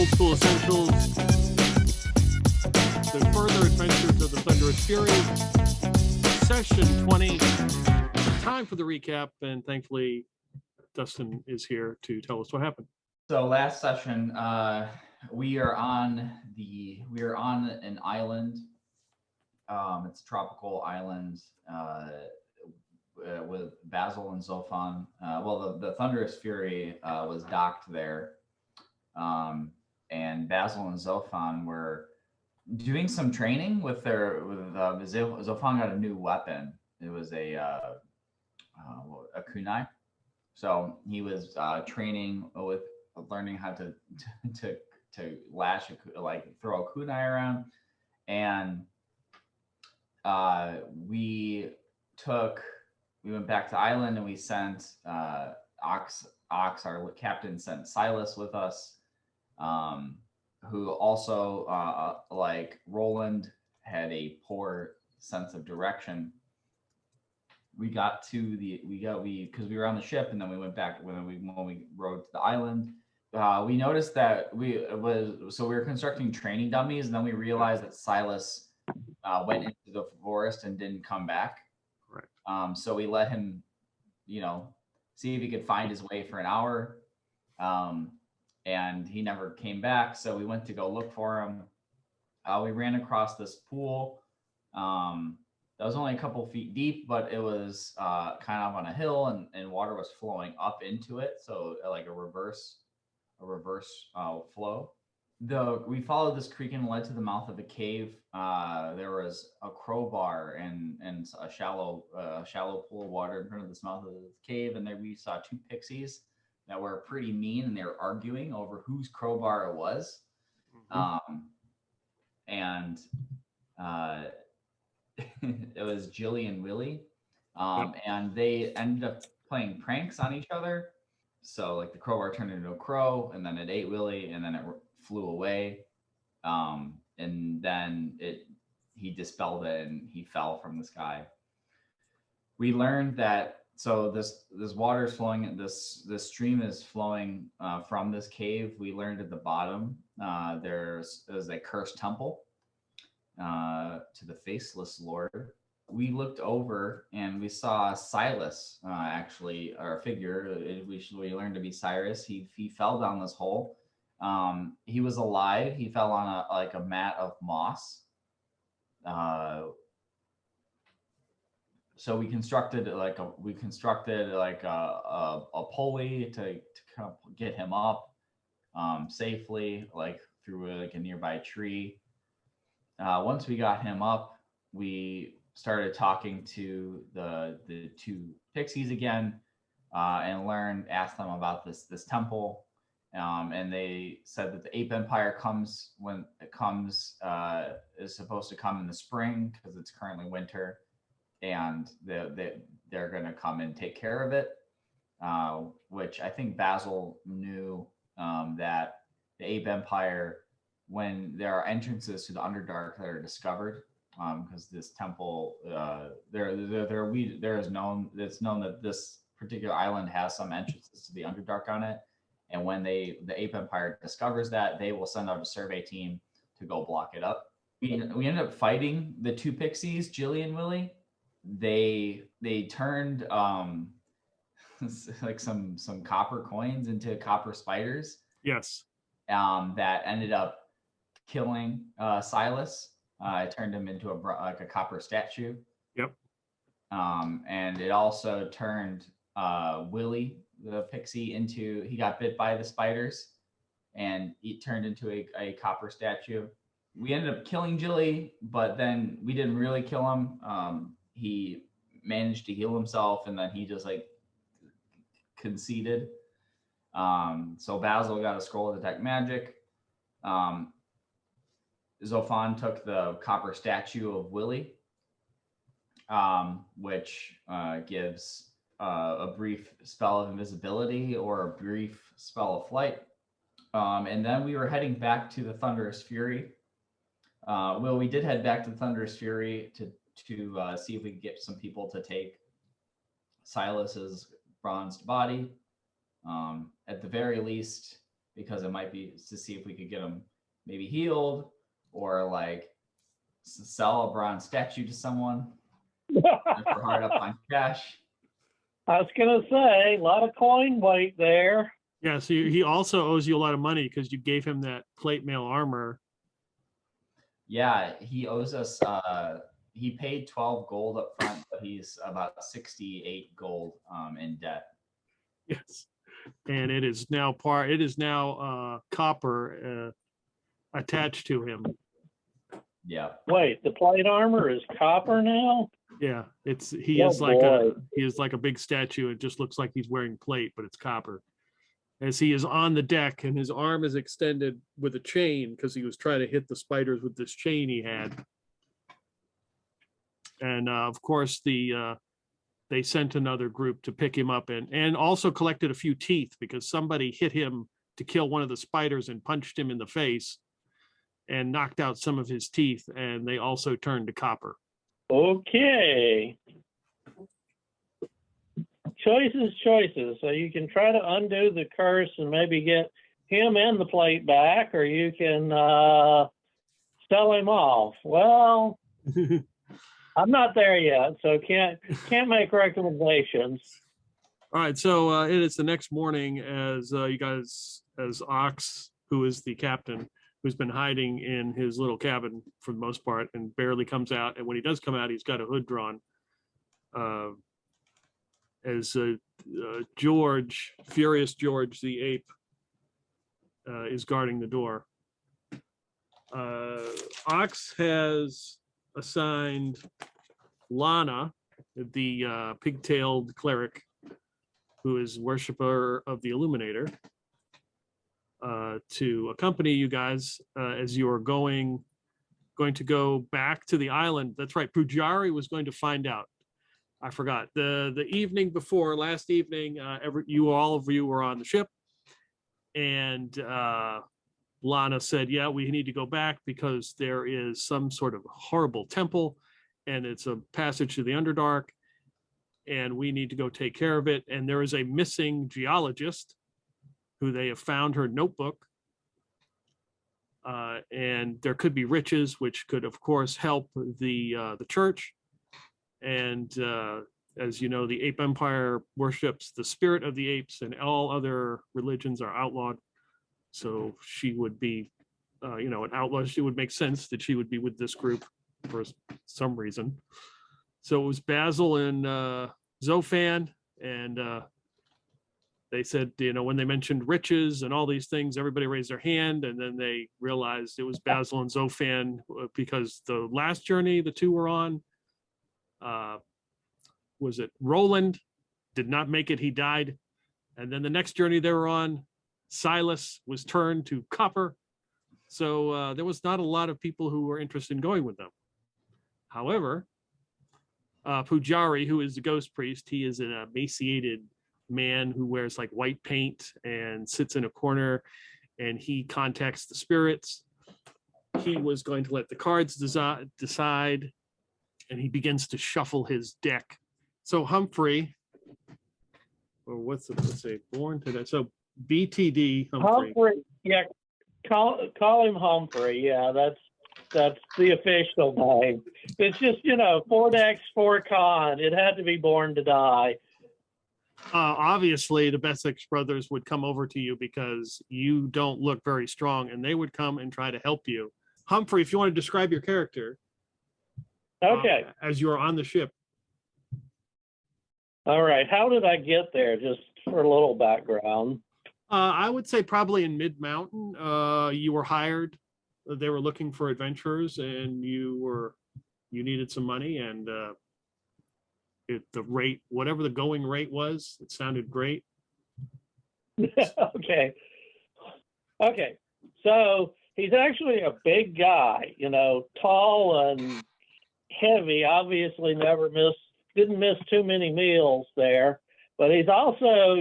Old School Essentials, the Further Adventures of the Thunderous Fury, Session 20. Time for the recap, and thankfully Dustin is here to tell us what happened. So last session, we are on an island. It's a tropical island with Basil and Zophan. The Thunderous Fury was docked there, and Basil and Zophan were doing some training with Zophan got a new weapon. It was a kunai. So he was training with learning how to lash throw a kunai around, and we went back to island and we sent Ox, our captain, sent Silas with us, who also like Roland had a poor sense of direction. Because we were on the ship and then we went back when we rode to the island. We noticed that we were constructing training dummies, and then we realized that Silas went into the forest and didn't come back. Right. So we let him, see if he could find his way for an hour, and he never came back. So we went to go look for him. We ran across this pool. That was only a couple feet deep, but it was kind of on a hill, and water was flowing up into it. So like a reverse flow. We followed this creek and led to the mouth of a cave. There was a crowbar and a shallow pool of water in front of this mouth of the cave, and there we saw two pixies that were pretty mean, and they were arguing over whose crowbar it was. It was Jilly and Willie, and they ended up playing pranks on each other. So like the crowbar turned into a crow, and then it ate Willie, and then it flew away, and then he dispelled it, and he fell from the sky. We learned that this water is flowing. This stream is flowing from this cave. We learned at the bottom there's a cursed temple to the Faceless Lord. We looked over and we saw Silas, actually, our figure. We learned to be Cyrus. He fell down this hole. He was alive. He fell on a mat of moss. So we constructed a pulley to kind of get him up safely, like through a nearby tree. Once we got him up, we started talking to the two pixies again, and asked them about this temple, and they said that the Ape Empire is supposed to come in the spring because it's currently winter, and they're going to come and take care of it, which I think Basil knew, that the Ape Empire, when there are entrances to the Underdark that are discovered, because this temple, it's known that this particular island has some entrances to the Underdark on it, and when the Ape Empire discovers that, they will send out a survey team to go block it up. We ended up fighting the two pixies, Jilly and Willie. They turned like some copper coins into copper spiders. Yes. That ended up killing Silas. It turned him into a copper statue. Yep. And it also turned Willie, the pixie, he got bit by the spiders, and he turned into a copper statue. We ended up killing Jilly, but then we didn't really kill him. He managed to heal himself, and then he just conceded. So Basil got a scroll of detect magic. Zophan took the copper statue of Willie, which gives a brief spell of invisibility or a brief spell of flight. And then we were heading back to the Thunderous Fury. We did head back to the Thunderous Fury to see if we could get some people to take Silas's bronzed body. At the very least, because it might be to see if we could get him maybe healed or like sell a bronze statue to someone if we're hard up on cash. I was going to say, a lot of coin weight there. Yeah, so he also owes you a lot of money because you gave him that plate mail armor. Yeah, he owes us. He paid 12 gold up front, but he's about 68 gold in debt. Yes, and it is now copper attached to him. Yeah. Wait, the plate armor is copper now? Yeah, he is like a big statue. It just looks like he's wearing plate, but it's copper. As he is on the deck and his arm is extended with a chain because he was trying to hit the spiders with this chain he had. And of course, they sent another group to pick him up and also collected a few teeth because somebody hit him to kill one of the spiders and punched him in the face and knocked out some of his teeth. And they also turned to copper. Okay. Choices. So you can try to undo the curse and maybe get him and the plate back, or you can sell him off. Well, I'm not there yet, so can't make recommendations. All right, so it is the next morning as you guys, as Ox, who is the captain, who's been hiding in his little cabin for the most part and barely comes out. And when he does come out, he's got a hood drawn. As Furious George the ape is guarding the door. Ox has assigned Lana, the pigtailed cleric, who is worshiper of the Illuminator, to accompany you guys as you are going to go back to the island. That's right. Pujari was going to find out. I forgot the evening before last evening. All of you were on the ship, and Lana said, "Yeah, we need to go back because there is some sort of horrible temple, and it's a passage to the Underdark, and we need to go take care of it. And there is a missing geologist who they have found her notebook, and there could be riches, which could, of course, help the church. And as you know, the Ape Empire worships the spirit of the apes, and all other religions are outlawed. So she would be, an outlaw. It would make sense that she would be with this group for some reason. So it was Basil and Zophan, and they said, when they mentioned riches and all these things, everybody raised their hand, and then they realized it was Basil and Zophan because the last journey the two were on, was it Roland did not make it, he died. And then the next journey they were on, Silas was turned to copper. So there was not a lot of people who were interested in going with them. However, Pujari, who is the ghost priest, he is an emaciated man who wears like white paint and sits in a corner, and he contacts the spirits. He was going to let the cards decide, and he begins to shuffle his deck. So Humphrey, or let's say born today. So BTD Humphrey. Yeah, call him Humphrey. Yeah, that's the official name. It's just 4 decks, 4 con. It had to be born to die. Obviously, the Bessex brothers would come over to you because you don't look very strong, and they would come and try to help you. Humphrey, if you want to describe your character. Okay. As you are on the ship. All right. How did I get there? Just for a little background. I would say probably in mid-mountain. You were hired. They were looking for adventurers, and you needed some money, and the rate, whatever the going rate was, it sounded great. Okay. So he's actually a big guy, tall and heavy. Obviously, didn't miss too many meals there. But he's also,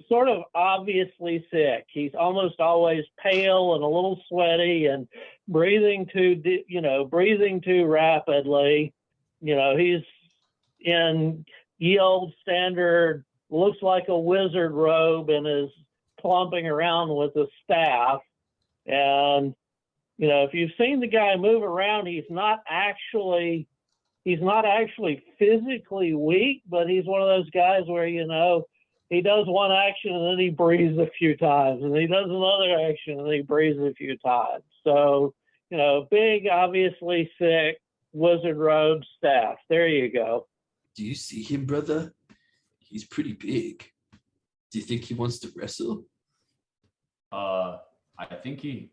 sort of obviously sick. He's almost always pale and a little sweaty and breathing too rapidly. He's in ye old standard, looks like a wizard robe, and his clumping around with a staff. And, you know, if you've seen the guy move around, he's not actually physically weak, but he's one of those guys where, you know, he does one action and then he breathes a few times, and he does another action and he breathes a few times. So, you know, big, obviously sick, wizard robe staff. There you go. Do you see him, brother? He's pretty big. Do you think he wants to wrestle? I think he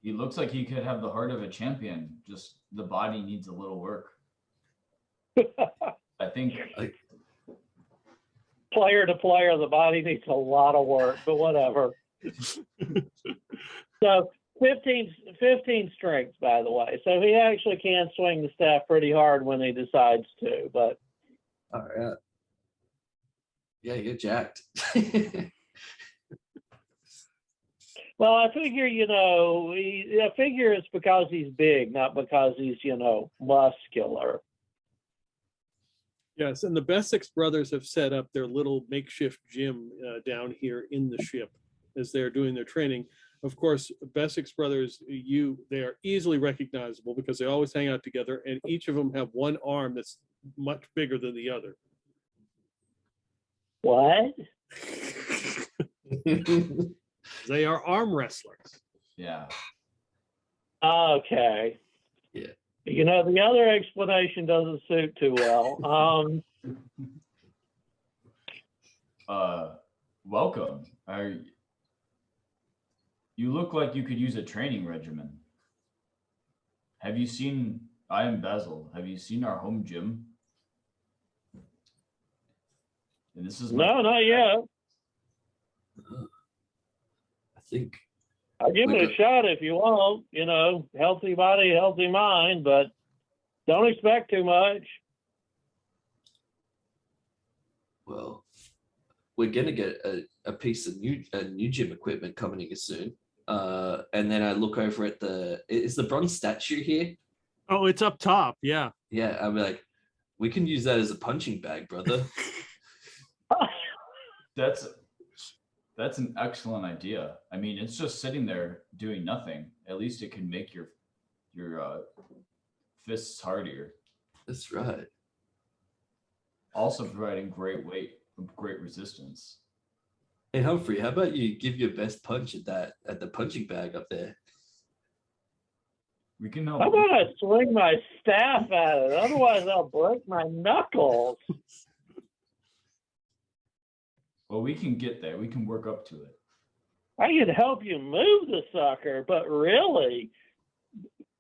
looks like he could have the heart of a champion. Just the body needs a little work. I think Player to player, the body needs a lot of work, but whatever. So 15 strength, by the way. So he actually can swing the staff pretty hard when he decides to, but. All right. Yeah, you're jacked. Well, I figure, you know, I figure it's because he's big, not because he's, you know, muscular. Yes, and the Bessex brothers have set up their little makeshift gym down here in the ship as they're doing their training. Of course, Bessex brothers, they are easily recognizable because they always hang out together, and each of them have one arm that's much bigger than the other. What? They are arm wrestlers. yeah. Okay. Yeah. You know, the other explanation doesn't suit too well. Welcome. You look like you could use a training regimen. Have you seen? I am Basil. Have you seen our home gym? And this is No, not yet. I think I'll give it a shot if you want. You know, healthy body, healthy mind, but don't expect too much. well, we're gonna get a piece of new gym equipment coming in soon. And then I look over at is the bronze statue here? Oh, it's up top. Yeah. Yeah, I'm like, we can use that as a punching bag, brother. That's an excellent idea. I mean, it's just sitting there doing nothing. At least it can make your fists hardier. That's right. Also providing great weight, great resistance. Hey Humphrey, how about you give your best punch at the punching bag up there? We can help. I'm gonna swing my staff at it, otherwise I'll break my knuckles. Well, we can get there. We can work up to it. I can help you move the sucker, but really,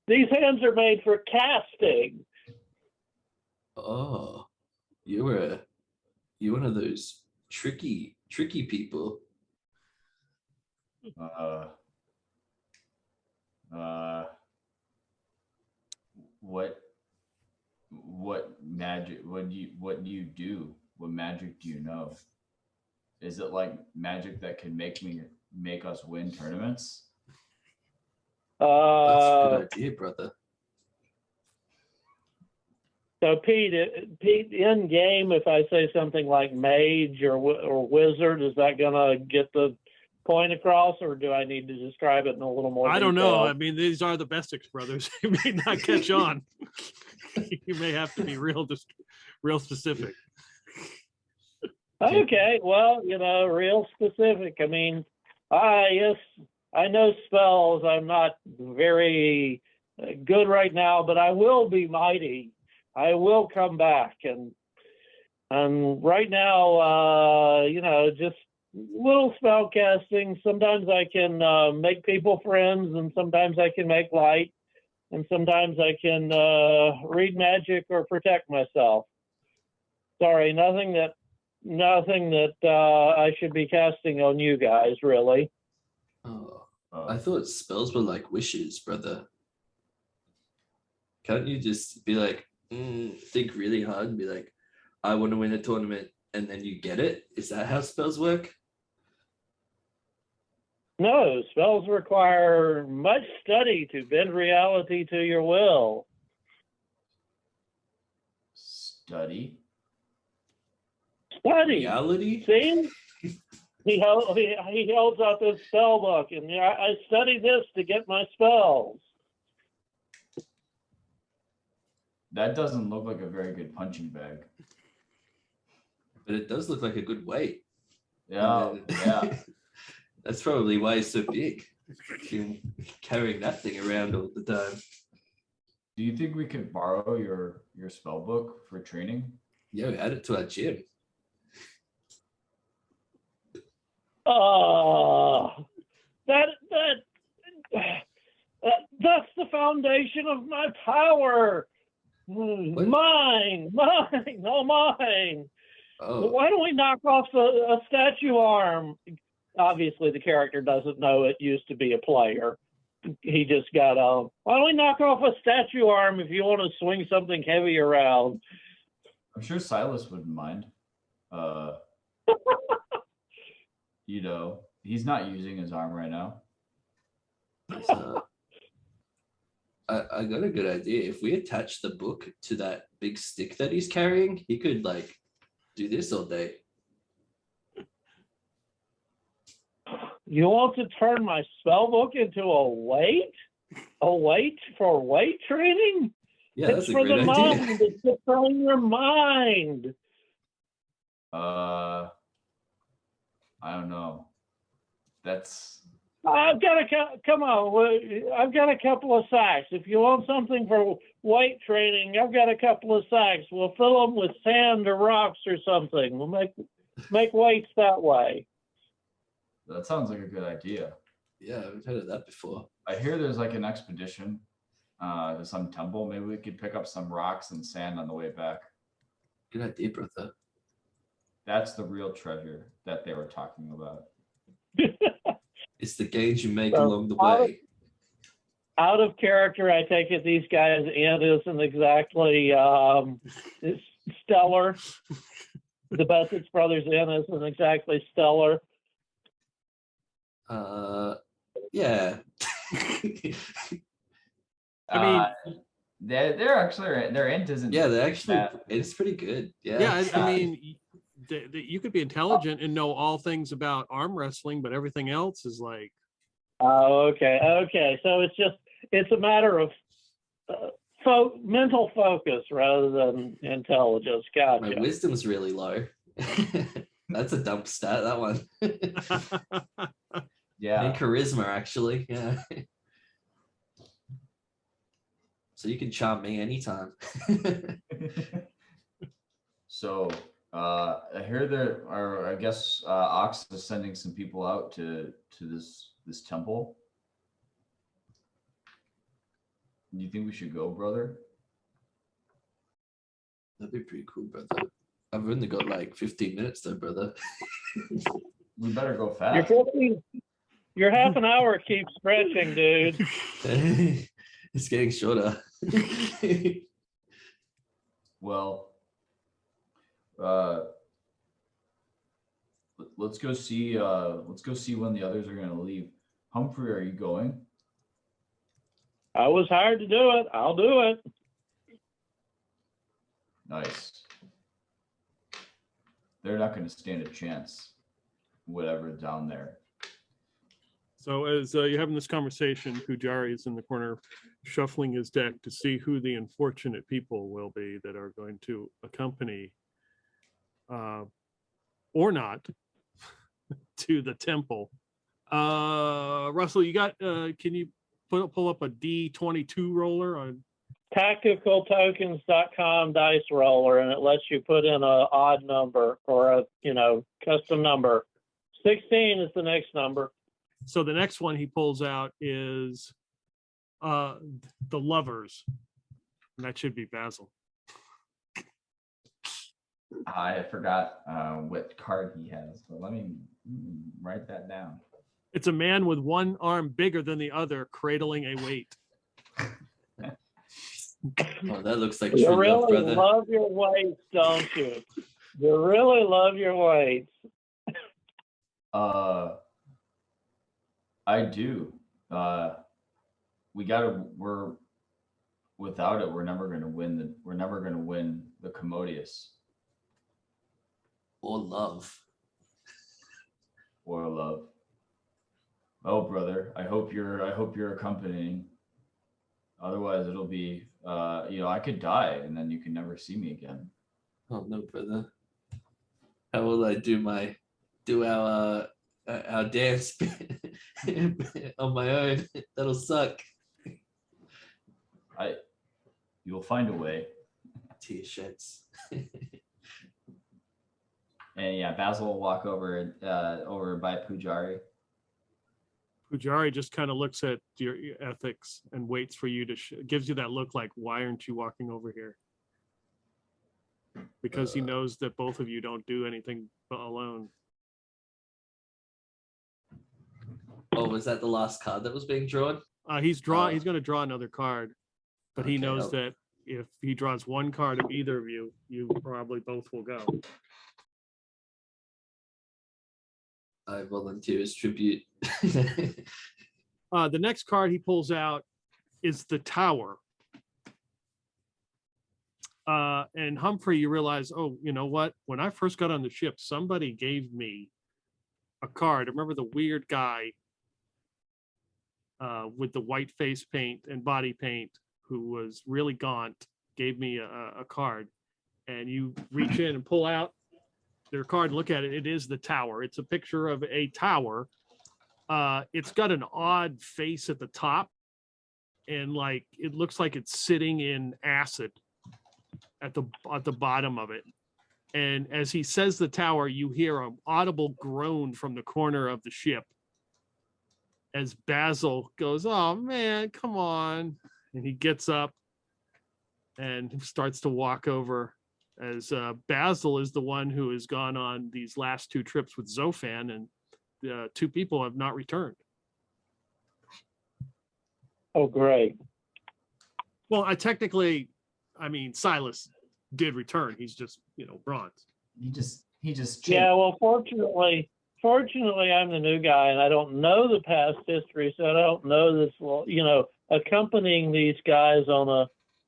these hands are made for casting. Oh, you're one of those tricky people. What magic? What do you do? What magic do you know? Is it like magic that can make us win tournaments? That's a good idea, brother. So Pete, in game, if I say something like mage or wizard, is that gonna get the point across, or do I need to describe it in a little more I don't detail? know. I mean, these are the Bessex brothers. You may not catch on. You may have to be real specific. Okay, well, you know, real specific. I mean, yes, I know spells. I'm not very good right now, but I will be mighty. I will come back, and right now, you know, just little spell casting. Sometimes I can make people friends, and sometimes I can make light, and sometimes I can read magic or protect myself. Sorry, nothing that I should be casting on you guys, really. Oh, I thought spells were like wishes, brother. Can't you just be like, think really hard and be like, I want to win a tournament, and then you get it? Is that how spells work? No, spells require much study to bend reality to your will. Study? Study. Reality? See? he holds out this spell book, and I study this to get my spells. That doesn't look like a very good punching bag. But it does look like a good weight. Yeah, yeah. That's probably why it's so big. You're carrying that thing around all the time. Do you think we could borrow your spell book for training? Yeah, we add it to our gym. That's the foundation of my power. Mine, all mine. Oh, Why don't we knock off a statue arm? Obviously, the character doesn't know it used to be a player. He just got why don't we knock off a statue arm if you want to swing something heavy around? I'm sure Silas wouldn't mind. He's not using his arm right now. I got a good idea. If we attach the book to that big stick that he's carrying, he could like do this all day. You want to turn my spell book into a weight? A weight for weight training? Yeah, It's that's a for great the idea. mind. It's to train your mind. I don't know. I've got I've got a couple of sacks. If you want something for weight training, I've got a couple of sacks. We'll fill them with sand or rocks or something. We'll make weights that way. That sounds like a good idea. Yeah, I've heard of that before. I hear there's like an expedition to some temple. Maybe we could pick up some rocks and sand on the way back. Good idea, brother. That's the real treasure that they were talking about. It's the gains you make So, along the way. Out of character, I take it these guys' int isn't exactly stellar. The Bessett's brothers' int isn't exactly stellar. Yeah. I mean, they're actually their int isn't. Yeah, they're actually bad. it's pretty good. Yeah. yeah, I mean, you could be intelligent and know all things about arm wrestling, but everything else is like. Oh, okay. So it's a matter of mental focus rather than intelligence. My Gotcha. wisdom's really low. That's a dump stat, that one. Yeah. And charisma, actually. Yeah. So you can charm me anytime. So I hear there are, I guess Ox is sending some people out to this temple. Do you think we should go, brother? That'd be pretty cool, brother. I've only got like 15 minutes though, brother. We better go fast. Your half an hour keeps stretching, dude. It's getting shorter. Well, let's go see when the others are going to leave. Humphrey, are you going? I was hired to do it. I'll do it. Nice. They're not going to stand a chance, whatever's down there. So as you're having this conversation, Pujari is in the corner shuffling his deck to see who the unfortunate people will be that are going to accompany or not to the temple. Russell, you got, can you pull up a D22 roller on tacticaltokens.com dice roller, and it lets you put in an odd number or a custom number. 16 is the next number. So the next one he pulls out is the lovers. And that should be Basil. I forgot what card he has, but let me write that down. It's a man with one arm bigger than the other, cradling a weight. Oh, that looks like You true love, really brother. love your weights, don't you? You really love your weights. I do. We're without it, we're never gonna win the Commodious. Or love. or love. Oh, brother, I hope you're accompanying. Otherwise, it'll be, I could die, and then you can never see me again. Oh no, brother. How will I do our dance on my own? That'll suck. You'll find a way. Tear sheds. And yeah, Basil will walk over by Pujari. Pujari just kind of looks at your ethics and waits for you to gives you that look like, why aren't you walking over here? Because he knows that both of you don't do anything alone. Oh, was that the last card that was being drawn? He's going to draw another card, but he Okay, knows that if he draws one card of either of you, you probably both will go. I volunteer as tribute. The next card he pulls out is the Tower. And Humphrey, you realize, oh, you know what? When I first got on the ship, somebody gave me a card. I remember the weird guy with the white face paint and body paint who was really gaunt, gave me a card. And you reach in and pull out their card, look at it. It is the Tower. It's a picture of a tower. It's got an odd face at the top, and like it looks like it's sitting in acid at the bottom of it. And as he says the Tower, you hear an audible groan from the corner of the ship as Basil goes, "Oh man, come on!" And he gets up and starts to walk over. As Basil is the one who has gone on these last two trips with Zophan, and two people have not returned. Oh, great. Well, I mean, Silas did return. He's just, bronze. He just Yeah, well, fortunately, I'm the new guy, and I don't know the past history, so I don't know this. Well, accompanying these guys on a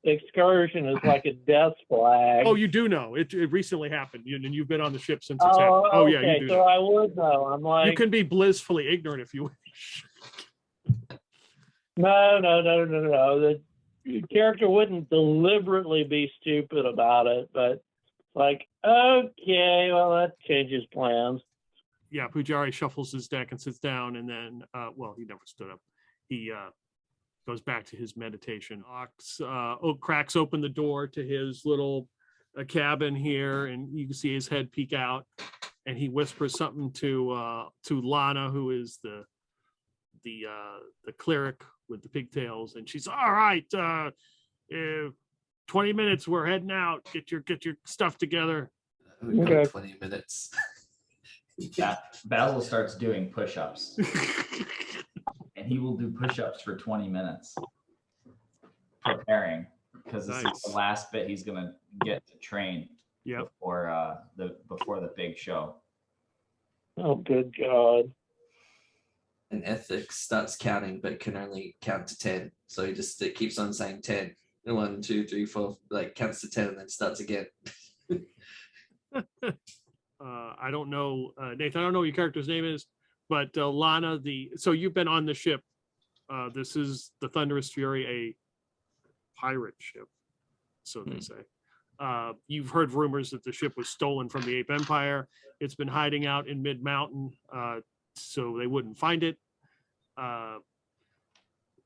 excursion is like a death flag. Oh, you do know. It recently happened, and you've been on the ship since it's happened. Oh, yeah, you do. So I would know. I'm like, you can be blissfully ignorant if you wish. No. The character wouldn't deliberately be stupid about it, but like, okay, well, that changes plans. Yeah, Pujari shuffles his deck and sits down, and then, he never stood up. He goes back to his meditation. Cracks open the door to his little cabin here, and you can see his head peek out, and he whispers something to Lana, who is the cleric with the pigtails, and she's, all right, 20 minutes, we're heading out. Get your stuff together. We've got 20 minutes. Yeah, Basil starts doing push-ups. And he will do push-ups for 20 minutes preparing, because this is the last bit he's going to get to train before the big show. Oh, good God. And ethics starts counting, but can only count to 10. So it keeps on saying 10. 1, 2, 3, 4, like counts to 10 and then starts again. I don't know, Nathan, I don't know what your character's name is, but Lana, so you've been on the ship. This is the Thunderous Fury, a pirate ship, so they say. You've heard rumors that the ship was stolen from the Ape Empire. It's been hiding out in mid-mountain, so they wouldn't find it.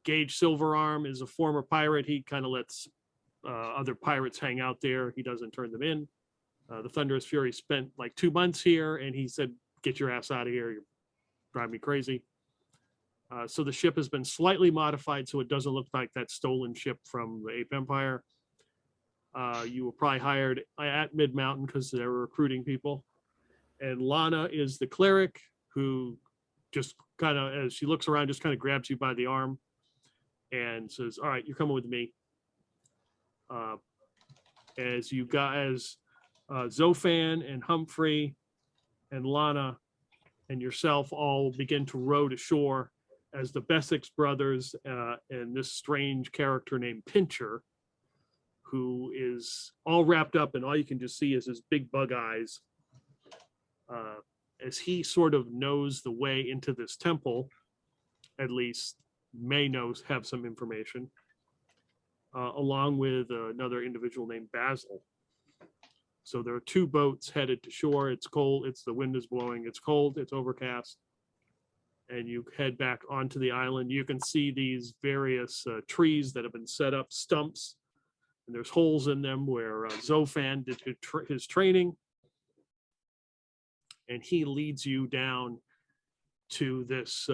Gage Silverarm is a former pirate. He kind of lets other pirates hang out there. He doesn't turn them in. The Thunderous Fury spent like 2 months here, and he said, "Get your ass out of here. You're driving me crazy." So the ship has been slightly modified so it doesn't look like that stolen ship from the Ape Empire. You were probably hired at Mid-Mountain because they were recruiting people. And Lana is the cleric who just kind of, as she looks around, just kind of grabs you by the arm and says, "All right, you're coming with me." As Zophan and Humphrey and Lana and yourself all begin to row to shore, as the Bessex brothers and this strange character named Pincher, who is all wrapped up, and all you can just see is his big bug eyes, as he sort of knows the way into this temple, at least have some information, along with another individual named Basil. So there are 2 boats headed to shore. It's cold. The wind is blowing. It's cold. It's overcast. And you head back onto the island. You can see these various trees that have been set up, stumps, and there's holes in them where Zophan did his training. And he leads you down to this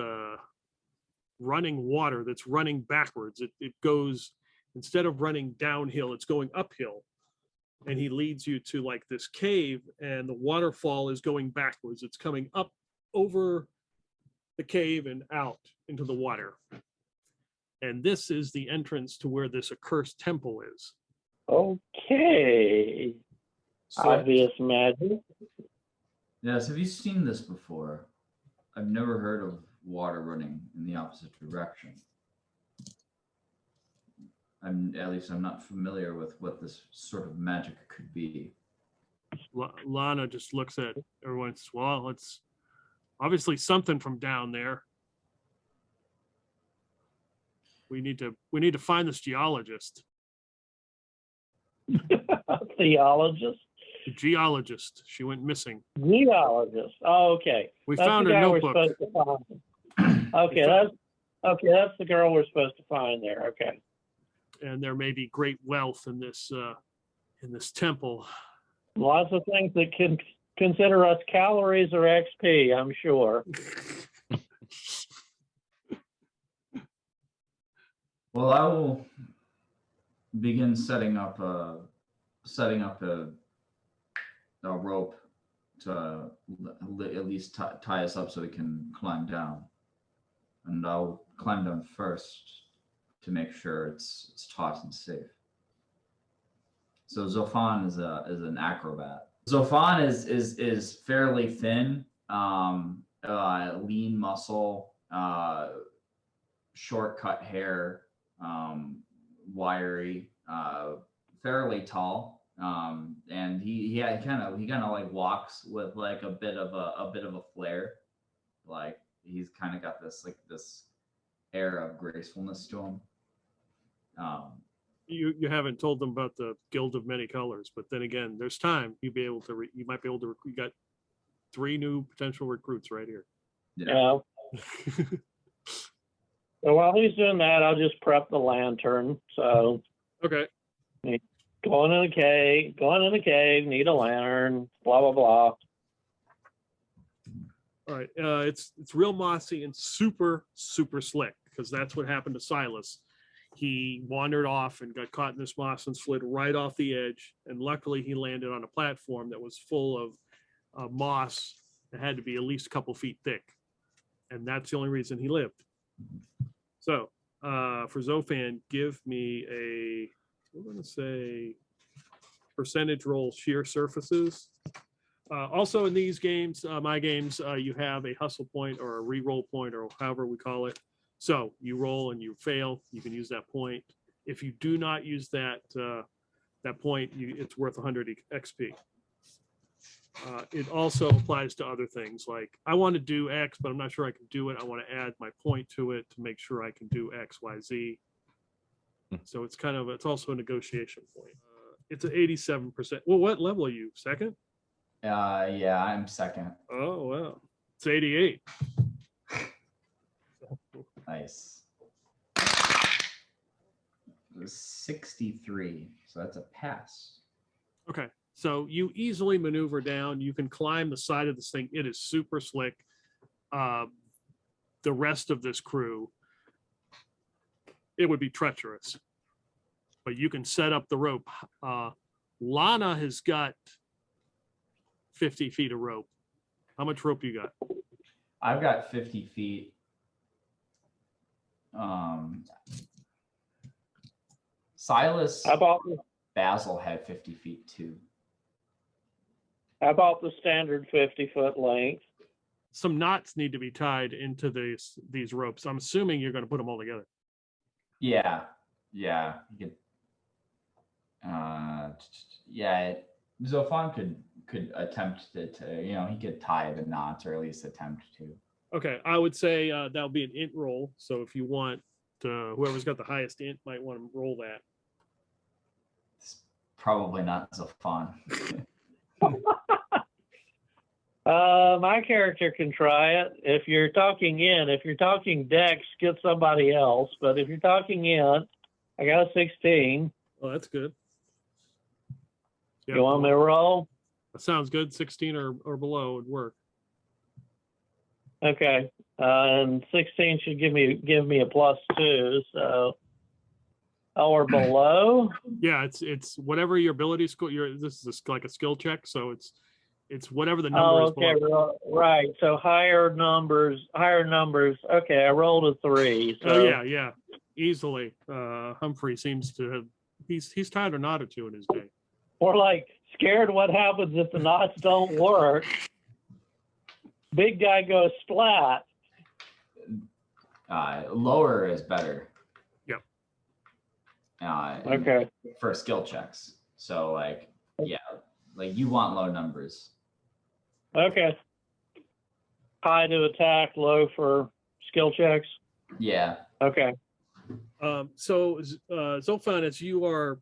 running water that's running backwards. It goes, instead of running downhill, it's going uphill. And he leads you to like this cave, and the waterfall is going backwards. It's coming up over the cave and out into the water. And this is the entrance to where this accursed temple is. Okay. So, Obvious magic. yes, have you seen this before? I've never heard of water running in the opposite direction. I'm not familiar with what this sort of magic could be. Lana just looks at everyone and says, well, it's obviously something from down there. We need to find this geologist. Theologist? The geologist. She went missing. Geologist. Oh, okay. We That's found the her guy we're notebook. supposed to find. Okay, that's the girl we're supposed to find there. Okay. And there may be great wealth in this temple. Lots of things that can consider us calories or XP, I'm sure. Well, I will begin setting up a rope to at least tie us up so we can climb down. And I'll climb down first to make sure it's taut and safe. So Zophan is an acrobat. Zophan is fairly thin, lean muscle, short cut hair, wiry, fairly tall, and he kind of like walks with like a bit of a flair, like he's kind of got this air of gracefulness to him. You haven't told them about the Guild of Many Colors, but then again, there's time. You might be able to. You got 3 new potential recruits right here. Yeah. So while he's doing that, I'll just prep the lantern. So Okay. going in the cave, need a lantern, blah blah blah. All right. It's real mossy and super slick, because that's what happened to Silas. He wandered off and got caught in this moss and slid right off the edge. And luckily, he landed on a platform that was full of moss that had to be at least a couple feet thick. And that's the only reason he lived. So for Zophan, give me we're going to say percentage roll sheer surfaces. Also in these games, my games, you have a hustle point or a re-roll point, or however we call it. So you roll and you fail, you can use that point. If you do not use that point, it's worth 100 XP. It also applies to other things, like I want to do X, but I'm not sure I can do it. I want to add my point to it to make sure I can do X, Y, Z. So it's also a negotiation point. It's an 87%. Well, what level are you? Second? Yeah, I'm second. Oh, wow. It's 88. Nice. It was 63, so that's a pass. Okay. So you easily maneuver down. You can climb the side of this thing. It is super slick. The rest of this crew, it would be treacherous. But you can set up the rope. Lana has got 50 feet of rope. How much rope you got? I've got 50 feet. Silas Basil had 50 feet too. How about the standard 50-foot length? Some knots need to be tied into these ropes. I'm assuming you're going to put them all together. Yeah. You could, Zophan could could attempt to he could tie the knots or at least attempt to. Okay, I would say that'll be an int roll. So if you want, whoever's got the highest int might want to roll that. It's probably not Zophan. My character can try it. If you're talking Dex, get somebody else. But if you're talking int, I got a 16. Oh, that's good. You want me to roll? That sounds good. 16 or below would work. Okay. And 16 should give me a +2. So, or below. Yeah, it's whatever your ability score. This is like a skill check, so it's whatever the number is okay, below. right. So higher numbers. Okay, I rolled a 3. So. Oh yeah, easily. Humphrey seems to have he's tied a knot or two in his day. Or like scared what happens if the knots don't work. Big guy goes splat. Lower is better. Yep. Okay. For skill checks. So you want low numbers. Okay. High to attack, low for skill checks. Yeah. Okay. So Zophan, as you are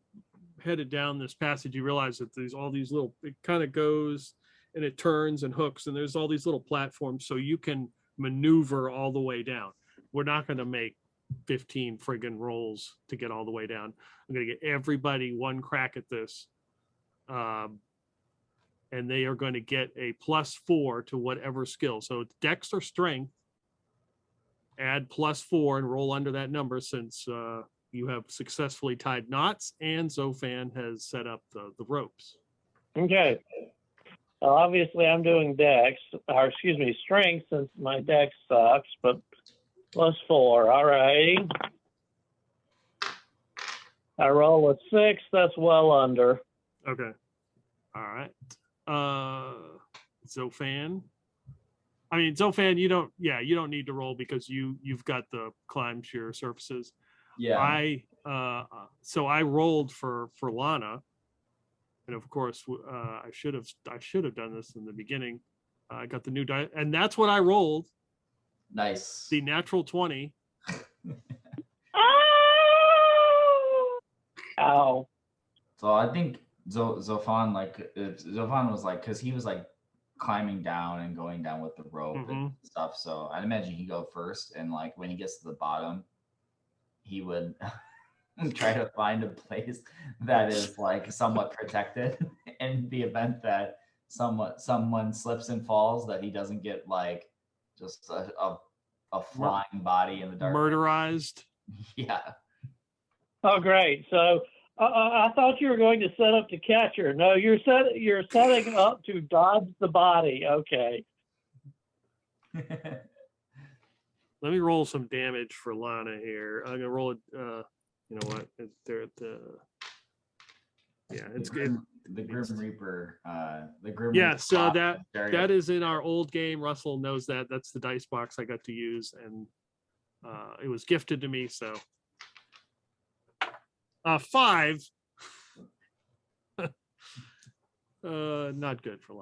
headed down this passage, you realize that there's all these little. It kind of goes and it turns and hooks, and there's all these little platforms, so you can maneuver all the way down. We're not going to make 15 friggin' rolls to get all the way down. I'm going to get everybody one crack at this. And they are going to get a +4 to whatever skill. So it's Dex or Strength. Add +4 and roll under that number since you have successfully tied knots and Zophan has set up the ropes. Okay. Obviously, I'm doing Strength since my Dex sucks, but +4. All right. I roll a 6. That's well under. Okay. All right. Zophan. I mean, Zophan, you don't need to roll because you've got the climb sheer surfaces. Yeah. So I rolled for Lana. And of course, I should have done this in the beginning. I got the new die, and that's what I rolled. Nice. The natural 20. Ow. So I think Zophan was like, because he was like climbing down and going down with the rope and stuff. So I'd imagine he'd go first, and like when he gets to the bottom, he would try to find a place that is like somewhat protected in the event that someone slips and falls, that he doesn't get like just a flying body in the dark. Murderized. Yeah. Oh, great. So I thought you were going to set up to catch her. No, you're setting up to dodge the body. Okay. Let me roll some damage for Lana here. I'm gonna roll it. You know what? They're at the. Yeah, it's good. The Grim Reaper. The Grim. Yeah, Reaper so that is in our old game. Russell knows that. That's the dice box I got to use, and it was gifted to me. So 5. Not good for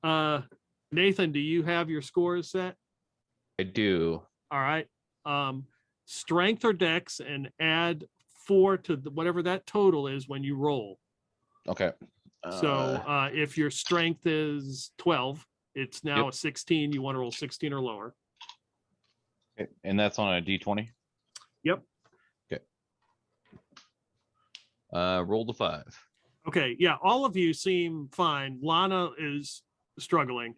Lana. Nathan, do you have your scores set? I do. All right. Strength or Dex, and add 4 to whatever that total is when you roll. Okay. So if your strength is 12, it's now Yep. a 16. You want to roll 16 or lower. Okay. And that's on a D20? Yep. Okay. Roll the 5. Okay. Yeah. All of you seem fine. Lana is struggling.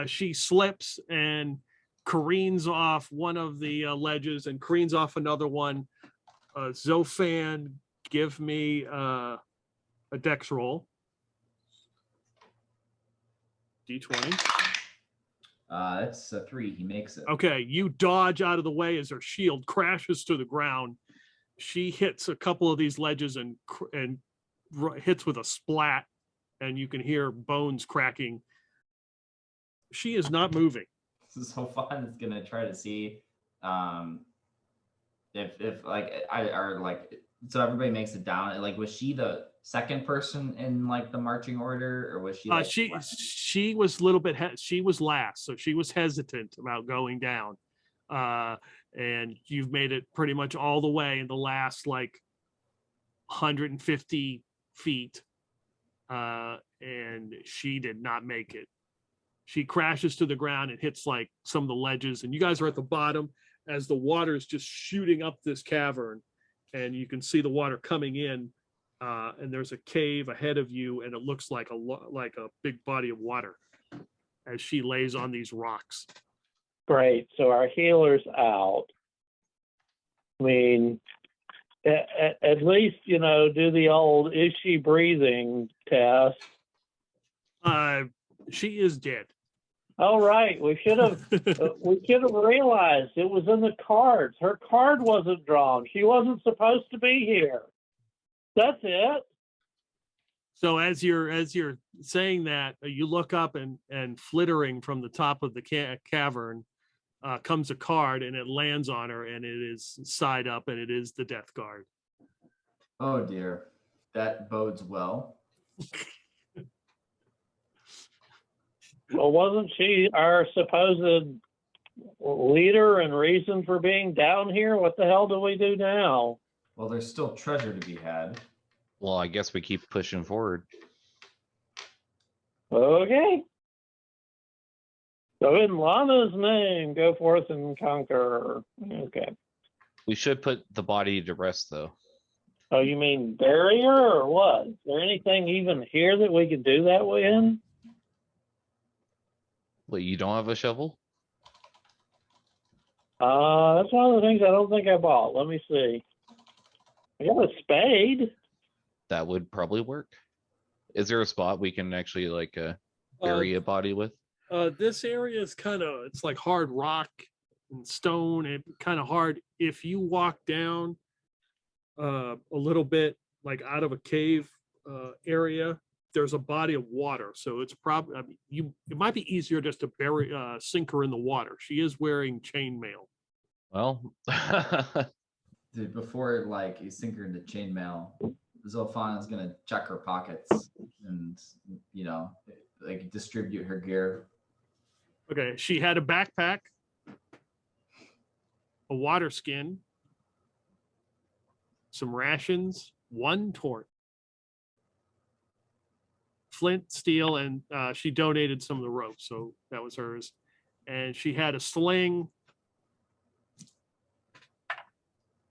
She slips and careens off one of the ledges and careens off another one. Zophan, give me a Dex roll. D20. That's a 3. He makes it. Okay, you dodge out of the way as her shield crashes to the ground. She hits a couple of these ledges and hits with a splat, and you can hear bones cracking. She is not moving. Zophan is gonna try to see if like so everybody makes it down. Like, was she the second person in like the marching order, or was she? Like, She was a little bit. She was last, so she was hesitant about going down. And you've made it pretty much all the way in the last like 150 feet, and she did not make it. She crashes to the ground and hits like some of the ledges, and you guys are at the bottom as the water is just shooting up this cavern, and you can see the water coming in, and there's a cave ahead of you, and it looks like a big body of water as she lays on these rocks. Great. So our healer's out. I mean, at least, you know, do the old, is she breathing test. She is dead. Oh, right. We should have realized it was in the cards. Her card wasn't drawn. She wasn't supposed to be here. That's it. So as you're saying that, you look up and flittering from the top of the cavern comes a card, and it lands on her, and it is side up, and it is the death card. Oh dear, that bodes well. Well, wasn't she our supposed leader and reason for being down here? What the hell do we do now? Well, there's still treasure to be had. Well, I guess we keep pushing forward. Okay. So in Lana's name, go forth and conquer. Okay. We should put the body to rest, though. Oh, you mean bury her or what? Is there anything even here that we could do that with? Wait, you don't have a shovel? That's one of the things I don't think I bought. Let me see. I got a spade. That would probably work. Is there a spot we can actually like bury a body with? This area is it's like hard rock and stone, and kind of hard. If you walk down a little bit, like out of a cave area, there's a body of water. So it's probably, it might be easier just to bury, sink her in the water. She is wearing chainmail. Well, Dude, before like you sink her into chainmail, Zophan is gonna check her pockets and, you know, like distribute her gear. Okay, she had a backpack, a water skin, some rations, one torch, flint, steel, and she donated some of the rope, so that was hers. And she had a sling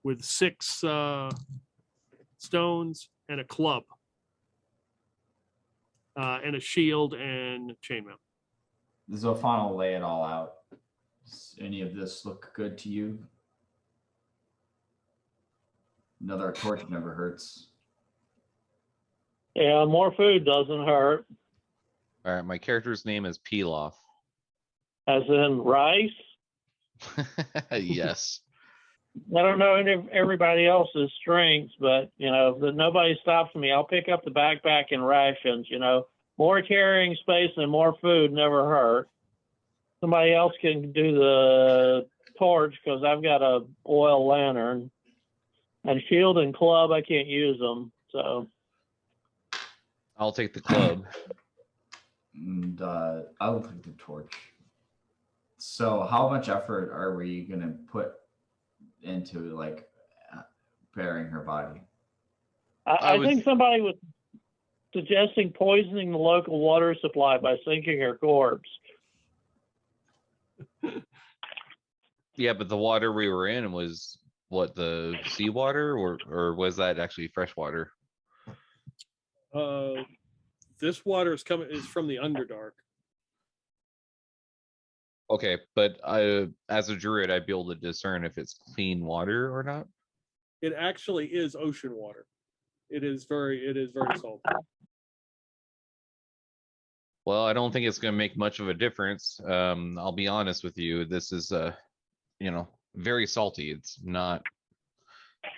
with 6 stones and a club, and a shield and chainmail. Zophan will lay it all out. Does any of this look good to you? Another torch never hurts. Yeah, more food doesn't hurt. all right. My character's name is Pilaf. As in rice. Yes. I don't know everybody else's strengths, but, you know, if nobody stops me, I'll pick up the backpack and rations, you know. More carrying space and more food never hurt. Somebody else can do the torch because I've got a oil lantern. And shield and club, I can't use them, so. I'll take the club. And I'll take the torch. So how much effort are we going to put into like burying her body? I think somebody was suggesting poisoning the local water supply by sinking her corpse. Yeah, but the water we were in was what, the seawater, or was that actually fresh water? This water is from the Underdark. Okay, but as a druid, I'd be able to discern if it's clean water or not. It actually is ocean water. It is very salty. Well, I don't think it's going to make much of a difference. I'll be honest with you. This is, you know, very salty. It's not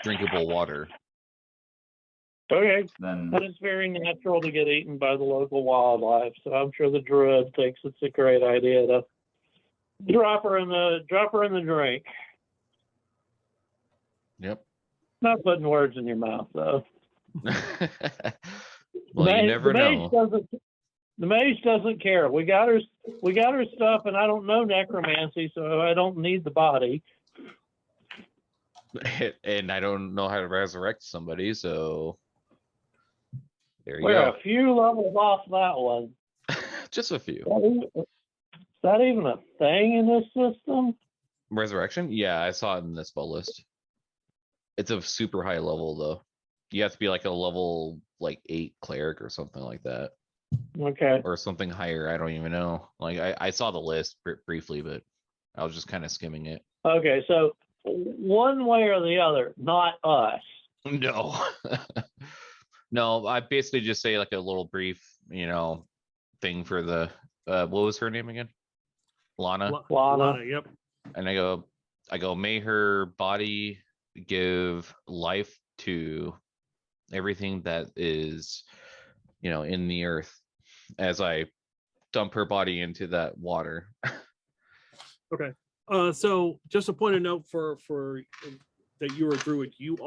drinkable water. Okay. Then But it's very natural to get eaten by the local wildlife, so I'm sure the druid thinks it's a great idea to drop her in the drink. Yep. Not putting words in your mouth, though. Well, you never know. The mage doesn't care. We got her stuff, and I don't know necromancy, so I don't need the body. And I don't know how to resurrect somebody, so there you We're go. a few levels off that one. Just a few. Is that even a thing in this system? Resurrection? Yeah, I saw it in this spell list. It's a super high level though. You have to be like a level like 8 cleric or something like that. Okay. Or something higher. I don't even know. Like I saw the list briefly, but I was just kind of skimming it. Okay, so one way or the other, not us. No. No, I basically just say like a little brief, thing for the what was her name again? Lana. Lana. Yep. And I go, may her body give life to everything that is, in the earth as I dump her body into that water. Okay. So just a point of note for that you're a druid, it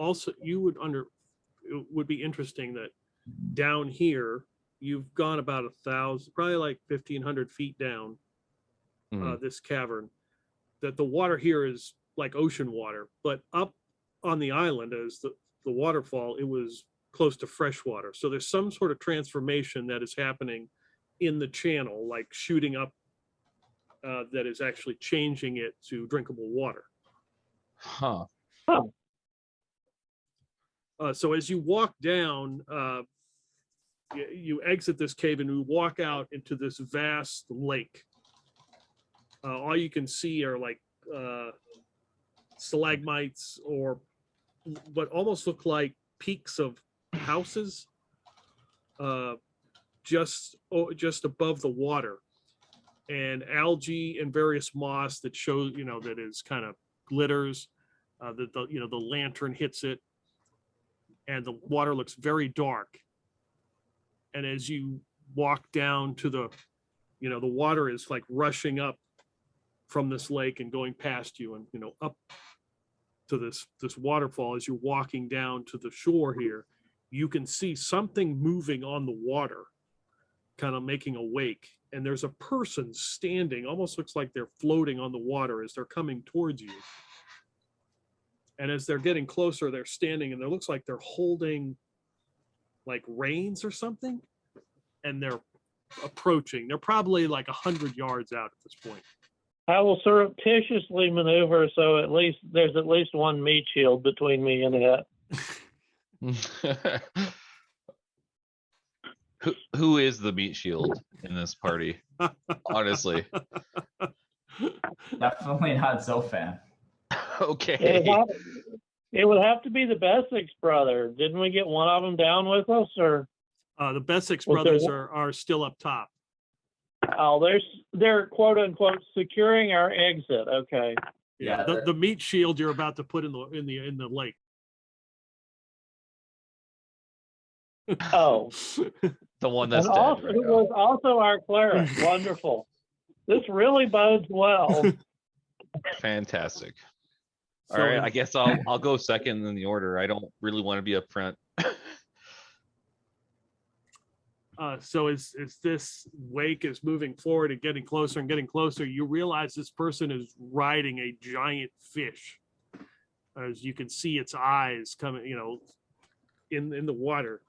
would be interesting that down here you've gone about 1,000, probably like 1,500 feet down this cavern, that the water here is like ocean water, but up on the island as the waterfall, it was close to fresh water. So there's some sort of transformation that is happening in the channel, like shooting up, that is actually changing it to drinkable water. Huh. So as you walk down, you exit this cave and you walk out into this vast lake. All you can see are like stalagmites or what almost look like peaks of houses just above the water, and algae and various moss that shows, that is kind of glitters, that the lantern hits it, and the water looks very dark. And as you walk down to the water is like rushing up from this lake and going past you, and up to this waterfall. As you're walking down to the shore here, you can see something moving on the water, kind of making a wake, and there's a person standing, almost looks like they're floating on the water as they're coming towards you. And as they're getting closer, they're standing, and it looks like they're holding like reins or something, and they're approaching. They're probably like 100 yards out at this point. I will surreptitiously maneuver so there's at least one meat shield between me and it. Who is the meat shield in this party? Honestly. Definitely not Zophan. Okay. It would have to be the Bessix brother. Didn't we get one of them down with us, or? The Bessix brothers are still up top. Oh, they're quote unquote securing our exit. Okay. Yeah. The meat shield you're about to put in the lake. Oh. The one that's and dead. Also, who was also our cleric. Wonderful. This really bodes well. Fantastic. So, all right, I guess I'll go second in the order. I don't really want to be up front. So as this wake is moving forward and getting closer, you realize this person is riding a giant fish. As you can see its eyes coming, in the water,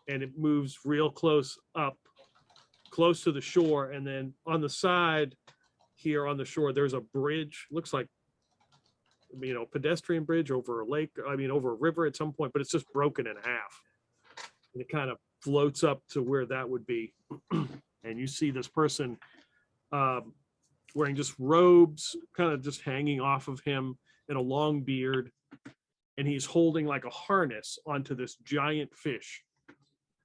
and it moves real close to the shore. And then on the side here on the shore, there's a bridge. Looks like, pedestrian bridge over a lake, over a river at some point, but it's just broken in half. And it kind of floats up to where that would be. And you see this person wearing just robes, kind of just hanging off of him, and a long beard. And he's holding like a harness onto this giant fish.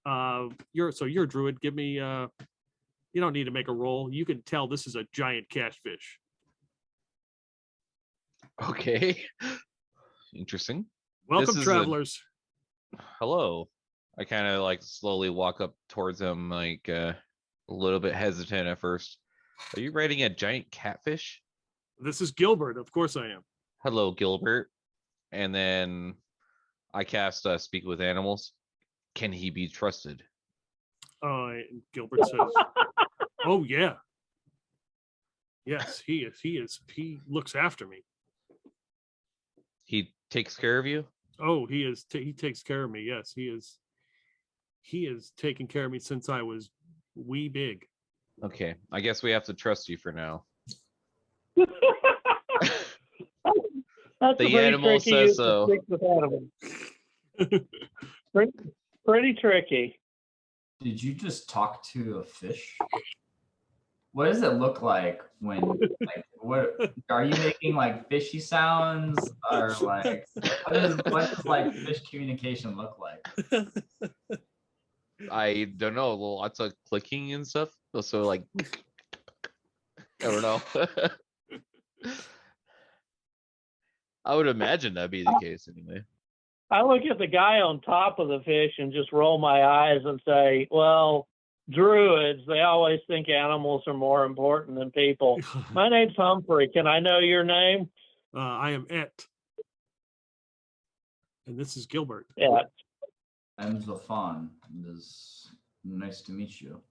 You're a druid. Give me, you don't need to make a roll. You can tell this is a giant catfish. Okay. Interesting. Welcome, travelers. Hello. I kind of like slowly walk up towards him, like a little bit hesitant at first. Are you riding a giant catfish? This is Gilbert. Of course I am. Hello, Gilbert. And then I cast Speak with Animals. Can he be trusted? Gilbert says, "Oh yeah, yes, he is. He is. He looks after me. He takes care of you? Oh, he is. He takes care of me. Yes, he is. He is taking care of me since I was wee big." Okay, I guess we have to trust you for now. That's The a pretty animal tricky says use to so. stick with animals. Pretty tricky. Did you just talk to a fish? What does it look like when, like, what are you making, like fishy sounds, or like what does like fish communication look like? I don't know, lots of clicking and stuff. So like, I don't know. I would imagine that'd be the case anyway. I look at the guy on top of the fish and just roll my eyes and say, well, druids, they always think animals are more important than people. My name's Humphrey. Can I know your name? I am Et, and this is Gilbert. Yeah. I'm Zophan. It is nice to meet you.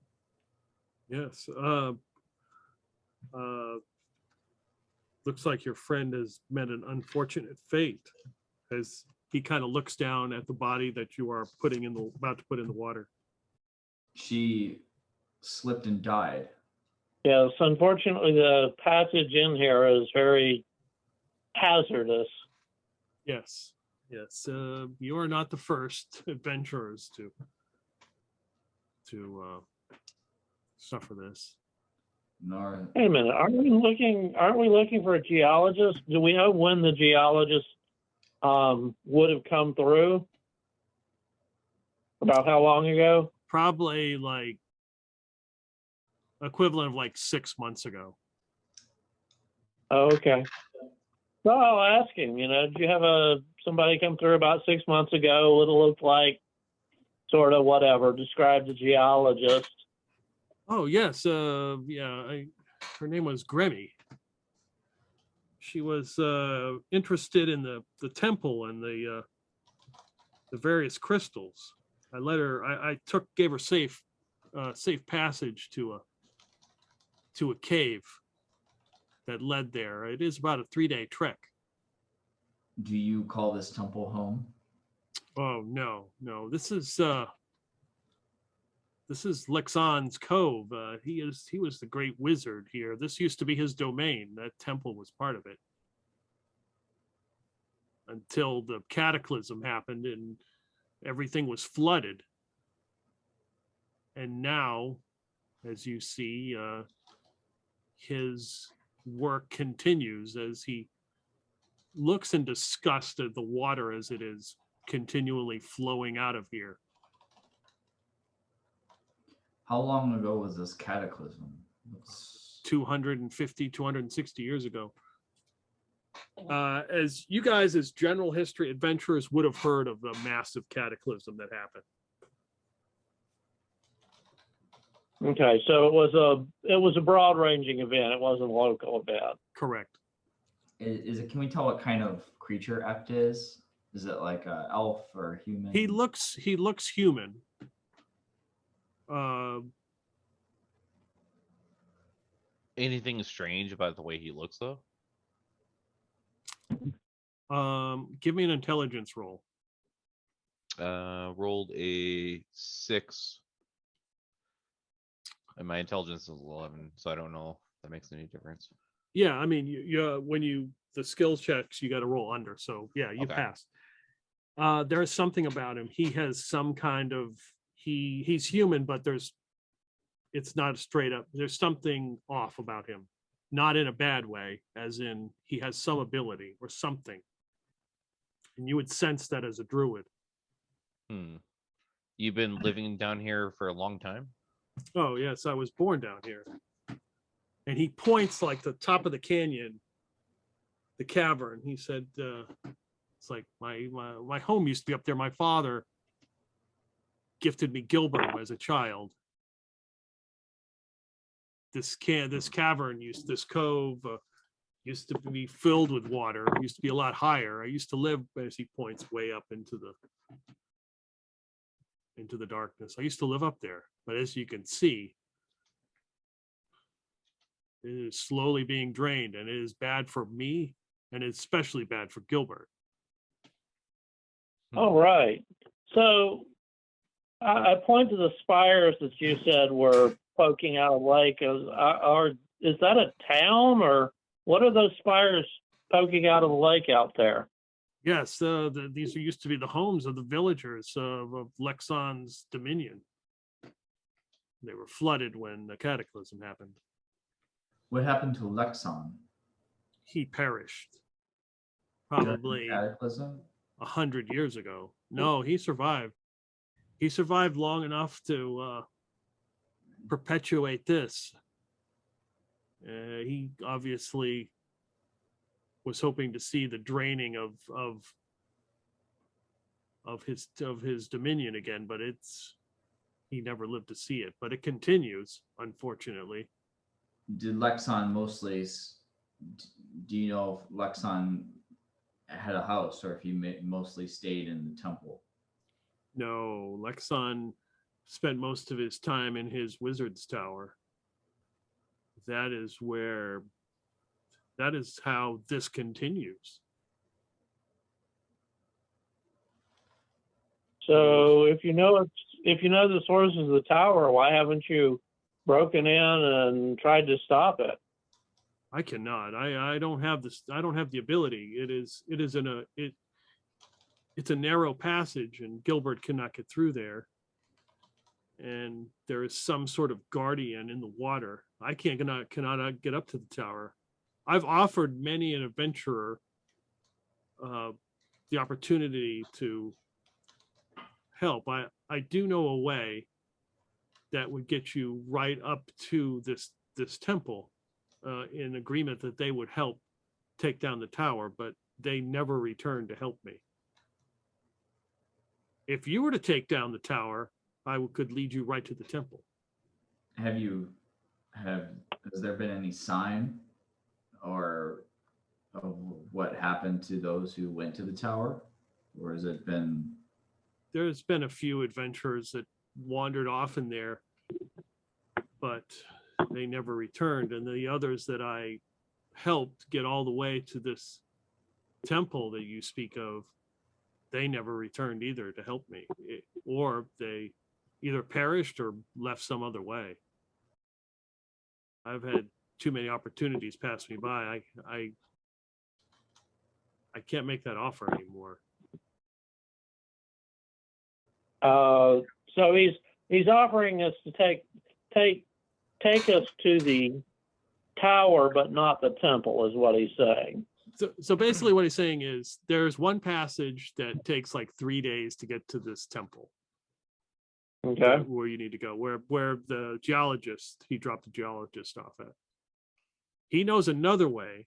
Yes. Looks like your friend has met an unfortunate fate, as he kind of looks down at the body that you are about to put in the water. She slipped and died. Yes, unfortunately, the passage in here is very hazardous. Yes. Yes. You are not the first adventurers to suffer this. Nor Wait a minute, aren't we looking for a geologist? Do we know when the geologist would have come through? About how long ago? Probably like equivalent of like 6 months ago. Oh, okay. Well, I'll ask him, did you have somebody come through about 6 months ago? What it looked like, sort of whatever, describe the geologist. Oh yes, her name was Grammy. She was interested in the temple and the various crystals. I let her. Gave her safe passage to a cave that led there. It is about a 3-day trek. do you call this temple home? Oh no. This is Lixann's Cove. He was the great wizard here. This used to be his domain. That temple was part of it. Until the cataclysm happened and everything was flooded. And now, as you see, his work continues as he looks in disgust at the water as it is continually flowing out of here. How long ago was this cataclysm? 250, 260 years ago. As you guys, as general history adventurers, would have heard of the massive cataclysm that happened. Okay, so it was a broad-ranging event. It wasn't a local event. Correct. Is it? Can we tell what kind of creature Ept is? Is it like a elf or a human? He looks human. Anything strange about the way he looks though? Give me an intelligence roll. Rolled a 6. And my intelligence is 11, so I don't know if that makes any difference. Yeah, I mean, when the skills checks, you got to roll under. So yeah, you Okay. passed. There is something about him. He has some kind of he's human, but it's not straight up. There's something off about him, not in a bad way, as in he has some ability or something, and you would sense that as a druid. You've been living down here for a long time? Oh yes, I was born down here. And he points like the top of the canyon, the cavern. He said, it's like my home used to be up there. My father gifted me Gilbert as a child. This cavern this cove used to be filled with water. It used to be a lot higher. I used to live, as he points, way up into into the darkness. I used to live up there, but as you can see, it is slowly being drained, and it is bad for me, and it's especially bad for Gilbert. All right. So I point to the spires that you said were poking out of the lake. Is that a town, or what are those spires poking out of the lake out there? Yes, these used to be the homes of the villagers of Lixann's dominion. They were flooded when the cataclysm happened. What happened to Lixann? He perished During the probably Cataclysm? 100 years ago. No, he survived. He survived long enough to perpetuate this. He obviously was hoping to see the draining of his dominion again, but he never lived to see it. But it continues, unfortunately. Did Lexan mostly? Do you know if Lexan had a house or if he mostly stayed in the temple? No, Lexan spent most of his time in his wizard's tower. That is how this continues. So if you know the sources of the tower, why haven't you broken in and tried to stop it? I cannot. I don't have this. I don't have the ability. It's a narrow passage, and Gilbert cannot get through there. And there is some sort of guardian in the water. I cannot get up to the tower. I've offered many an adventurer the opportunity to help. I do know a way that would get you right up to this temple, in agreement that they would help take down the tower, but they never returned to help me. If you were to take down the tower, I could lead you right to the temple. Has there been any sign or of what happened to those who went to the tower? Or has it been? There's been a few adventurers that wandered off in there, but they never returned. And the others that I helped get all the way to this temple that you speak of, they never returned either to help me, or they either perished or left some other way. I've had too many opportunities pass me by. I can't make that offer anymore. So he's offering us to take us to the tower, but not the temple, is what he's saying. So basically what he's saying is there's one passage that takes like 3 days to get to this temple. Okay. Where you need to go, where the geologist, he dropped the geologist off at. He knows another way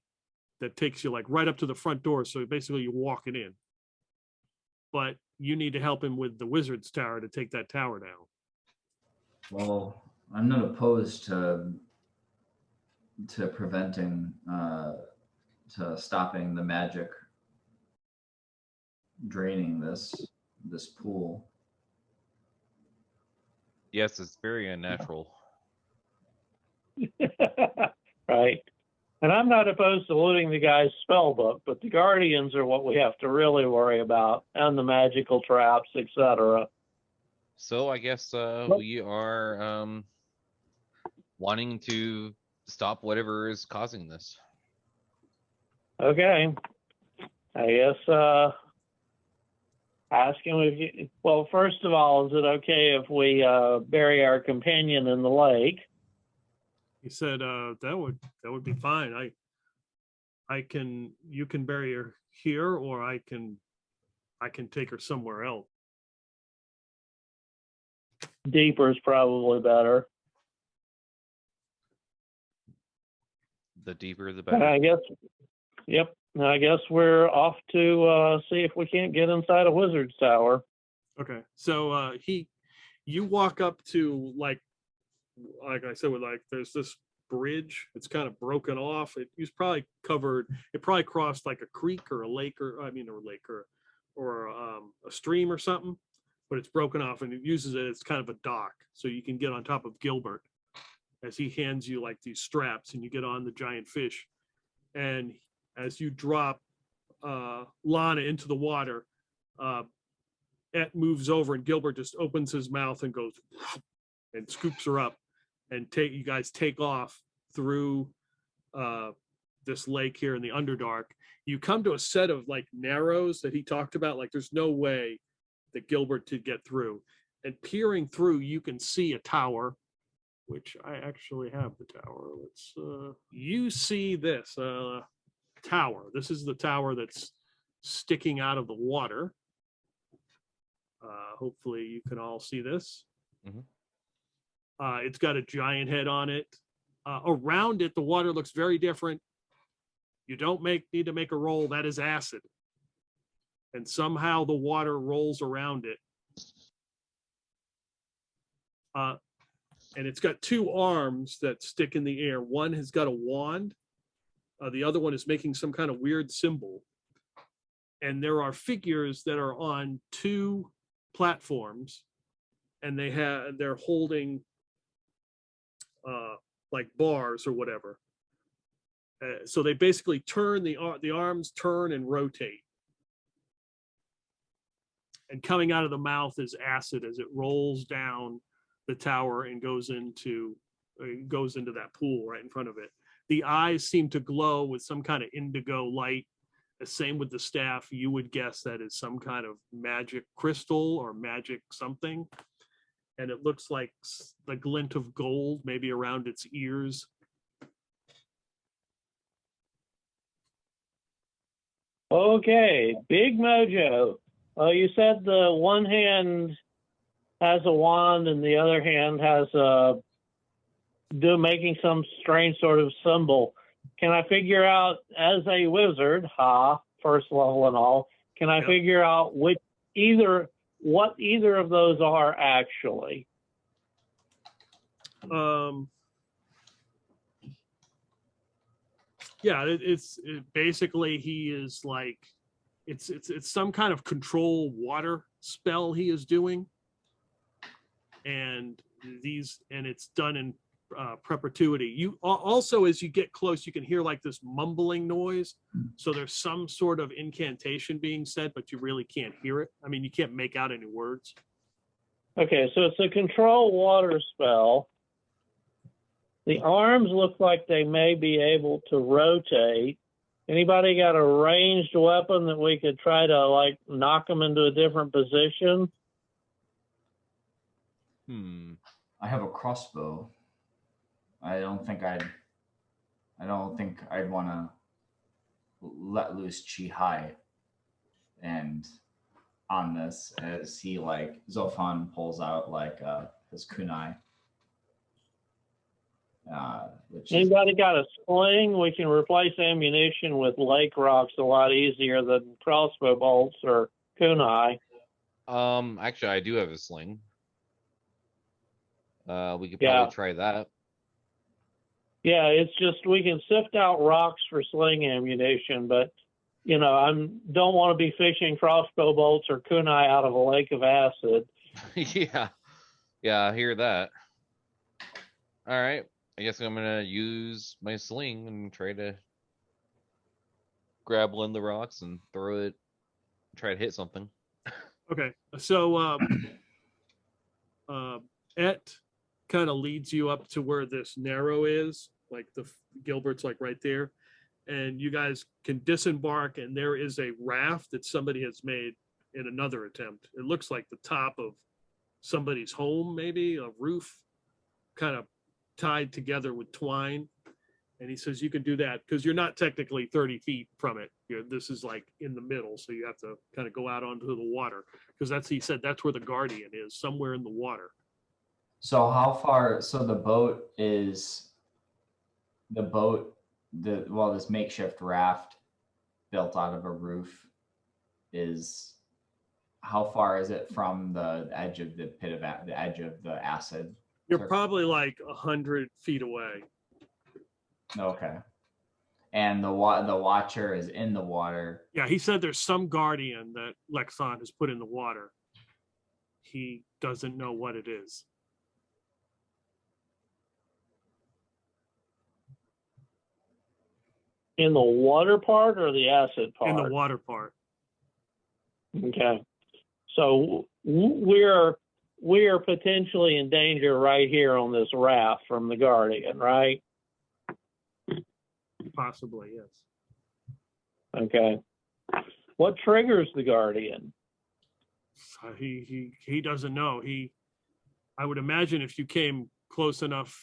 that takes you like right up to the front door. So basically you're walking in. But you need to help him with the wizard's tower to take that tower down. Well, I'm not opposed to preventing, to stopping the magic draining this pool. Yes, it's very unnatural. Right. And I'm not opposed to looting the guy's spell book, but the guardians are what we have to really worry about, and the magical traps, etc. So I guess we are wanting to stop whatever is causing this. Okay. I guess ask him if you. Well, first of all, is it okay if we bury our companion in the lake? He said that would be fine. You can bury her here, or I can take her somewhere else. Deeper is probably better. The deeper, the And better. I guess, yep. I guess we're off to see if we can't get inside a wizard's tower. Okay, so you walk up to like I said, there's this bridge. It's kind of broken off. It probably crossed like a creek or a lake, or a stream or something. but it's broken off, and it uses it as kind of a dock, so you can get on top of Gilbert as he hands you like these straps, and you get on the giant fish. And as you drop Lana into the water, Et moves over, and Gilbert just opens his mouth and goes and scoops her up, and you guys take off through this lake here in the Underdark. You come to a set of like narrows that he talked about. Like there's no way that Gilbert could get through. And peering through, you can see a tower, which I actually have the tower. Let's you see this tower. This is the tower that's sticking out of the water. Hopefully you can all see this. It's got a giant head on it. Around it, the water looks very different. You don't need to make a roll. That is acid. And somehow the water rolls around it. And it's got two arms that stick in the air. One has got a wand. The other one is making some kind of weird symbol. And there are figures that are on two platforms, and they're holding like bars or whatever. So they basically turn the arms turn and rotate. And coming out of the mouth is acid as it rolls down the tower and goes into that pool right in front of it. The eyes seem to glow with some kind of indigo light. The same with the staff. You would guess that is some kind of magic crystal or magic something. And it looks like the glint of gold, maybe around its ears. Okay, Big Mojo. You said the one hand has a wand and the other hand has making some strange sort of symbol. Can I figure out, as a wizard, first level and all, can I figure out what either of those are actually? Basically he is like, it's some kind of control water spell he is doing, and it's done in perpetuity. You also, as you get close, you can hear like this mumbling noise. So there's some sort of incantation being said, but you really can't hear it. I mean, you can't make out any words. Okay, so it's a control water spell. The arms look like they may be able to rotate. Anybody got a ranged weapon that we could try to like knock them into a different position? I have a crossbow. I don't think I'd want to let loose Chi and on this, as he like Zophan pulls out like his kunai. Anybody got a sling? We can replace ammunition with lake rocks a lot easier than crossbow bolts or kunai. Actually, I do have a sling. We could probably try that. Yeah, it's just we can sift out rocks for sling ammunition, but you know, don't want to be fishing crossbow bolts or kunai out of a lake of acid. Yeah, I hear that. All right, I guess I'm gonna use my sling and try to grab one of the rocks and throw it, try to hit something. Okay, so Et kind of leads you up to where this narrow is, like Gilbert's like right there, and you guys can disembark, and there is a raft that somebody has made in another attempt. It looks like the top of somebody's home, maybe a roof, kind of tied together with twine. And he says you can do that because you're not technically 30 feet from it. This is like in the middle, so you have to kind of go out onto the water, because he said that's where the guardian is, somewhere in the water. So how far? So this makeshift raft built out of a roof is, how far is it from the edge of the pit of the edge of the acid? You're probably like 100 feet away. Okay. And the watcher is in the water. Yeah, he said there's some guardian that Lixann has put in the water. he doesn't know what it is. In the water part or the acid part? In the water part. Okay. So we're potentially in danger right here on this raft from the Guardian, right? Possibly, yes. Okay. What triggers the Guardian? He doesn't know. I would imagine if you came close enough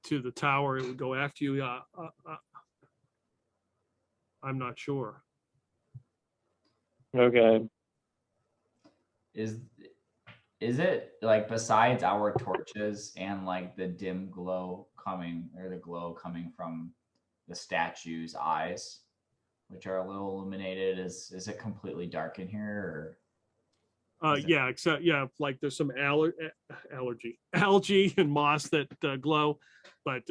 to the tower, it would go after you. I'm not sure. Okay. Is it like, besides our torches and like the dim glow coming, or the glow coming from the statue's eyes, which are a little illuminated, is it completely dark in here, or Yeah, except like there's some algae and moss that glow, but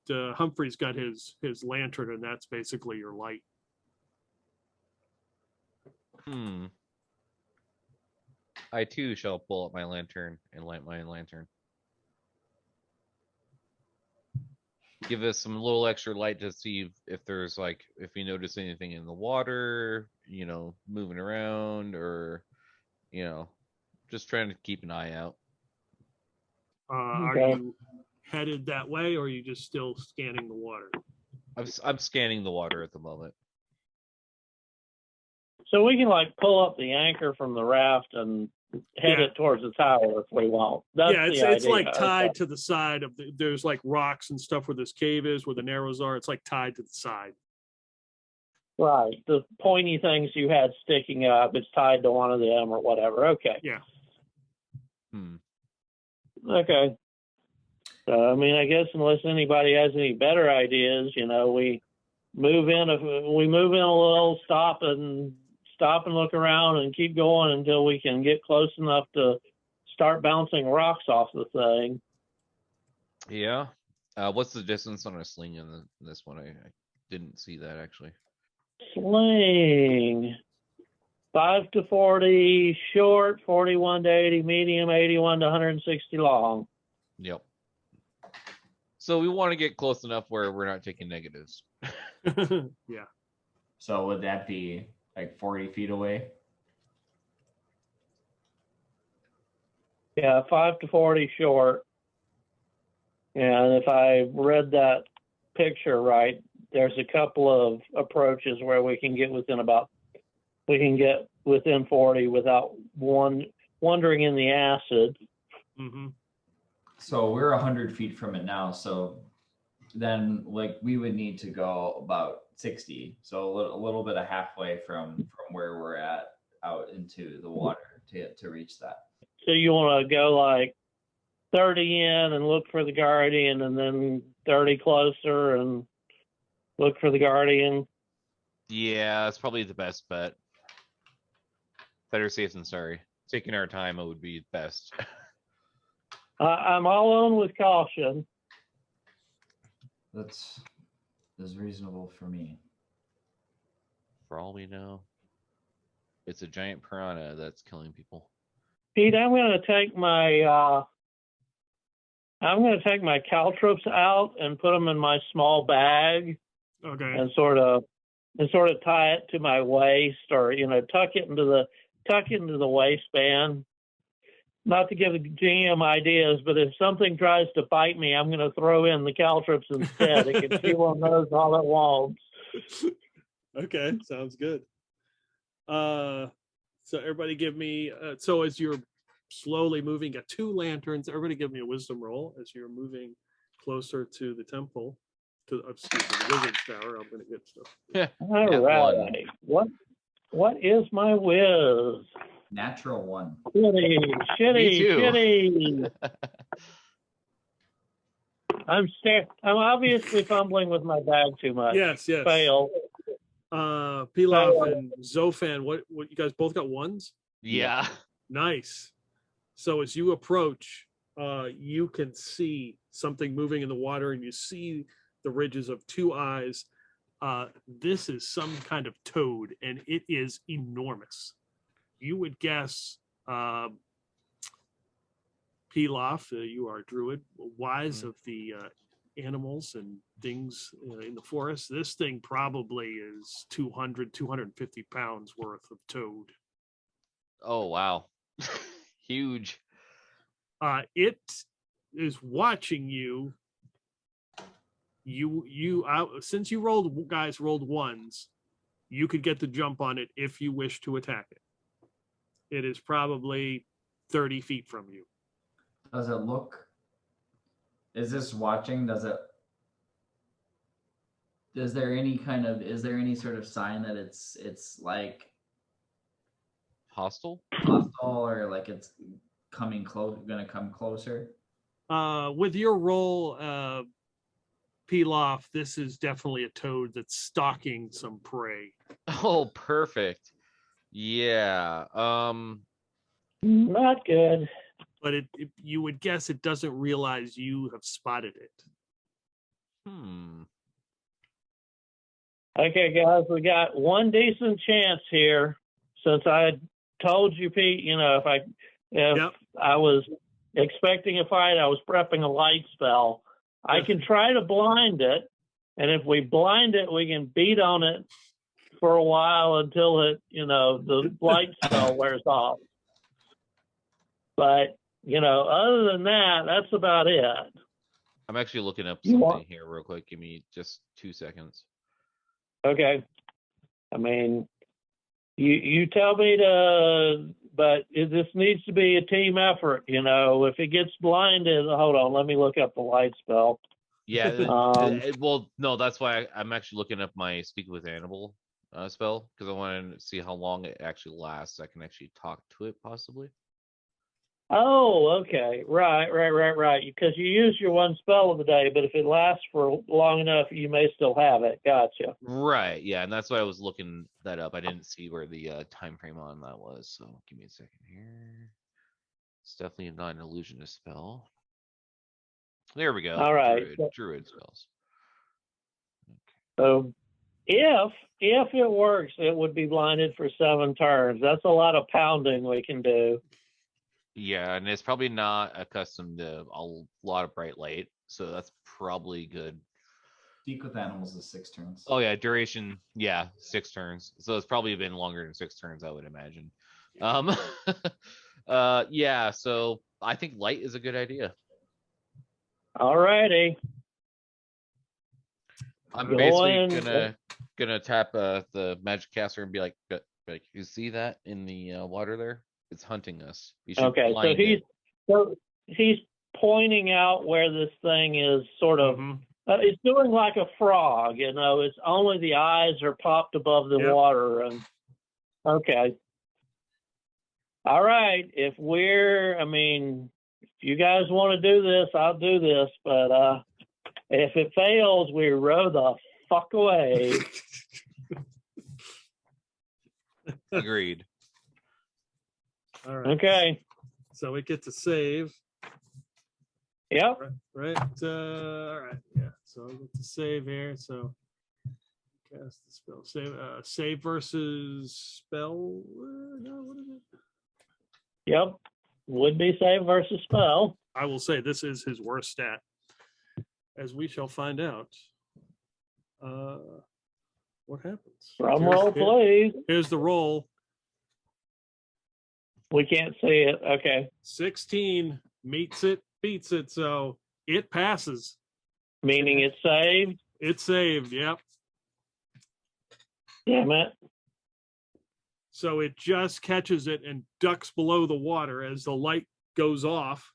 Humphrey's got his lantern, and that's basically your light. I too shall pull up my lantern and light my lantern. Give us some little extra light to see if there's if you notice anything in the water, moving around, or just trying to keep an eye out. Are you headed that way, or are you just still scanning the water? I'm scanning the water at the moment. So we can pull up the anchor from the raft and head it towards the tower if we want. That's it's like tied to the side of there's rocks and stuff where this cave is, where the narrows are. It's tied to the side. Right. The pointy things you had sticking up, it's tied to one of them or whatever. Okay. Yeah. Okay. So, I guess unless anybody has any better ideas, we move in a little, stop and look around and keep going until we can get close enough to start bouncing rocks off the thing. Yeah. What's the distance on a sling in this one? I didn't see that actually. Sling 5 to 40 short, 41 to 80 medium, 81 to 160 long. Yep. So we want to get close enough where we're not taking negatives. Yeah. So would that be 40 feet away? Yeah, 5 to 40 short. And if I read that picture right, there's a couple of approaches where we can get within 40 without wandering in the acid. Mm-hmm. So we're 100 feet from it now. So then we would need to go about 60. So a little bit of halfway from where we're at out into the water to reach that. So you want to go 30 in and look for the Guardian, and then 30 closer and look for the Guardian? Yeah, that's probably the best bet. Better safe than sorry. Taking our time, it would be best. I'm all on with caution. That's reasonable for me. For all we know, it's a giant piranha that's killing people. Pete, I'm going to take my caltrops out and put them in my small bag. Okay. And sort of tie it to my waist, or tuck it into the waistband. Not to give the GM ideas, but if something tries to bite me, I'm going to throw in the caltrops instead. It can chew on those all it wants. Okay, sounds good. So everybody give me, so as you're slowly moving, got 2 lanterns, everybody give me a wisdom roll as you're moving closer to the temple, the wizard's tower. I'm going to get stuff. All right. What is my whiz? Natural 1. Shitty. I'm obviously fumbling with my bag too much. Yes. Fail. Pilaf and Zophan, what you guys both got 1s? Yeah. Nice. So as you approach, you can see something moving in the water, and you see the ridges of 2 eyes. This is some kind of toad, and it is enormous. You would guess Pilaf, you are a druid, wise of the animals and things in the forest. This thing probably is 250 pounds worth of toad. Oh wow. Huge. It is watching you. Since you rolled ones, you could get the jump on it if you wish to attack it. It is probably 30 feet from you. Does it look? Is this watching? Is there any sort of sign that it's like Hostile? or like it's coming close, gonna come closer? With your roll, Pilaf, this is definitely a toad that's stalking some prey. Oh, perfect. Yeah. Not good. But you would guess it doesn't realize you have spotted it. Okay, guys, we got one decent chance here. Since I told you, Pete, if I was expecting a fight, I was prepping a light spell. I can try to blind it, and if we blind it, we can beat on it for a while until it, the light spell wears off. But, other than that, that's about it. I'm actually looking up something here real quick. Give me just 2 seconds. Okay. I mean, you tell me but this needs to be a team effort, if it gets blinded, hold on, let me look up the light spell. Yeah, well, no, that's why I'm actually looking up my Speak with Animal spell, because I want to see how long it actually lasts. I can actually talk to it, possibly. Oh, okay. Right. Because you use your one spell of the day, but if it lasts for long enough, you may still have it. Gotcha. Right, yeah, and that's why I was looking that up. I didn't see where the time frame on that was, so give me a second here. It's definitely not an illusionist spell. There we go. All right. Druid spells. So if it works, it would be blinded for 7 turns. That's a lot of pounding we can do. Yeah, and it's probably not accustomed to a lot of bright light, so that's probably good. Speak with Animals is 6 turns. Oh yeah, duration, 6 turns. So it's probably been longer than 6 turns, I would imagine. Yeah, so I think light is a good idea. All righty. I'm basically gonna tap the magic caster and be like, you see that in the water there? It's hunting us. Okay, so he's pointing out where this thing is sort of. It's doing like a frog, It's only the eyes are popped above the water, and okay. All right, if you guys want to do this, I'll do this. But if it fails, we row the fuck away. Agreed. All right. Okay. So we get to save. Yep. Right. All right. Yeah. So I get to save here. So cast the spell. Save versus spell. No, what is it? Yep. Would be save versus spell. I will say this is his worst stat, as we shall find out. What happens? Drum roll, please. Here's the roll. We can't see it. Okay. 16 meets it, beats it, so it passes. Meaning it's saved? It's saved, yep. Damn it. So it just catches it and ducks below the water as the light goes off.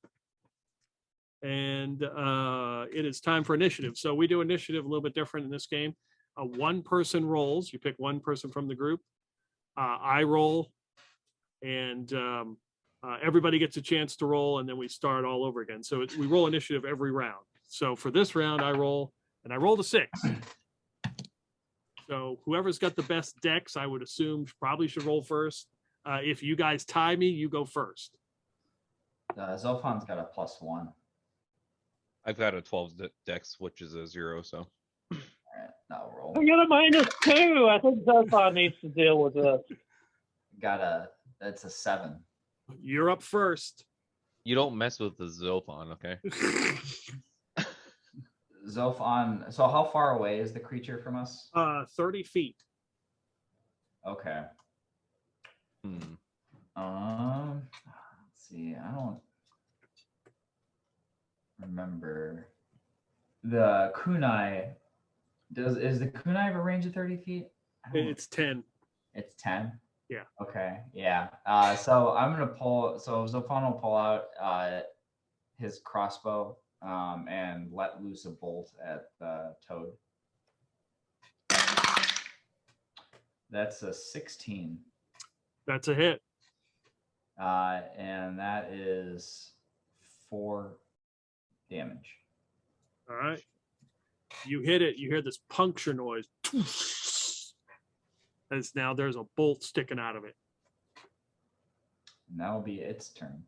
And it is time for initiative. So we do initiative a little bit different in this game. One person rolls. You pick one person from the group. I roll. And everybody gets a chance to roll, and then we start all over again. So we roll initiative every round. So for this round, I roll, and I rolled a 6. So whoever's got the best dex, I would assume probably should roll first. If you guys tie me, you go first. Zophan's got a +1. I've got a 12 dex, which is a 0, so. All right, now roll. I got a -2. I think Zophan needs to deal with this. That's a 7. You're up first. You don't mess with the Zophan, okay? Zophan. So how far away is the creature from us? 30 feet. Okay. Hmm. Let's see. I don't remember the kunai. Is the kunai have a range of 30 feet? It's 10. It's 10. Yeah. Okay. Yeah. So I'm gonna pull. So Zophan will pull out his crossbow and let loose a bolt at the toad. That's a 16. That's a hit. And that is 4 damage. All right. You hit it. You hear this puncture noise. As now there's a bolt sticking out of it. And that'll be its turn.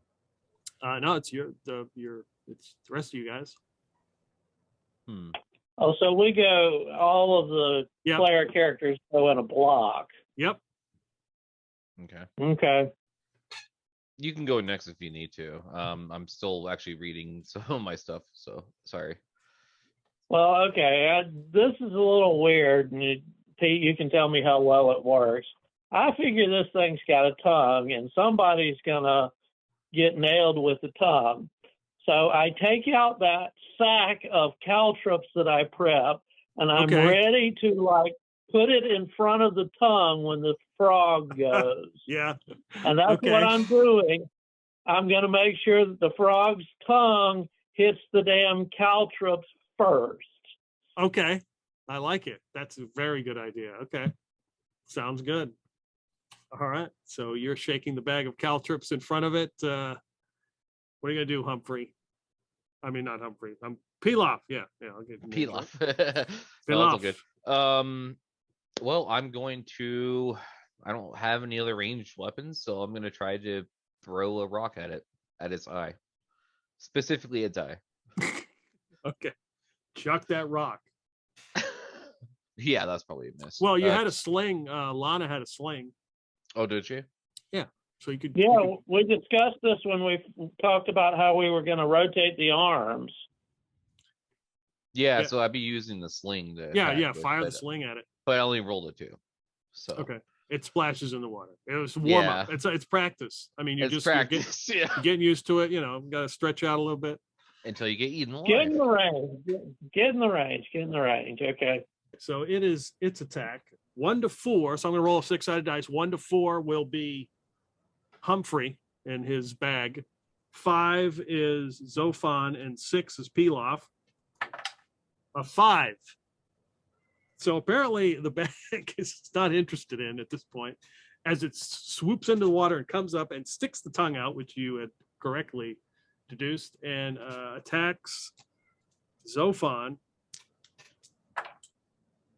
No, it's it's the rest of you guys. Hmm. Oh, so we go, all of the Yep. player characters go in a block. Yep. Okay. Okay. You can go next if you need to. I'm still actually reading some of my stuff, so sorry. Well, okay. This is a little weird, and Pete, you can tell me how well it works. I figure this thing's got a tongue, and somebody's gonna get nailed with the tongue. So I take out that sack of caltrops that I prep, and I'm Okay. ready to put it in front of the tongue when the frog goes. Yeah. And that's Okay. what I'm doing. I'm going to make sure that the frog's tongue hits the damn caltrops first. Okay. I like it. That's a very good idea. Okay. Sounds good. All right. So you're shaking the bag of caltrops in front of it. What are you going to do, Humphrey? I mean, not Humphrey. Pilaf. Yeah. Yeah. I'll get Peel off. Pilaf. All good. Well, I'm going to. I don't have any other ranged weapons, so I'm going to try to throw a rock at it, at its eye, specifically its eye. Okay. Chuck that rock. Yeah, that's probably a miss. Well, you had a sling. Lana had a sling. Oh, did you? So you could. Yeah, we discussed this when we talked about how we were going to rotate the arms. Yeah, Yeah. so I'd be using the sling to. Yeah. attack Yeah. with, Fire the but- sling at it. But I only rolled a 2. So. Okay. It splashes in the water. It was warm up. Yeah. It's practice. I mean, you're It's just practice. Yeah. you're getting used to it. Got to stretch out a little bit. Until you get eaten alive. Get in the range. Get in the range. Get in the range. Okay. So its attack 1 to 4. So I'm going to roll a 6-sided dice. 1 to 4 will be Humphrey and his bag. 5 is Zophan and 6 is Pilaf. A 5. So apparently the bag is not interested in at this point, as it swoops into the water and comes up and sticks the tongue out, which you had correctly deduced, and attacks Zophan.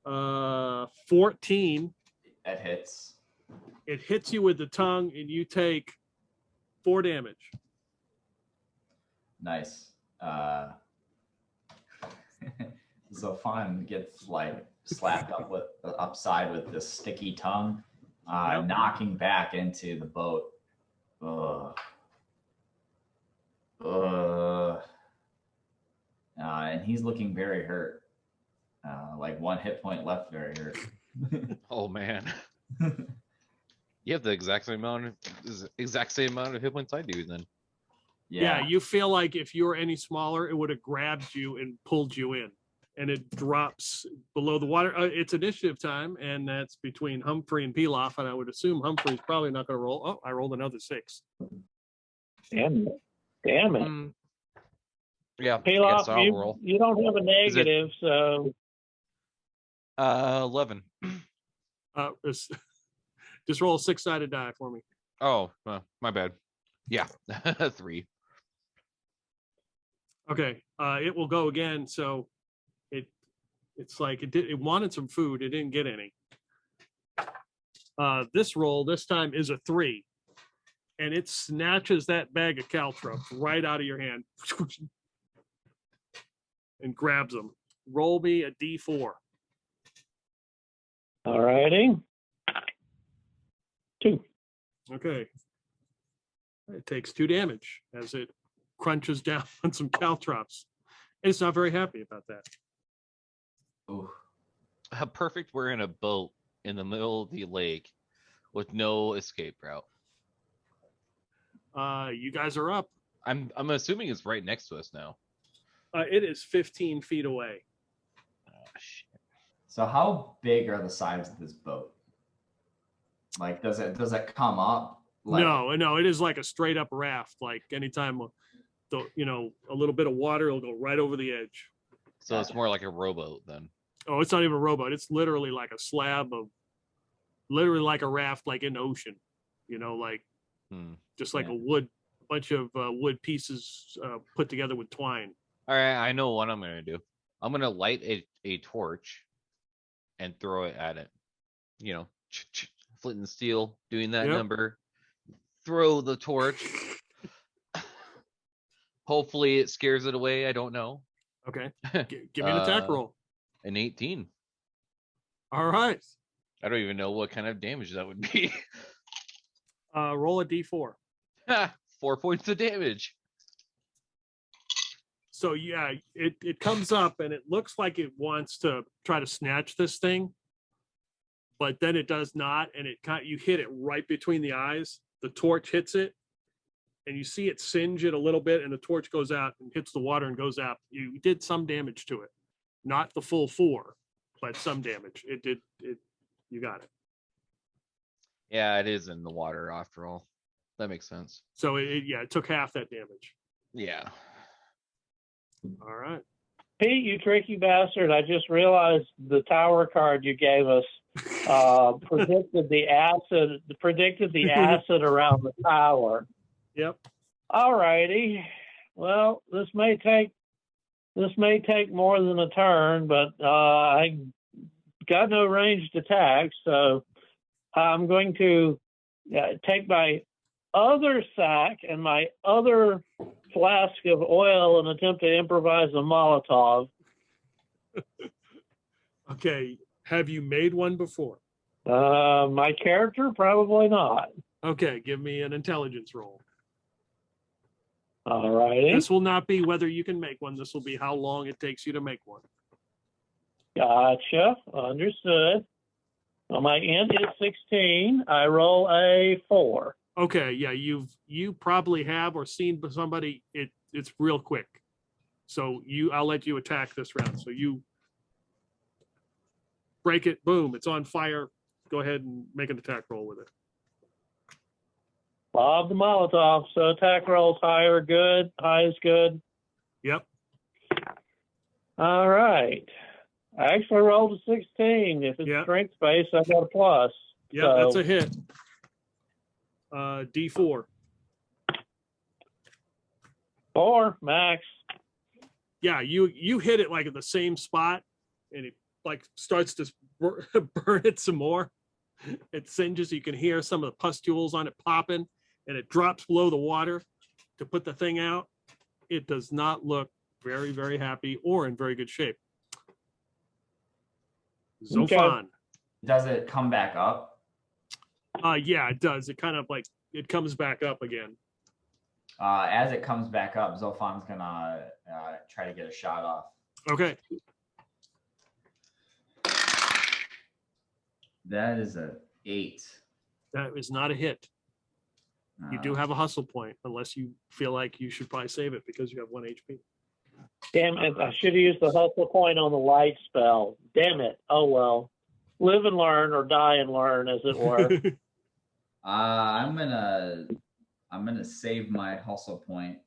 14. That hits. It hits you with the tongue, and you take 4 damage. Nice. Zophan gets slapped upside with the sticky tongue, Yep. knocking back into the boat. Ugh. And he's looking very hurt. 1 hit point left, very hurt. Oh man. You have the exact same amount of hit points I do then. Yeah, you feel like if you were any smaller, it would have grabbed you and pulled you in, and it drops below the water. It's initiative time, and that's between Humphrey and Pilaf, and I would assume Humphrey's probably not going to roll. Oh, I rolled another 6. Damn it. Damn it. Yeah, I guess Pilaf, I'll roll. you don't have a negative, so 11. Just roll a 6-sided die for me. Oh, my bad. Yeah, 3. Okay, it will go again. So it's like it wanted some food. It didn't get any. This roll this time is a 3, and it snatches that bag of caltrops right out of your hand and grabs them. Roll me a D4. all righty. 2. Okay. It takes 2 damage as it crunches down on some caltrops. It's not very happy about that. Ooh. How perfect we're in a boat in the middle of the lake with no escape route. You guys are up. I'm assuming it's right next to us now. It is 15 feet away. Oh, shit. So how big are the sides of this boat? Like, does it come up? Like, No, it is like a straight up raft. Like anytime, a little bit of water, it'll go right over the edge. So it's more like a rowboat then. Oh, it's not even a rowboat. It's literally like a slab of, literally like a raft, like in the ocean. Like just like Yeah. a bunch of wood pieces put together with twine. All right, I know what I'm gonna do. I'm gonna light a torch and throw it at it. Flint and steel, doing that Yep. number. Throw the torch. Hopefully it scares it away. I don't know. Okay. Give me an attack roll. An 18. All right. I don't even know what kind of damage that would be. Roll a d4. 4 points of damage. So yeah, it comes up and it looks like it wants to try to snatch this thing, but then it does not, and you hit it right between the eyes. The torch hits it, and you see it singe it a little bit, and the torch goes out and hits the water and goes out. You did some damage to it, not the full 4, but some damage. It did. You got it. Yeah, it is in the water after all. That makes sense. So it took half that damage. Yeah. All right. Pete, you tricky bastard! I just realized the tower card you gave us predicted the acid around the tower. Yep. All righty. Well, this may take more than a turn, but I got no ranged attack, so I'm going to take my other sack and my other flask of oil and attempt to improvise a Molotov. Okay. Have you made one before? My character, probably not. Okay. Give me an intelligence roll. All righty. This will not be whether you can make one. This will be how long it takes you to make one. Gotcha. Understood. Well, my int is 16. I roll a 4. Okay, yeah, you probably have or seen somebody. It's real quick. So I'll let you attack this round. So you break it, boom, it's on fire. Go ahead and make an attack roll with it. Lob the Molotov. So attack rolls higher, good. High is good. Yep. All right. I actually rolled a 16. If it's strength based, I got a plus. Yeah, so, that's a hit. D4. 4 max. Yeah, you hit it like at the same spot, and it like starts to burn it some more. It singes. You can hear some of the pustules on it popping, and it drops below the water to put the thing out. It does not look very, very happy or in very good shape. Zophan. Does it come back up? Yeah, it does. It kind of like it comes back up again. As it comes back up, Zophan's gonna try to get a shot off. Okay. That is a 8. That is not a hit. You do have a hustle point, unless you feel like you should probably save it because you have 1 HP. Damn it. I should have used the hustle point on the light spell. Damn it. Oh, well. Live and learn, or die and learn, as it were. I'm gonna save my hustle point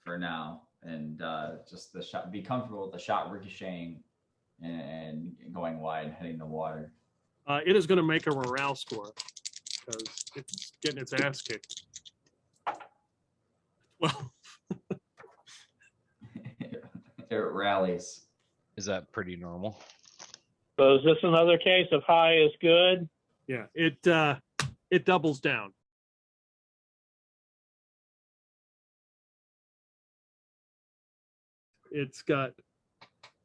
for now, and just the shot. Be comfortable with the shot ricocheting and going wide, hitting the water. It is going to make a morale score because it's getting its ass kicked. Well, it rallies. Is that pretty normal? So is this another case of high is good? yeah, it doubles down. It's got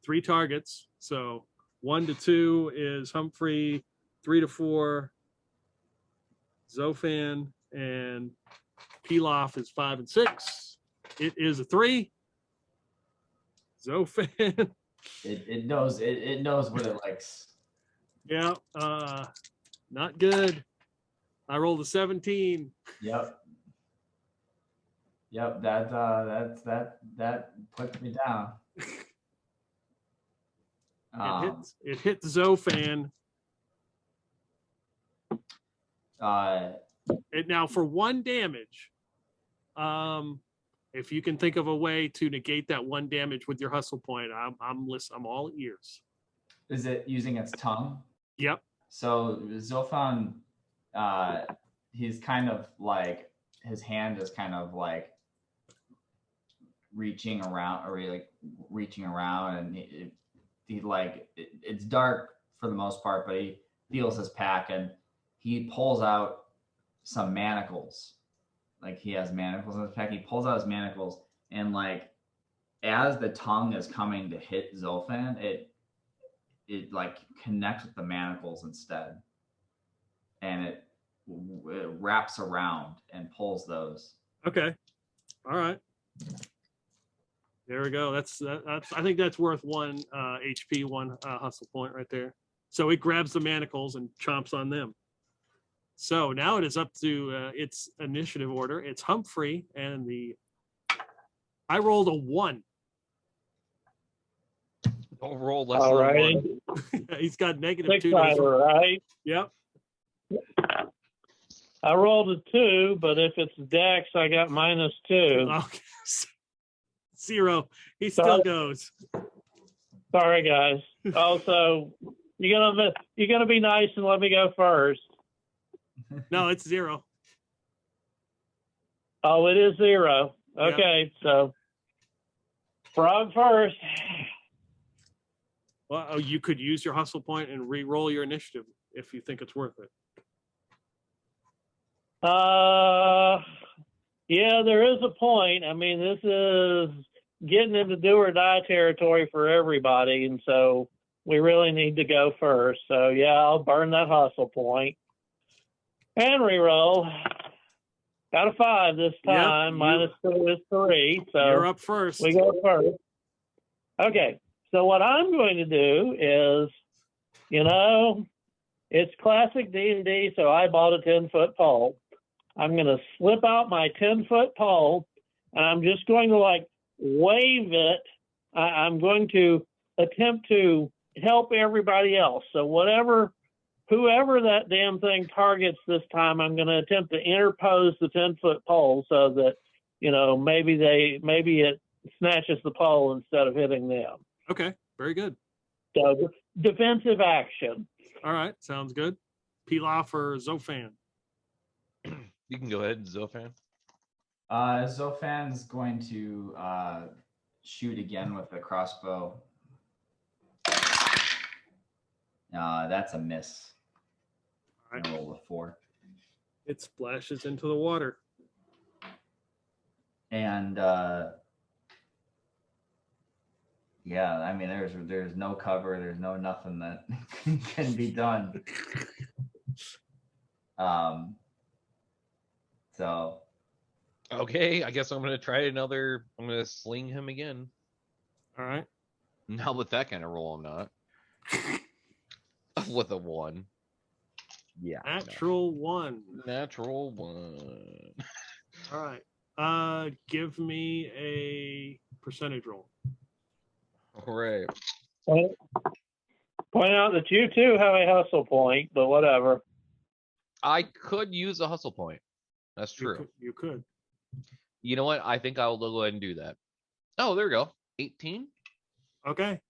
3 targets. So 1 to 2 is Humphrey, 3 to 4, Zophan and Pilaf is 5 and 6. It is a 3. Zophan. It knows it knows what it likes. Yeah, not good. I rolled a 17. Yep. That puts me down. It hits Zophan. Now for 1 damage, if you can think of a way to negate that 1 damage with your hustle point, I'm all ears. Is it using its tongue? Yep. So Zophan, he's kind of like, his hand is kind of like reaching around, and he like, it's dark for the most part, but he feels his pack and he pulls out some manacles. Like, he has manacles in his pack. He pulls out his manacles, and like, as the tongue is coming to hit Zophan, it like connects with the manacles instead, and it wraps around and pulls those. Okay. All right. There we go. That's I think that's worth 1 HP, 1 hustle point right there. So it grabs the manacles and chomps on them. So now it is up to its initiative order. It's Humphrey, and I rolled a 1. Don't roll less All than right. 1. He's got negative 2. Six-sider, right? Yep. I rolled a 2, but if it's Dex, I got -2. Okay. 0. He Sorry. still goes. Sorry, guys. Also, you're gonna be nice and let me go first. No, it's 0. Oh, it is 0. Okay, so frog first. Well, you could use your hustle point and re-roll your initiative if you think it's worth it. Yeah, there is a point. I mean, this is getting into do or die territory for everybody, and so we really need to go first. So yeah, I'll burn that hustle point and re-roll. Got a 5 this time. -2 is 3. So You're up first. we go first. Okay. So what I'm going to do is, it's classic D&D, so I bought a 10-foot pole. I'm going to slip out my 10-foot pole, and I'm just going to like wave it. I'm going to attempt to help everybody else. So whoever that damn thing targets this time, I'm going to attempt to interpose the 10-foot pole so that, maybe it snatches the pole instead of hitting them. Okay, very good. So defensive action. All right, sounds good. Pilaf or Zophan? You can go ahead, Zophan. Zophan's going to shoot again with the crossbow. That's a miss. All right. Roll a 4. It splashes into the water. And yeah, I mean, there's no cover, there's no nothing that can be done. So Okay, I guess I'm gonna try another. I'm gonna sling him again. All right. Not with that kind of roll, I'm not. With a 1. Yeah. Natural 1. Natural 1. All right. Give me a percentage roll. All right. Point out that you too have a hustle point, but whatever. I could use a hustle point. That's You true. could- You could. You know what? I think I'll go ahead and do that. Oh, there we go. 18. Okay.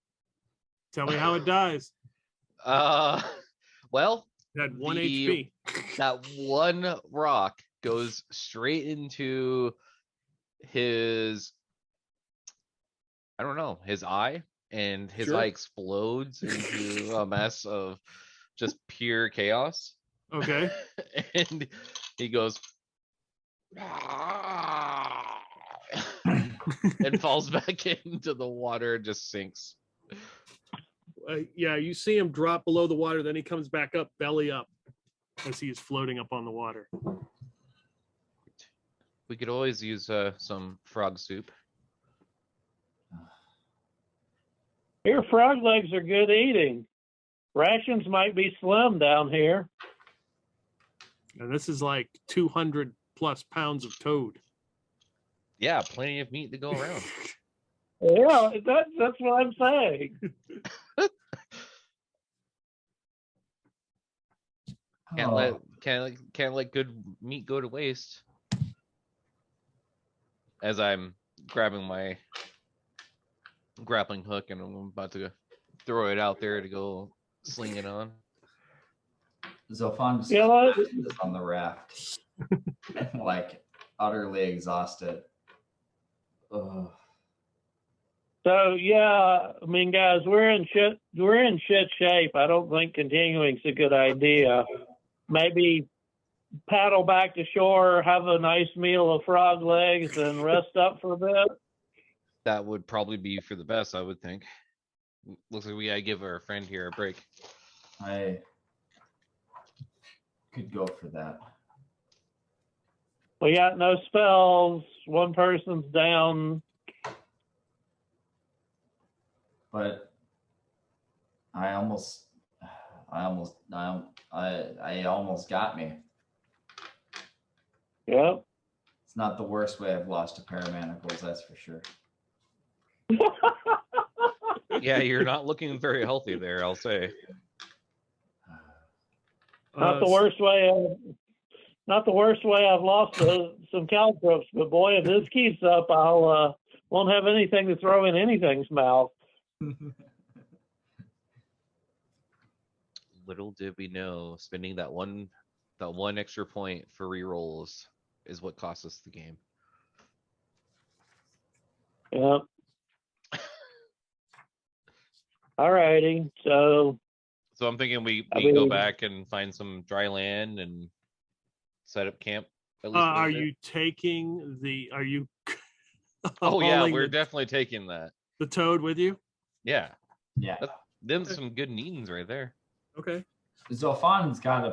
Tell me how it dies. Well, That 1 The- HP. that one rock goes straight into his, I don't know, his eye, and his Sure. eye explodes into a mess of just pure chaos. Okay. And he goes and falls back into the water and just sinks. Yeah, you see him drop below the water, then he comes back up, belly up. as he is floating up on the water. We could always use some frog soup. Here, frog legs are good eating. Rations might be slim down here. And this is like 200 plus pounds of toad. Yeah, plenty of meat to go around. Yeah, that's what I'm saying. Can't let good meat go to waste. As I'm grabbing my grappling hook and I'm about to throw it out there to go sling it on. Zophan You know, is on the raft, like utterly exhausted. Ugh. so yeah, I mean, guys, we're in shit shape. I don't think continuing's a good idea. Maybe paddle back to shore, have a nice meal of frog legs, and rest up for a bit. That would probably be for the best, I would think. Looks like we gotta give our friend here a break. I could go for that. We got no spells. One person's down. But I almost got me. Yep. It's not the worst way I've lost a pair of manacles, that's for sure. Yeah, you're not looking very healthy there, I'll say. Not the worst way. Not the worst way I've lost some caltrops, but boy, if this keeps up, I'll won't have anything to throw in anything's mouth. Little did we know, spending that one extra point for rerolls is what cost us the game. Yep. All righty. So I'm thinking we go back and find some dry land and set up camp. At least Are you taking Oh yeah, hauling we're definitely taking that. the toad with you? Yeah. Them some good needings right there. Okay. Zophan's got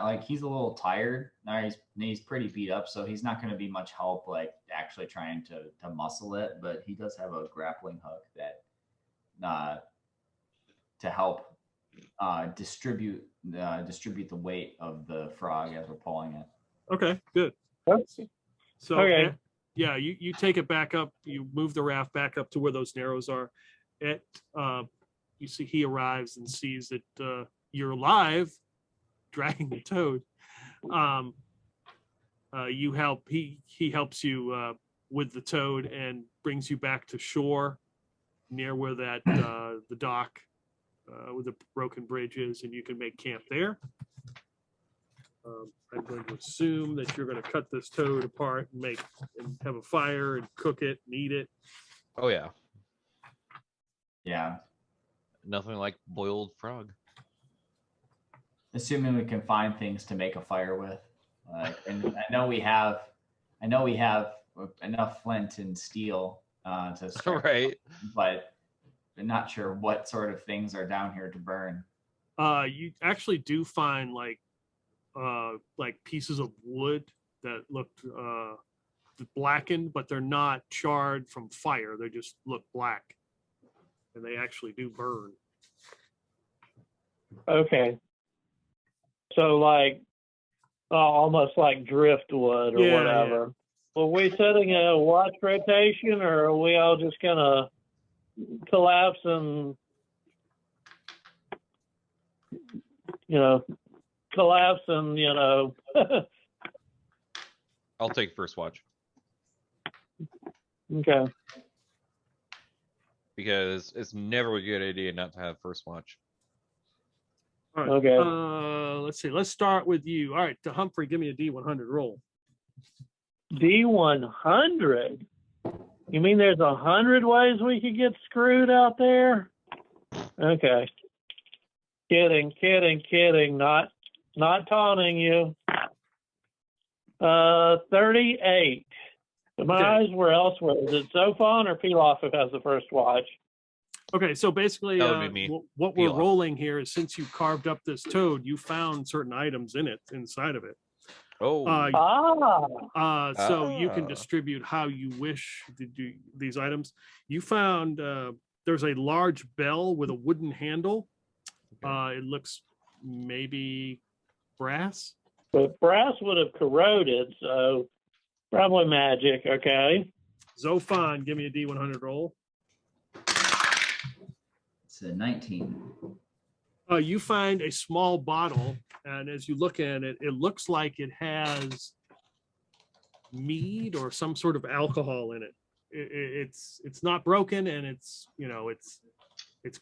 like he's a little tired. Now he's pretty beat up, so he's not going to be much help like actually trying to muscle it, but he does have a grappling hook that to help distribute the weight of the frog as we're pulling it. Okay, good. So Okay. yeah, you take it back up, you move the raft back up to where those narrows are. You see he arrives and sees that you're alive, dragging the toad. You help, he helps you with the toad and brings you back to shore near where that the dock with the broken bridge is, and you can make camp there. I'm going to assume that you're going to cut this toad apart and have a fire and cook it and eat it. Oh yeah. Yeah. Nothing like boiled frog. Assuming we can find things to make a fire with. And I know we have enough flint and steel to start, right. But I'm not sure what sort of things are down here to burn. You actually do find like pieces of wood that looked blackened, but they're not charred from fire. They just look black, and they actually do burn. Okay. So like almost like driftwood or whatever. Yeah. Are we setting a watch rotation, or are we all just gonna collapse and I'll take first watch. Okay. Because it's never a good idea not to have first watch. All right. Okay. Let's see. Let's start with you. All right, to Humphrey, give me a D100 roll. D100? You mean there's 100 ways we could get screwed out there? Okay. Kidding. Not taunting you. 38. So my eyes were elsewhere. Is it Zophan or Pilaf who has the first watch? Okay, so basically, That would be me. what we're Pilaf. rolling here is since you carved up this toad, you found certain items in it, inside of it. Oh, So you can Ah. distribute how you wish to do these items. You found there's a large bell with a wooden handle. It looks maybe brass. But brass would have corroded, so probably magic. Okay. Zophan, give me a D100 roll. It's a 19. You find a small bottle, and as you look at it, it looks like it has mead or some sort of alcohol in it. It's not broken, and it's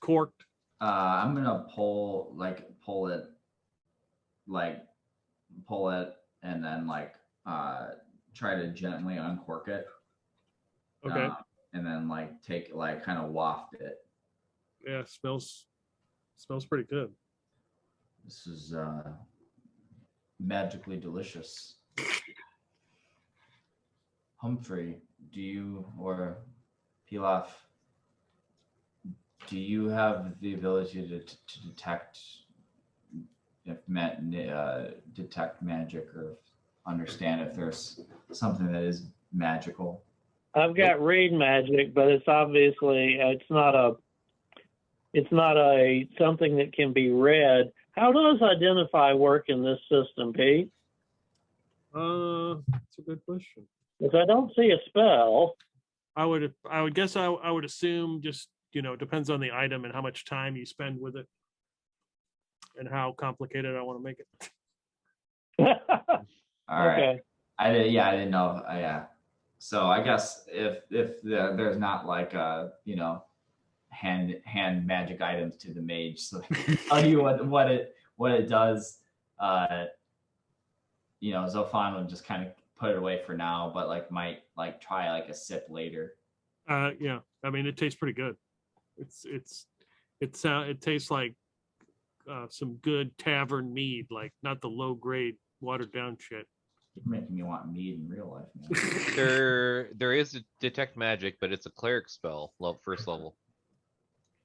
corked. I'm gonna pull it, and then try to gently uncork it. Okay. And then kind of waft it. Yeah, smells pretty good. This is magically delicious. Humphrey, or Pilaf, do you have the ability to detect detect magic, or understand if there's something that is magical? I've got read magic, but it's obviously it's not a something that can be read. How does identify work in this system, Pete? That's a good question. Because I don't see a spell. I would guess I would assume just it depends on the item and how much time you spend with it and how complicated I want to make it. All right. Okay. I didn't know. Yeah. So I guess if there's not hand magic items to the mage, so tell you what it does. Zophan would just kind of put it away for now, but might try a sip later. Yeah, I mean it tastes pretty good. It tastes like some good tavern mead, not the low grade watered down shit. You're making me want mead in real life, man. there is a detect magic, but it's a cleric spell, first level.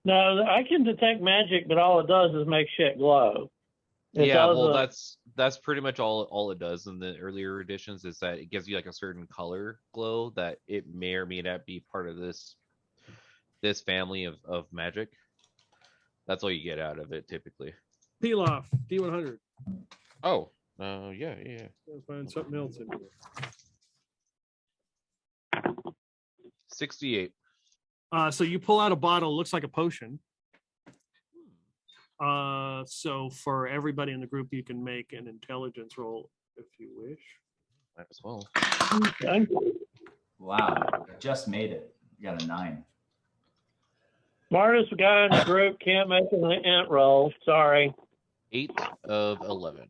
No, I can detect magic, but all it does is make shit glow. That's pretty much all it does in the earlier editions, is that it gives you a certain color glow that it may or may not be part of this family of magic. That's all you get out of it typically. Pilaf, D100. Oh, yeah. I'll find something else in here. 68. So you pull out a bottle, looks like a potion. So for everybody in the group, you can make an intelligence roll if you wish. Might as well. Okay. Wow, just made it. You got a 9. Smartest guy in the group can't make an int roll. Sorry. 8 of 11.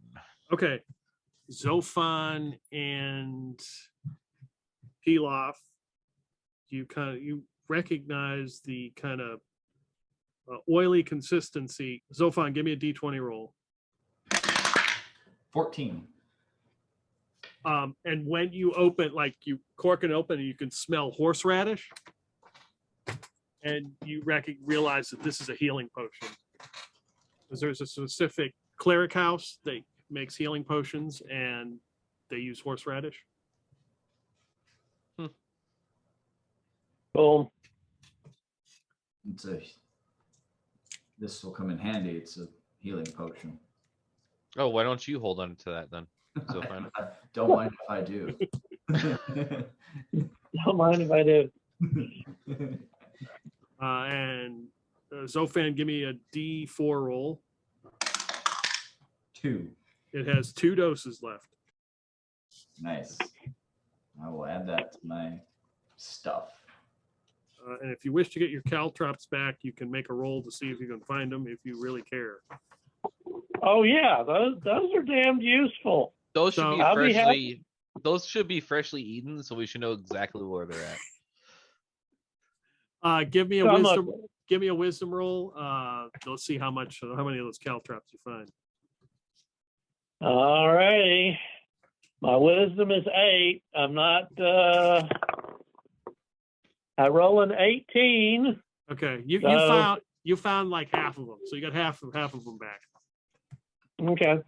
Okay. Zophan and Pilaf, you recognize the kind of oily consistency. Zophan, give me a D20 roll. 14. And when you open, you cork it open, and you can smell horseradish, and you realize that this is a healing potion. Because there's a specific cleric house that makes healing potions, and they use horseradish. Boom. This will come in handy. It's a healing potion. Oh, why don't you hold on to that then? So fine. Don't mind if I do. Don't mind if I do. And Zophan, give me a D4 roll. 2. It has 2 doses left. Nice. I will add that to my stuff. And if you wish to get your caltrops back, you can make a roll to see if you can find them if you really care. Oh yeah, those are damned useful. Those should So- be I'll be freshly. Those should be freshly eaten, so we should know exactly where they're at. Give me a Some of wisdom. them. Give me a wisdom roll. Let's see how many of those caltrops you find. All righty. My wisdom is 8. I'm not. I roll an 18. Okay, you So- found like half of them, so you got half of them back. Okay.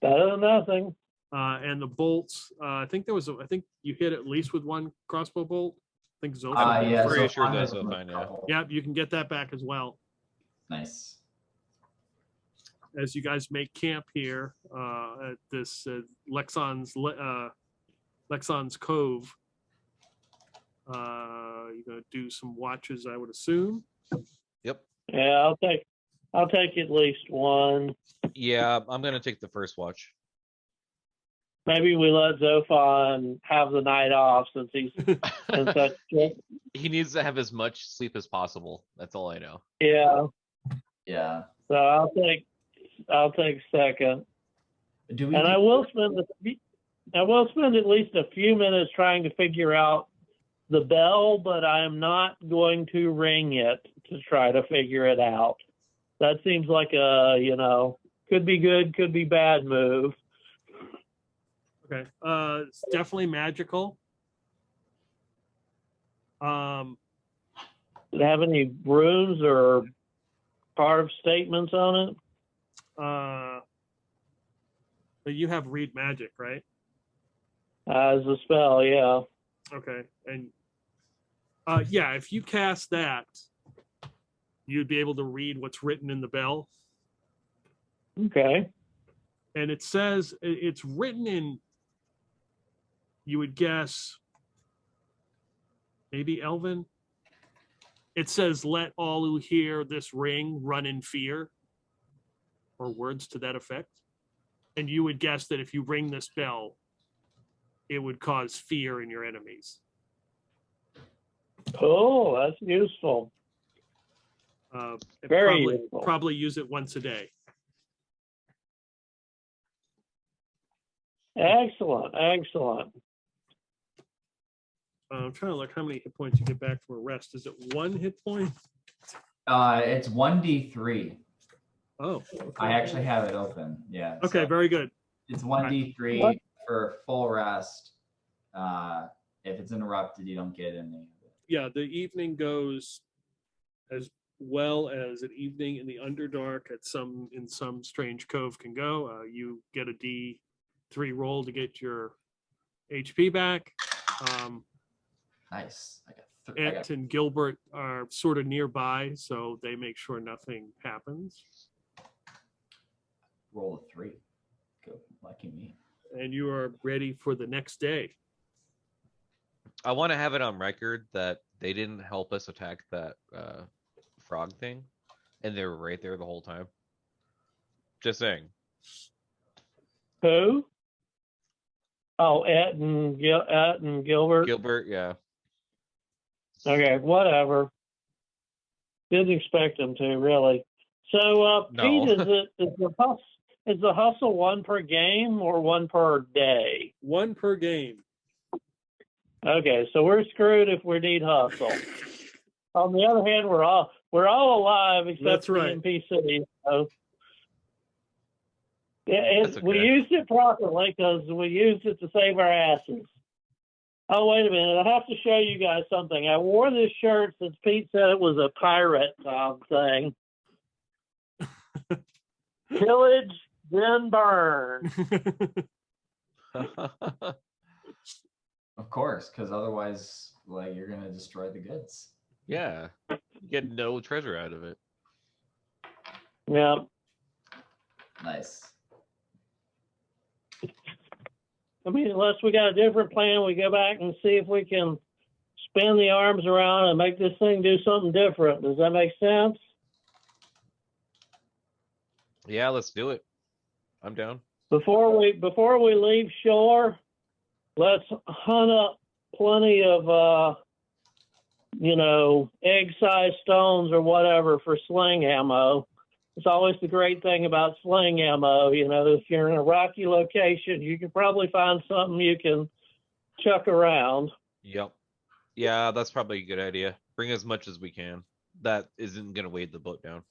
Better than nothing. And the bolts, I think you hit at least with one crossbow bolt. I think Zophan. Yeah, Pretty so sure I'm that's gonna- Zophan, yeah. Yeah, you can get that back as well. Nice. As you guys make camp here at this Lixann's Cove. You're gonna do some watches, I would assume. Yep. Yeah, I'll take at least one. Yeah, I'm gonna take the first watch. Maybe we let Zophan have the night off since he's in such. He needs to have as much sleep as possible. That's all I know. Yeah. Yeah. So I'll take second, Do we? and I will spend at least a few minutes trying to figure out the bell, but I am not going to ring it to try to figure it out. That seems like a could be good, could be bad move. Okay. It's definitely magical. Does it have any runes or part of statements on it? But you have read magic, right? As a spell, yeah. Okay. And yeah, if you cast that, you'd be able to read what's written in the bell. Okay. And it says it's written in, you would guess, maybe Elven. It says, "Let all who hear this ring run in fear," or words to that effect. And you would guess that if you ring this bell, it would cause fear in your enemies. Oh, that's useful. Very useful. Probably use it once a day. Excellent. I'm trying to look how many hit points you get back from a rest. Is it 1 hit point? It's 1d3. Oh, I actually have it open. Yeah. okay, so very good. it's 1d3 What? for full rest. If it's interrupted, you don't get any of it. Yeah, the evening goes as well as an evening in the Underdark in some strange cove can go. You get a D3 roll to get your HP back. Nice. I got Ant and Gilbert are sort of nearby, so they make sure nothing happens. roll a 3. Go, lucky me. And you are ready for the next day. I want to have it on record that they didn't help us attack that frog thing, and they were right there the whole time. Just saying. Who? Oh, Ed and Gilbert. Gilbert, yeah. Okay, whatever. Didn't expect them to, really. So, No. Pete, is the hustle one per game or one per day? 1 per game. Okay, so we're screwed if we need hustle. On the other hand, we're all alive except That's for right. the NPC. So That's we okay. used it properly because we used it to save our asses. Oh, wait a minute. I have to show you guys something. I wore this shirt since Pete said it was a pirate thing. Pillage, then burn. Of course, because otherwise, like, you're gonna destroy the goods. Yeah. Get no treasure out of it. Yeah. Nice. I mean, unless we got a different plan, we go back and see if we can spin the arms around and make this thing do something different. Does that make sense? Yeah, let's do it. I'm down. Before we leave shore, let's hunt up plenty of egg-sized stones or whatever for sling ammo. It's always the great thing about sling ammo. If you're in a rocky location, you can probably find something you can chuck around. Yep. Yeah, that's probably a good idea. Bring as much as we can. That isn't going to weigh the boat down.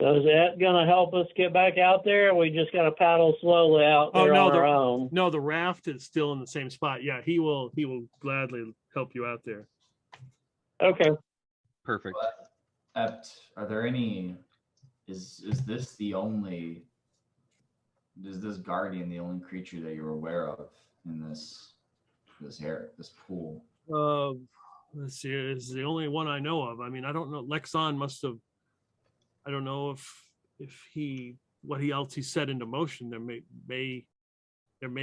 So is that going to help us get back out there? Or we just got to paddle slowly out there on our own. No, the raft is still in the same spot. Yeah, he will gladly help you out there. Okay. Perfect. Are there any? Is this the only? Is this guardian the only creature that you're aware of in this pool? Let's see, is the only one I know of. I mean, I don't know. Lixann must have. I don't know if he what he else he set into motion. There may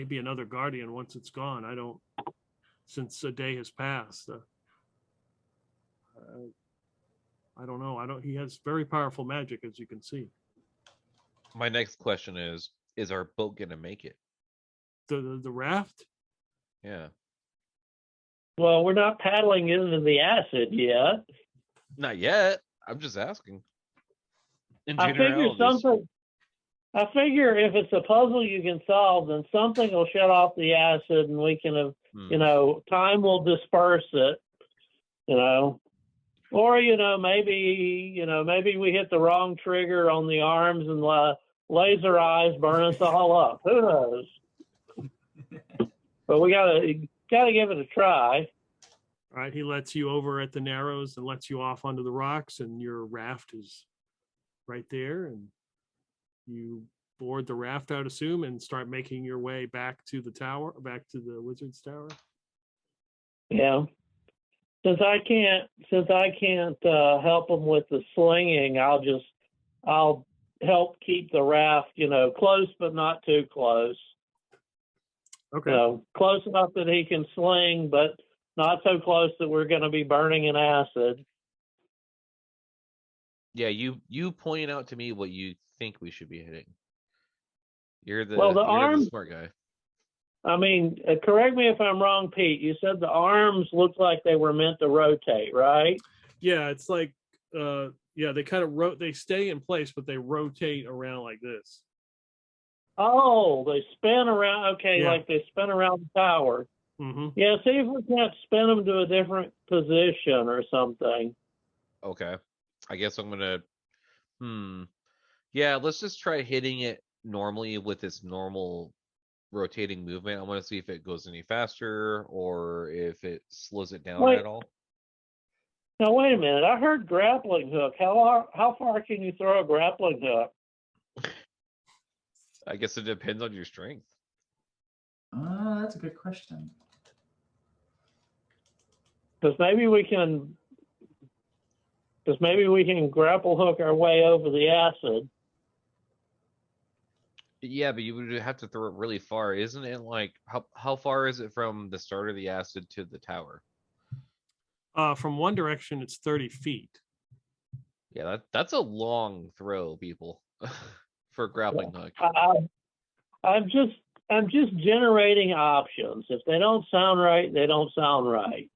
be another guardian once it's gone. I don't. Since a day has passed. I don't know. He has very powerful magic, as you can see. My next question is our boat gonna make it? The raft? Yeah. Well, we're not paddling into the acid yet. Not yet. I'm just asking. In I figure generalities. I figure if it's a puzzle you can solve, then something will shut off the acid, and we can have, time will disperse it, or maybe we hit the wrong trigger on the arms and laser eyes burn us all up. Who knows? But we gotta give it a try. All right, he lets you over at the Narrows and lets you off onto the rocks, and your raft is right there, and you board the raft, I would assume, and start making your way back to the tower, back to the wizard's tower. Yeah. Since I can't help them with the slinging, I'll help keep the raft, close but not too close. Okay. Close enough that he can sling, but not so close that we're going to be burning in acid. Yeah, you pointed out to me what you think we should be hitting. You're the smart guy. I mean, correct me if I'm wrong, Pete. You said the arms looked like they were meant to rotate, right? Yeah, it's like, they kind of they stay in place, but they rotate around like this. Oh, they spin around. Okay, Yeah. like they spin around the tower. Mm-hmm. Yeah, see if we can't spin them to a different position or something. Okay. I guess I'm gonna. Yeah, let's just try hitting it normally with its normal rotating movement. I want to see if it goes any faster or if it slows it down at all. Now wait a minute. I heard grappling hook. How far can you throw a grappling hook? I guess it depends on your strength. That's a good question. Because maybe we can grapple hook our way over the acid. Yeah, but you would have to throw it really far. Isn't it like how far is it from the start of the acid to the tower? From one direction, it's 30 feet. Yeah, that's a long throw, people, for a grappling hook. I'm just generating options. If they don't sound right, they don't sound right.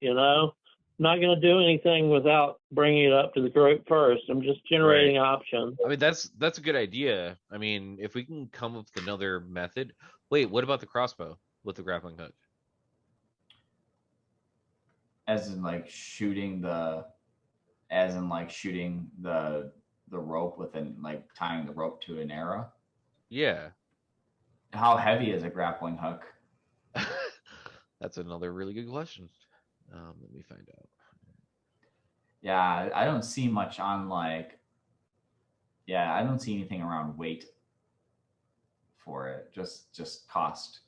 I'm not going to do anything without bringing it up to the group first. I'm just generating options. I mean, that's a good idea. I mean, if we can come up with another method. Wait, what about the crossbow with the grappling hook? As in like shooting the rope within, like tying the rope to an arrow? Yeah. How heavy is a grappling hook? That's another really good question. Let me find out. Yeah, I don't see much on I don't see anything around weight for it. Just cost.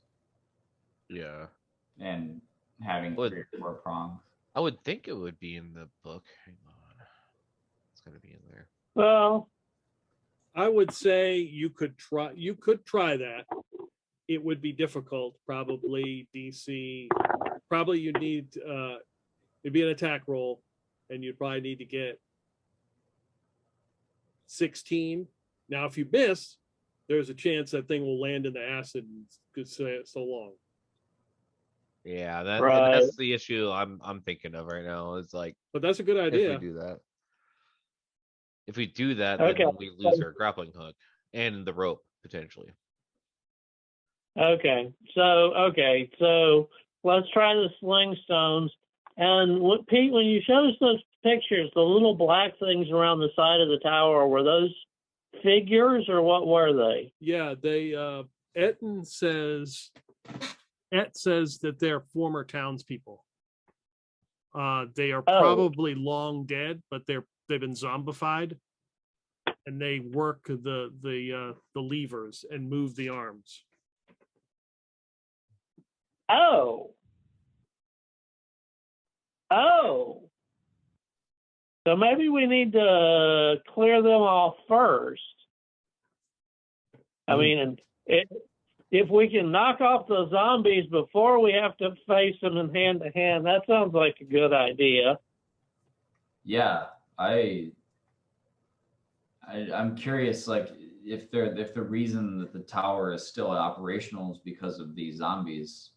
Yeah. And having 3 or 4 prongs. I would think it would be in the book. Hang on. It's gotta be in there. Well, I would say you could try that. It would be difficult, probably DC. Probably you'd need it'd be an attack roll, and you'd probably need to get 16. Now, if you miss, there's a chance that thing will land in the acid and so long. Yeah, that's the issue I'm thinking of right now. Is like, but that's a good idea. If we do that, then we lose our grappling hook and the rope potentially. Okay, so let's try the sling stones. And Pete, when you showed us those pictures, the little black things around the side of the tower, were those figures or what were they? Yeah, they Et says that they're former townspeople. They are Oh. probably long dead, but they've been zombified, and they work the levers and move the arms. Oh. Oh. So maybe we need to clear them off first. I mean, and if we can knock off the zombies before we have to face them in hand to hand, that sounds like a good idea. Yeah, I'm curious, like if the reason that the tower is still operational is because of these zombies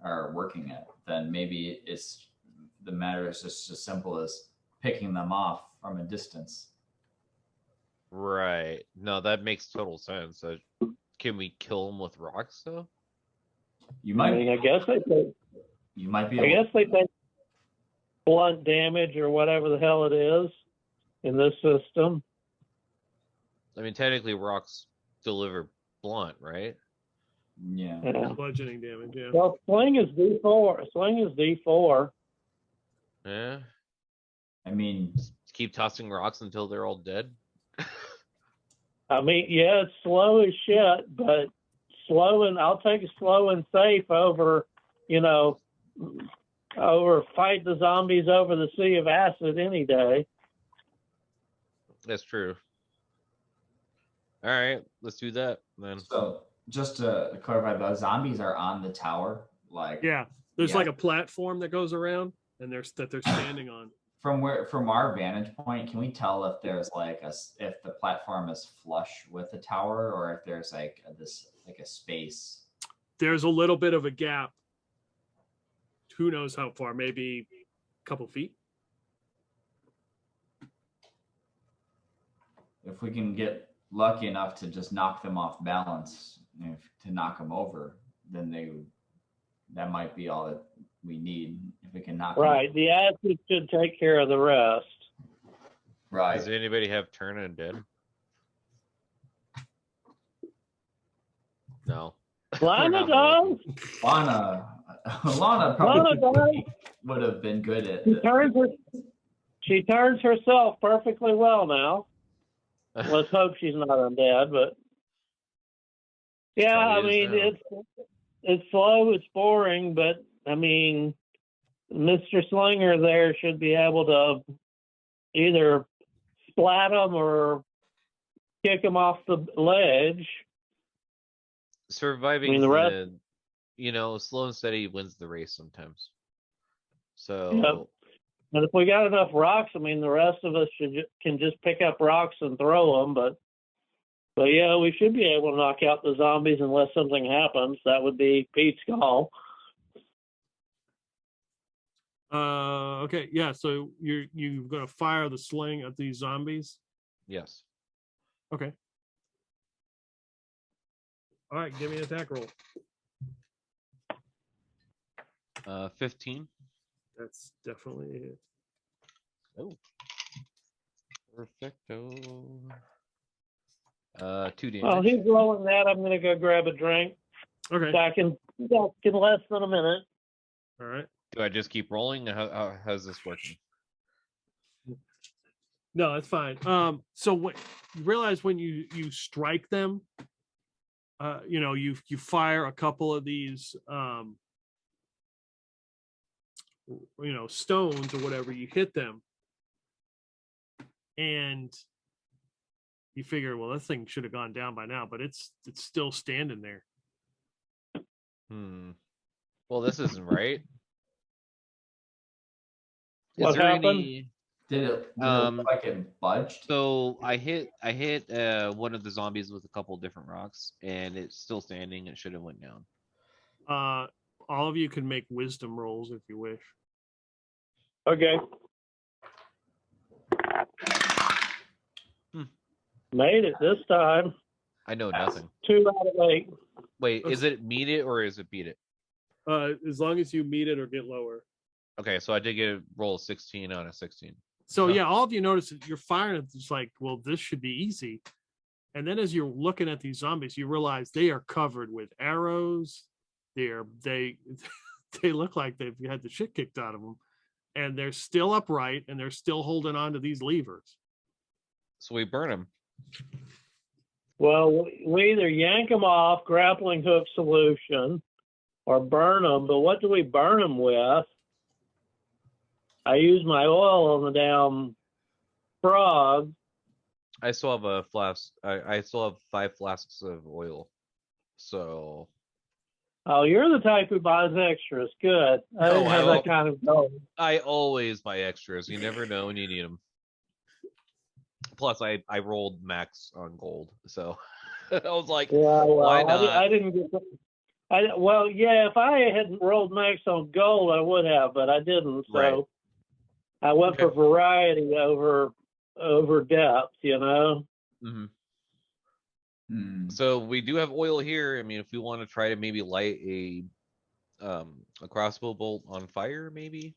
are working it, then maybe it's the matter is just as simple as picking them off from a distance. Right. No, that makes total sense. Can we kill them with rocks though? You might. I mean, I guess they take, You might be. I guess they take blunt damage or whatever the hell it is in this system. I mean, technically, rocks deliver blunt, right? Yeah. Yeah. Bludgeoning damage, yeah. Well, sling is D4. Sling is D4. Yeah. I mean, Just keep tossing rocks until they're all dead. I mean, yeah, it's slow as shit, but I'll take a slow and safe over, over fight the zombies over the sea of acid any day. That's true. All right, let's do that then. so just to clarify, the zombies are on the tower, like Yeah, there's Yeah. like a platform that goes around, and they're standing on. from our vantage point, can we tell if there's if the platform is flush with the tower, or if there's a space? There's a little bit of a gap. Who knows how far? Maybe a couple feet. If we can get lucky enough to just knock them off balance, to knock them over, then that might be all that we need. If we can knock them Right. The acid should take care of the rest. right. Does anybody have turn and dead? No. Lana We're not does. Lana probably Lana does. would have been good at She turns herself perfectly well now. Let's hope she's not undead, but yeah, I Probably is mean now. it's slow, it's boring, but I mean, Mr. Slinger there should be able to either splat them or kick them off the ledge. Surviving, I mean, the rest- slow and steady wins the race sometimes. So Yep. And if we got enough rocks, I mean, the rest of us can just pick up rocks and throw them. But yeah, we should be able to knock out the zombies unless something happens. That would be Pete's call. Okay, yeah. So you're gonna fire the sling at these zombies. yes. Okay. All right, give me an attack roll. 15. That's definitely it. Oh. Perfecto. 2 damage. While he's rolling that, I'm going to go grab a drink. Okay. Back in less than a minute. All right. Do I just keep rolling? How's this working? No, that's fine. So what you realize when you strike them, you fire a couple of these stones or whatever, you hit them, and you figure, well, this thing should have gone down by now, but it's still standing there. Well, this isn't right. What happened? Did it look like it budged? So I hit one of the zombies with a couple different rocks, and it's still standing. It should have went down. All of you can make wisdom rolls if you wish. Okay. Made it this time. I know nothing. 2 out of 8. Wait, is it meet it or is it beat it? As long as you meet it or get lower. Okay, so I did get a roll of 16 out of 16. So yeah, all of you notice that you're firing. It's like, well, this should be easy. And then as you're looking at these zombies, you realize they are covered with arrows. They look like they've had the shit kicked out of them. and they're still upright and they're still holding on to these levers. So we burn them. Well, we either yank them off, grappling hook solution, or burn them. But what do we burn them with? I use my oil on the damn frog. I still have a flask. I still have 5 flasks of oil. So Oh, you're the type who buys extras. Good. I No, didn't have that kind of goal. I always buy extras. You never know when you need them. Plus, I rolled max on gold, so I was like, Yeah, well, why not? I didn't get. Well, yeah. If I hadn't rolled max on gold, I would have, but I didn't. So Right. I went Okay. for variety over depth. You know. Mhm. Hmm. So we do have oil here. I mean, if we want to try to maybe light a crossbow bolt on fire, maybe.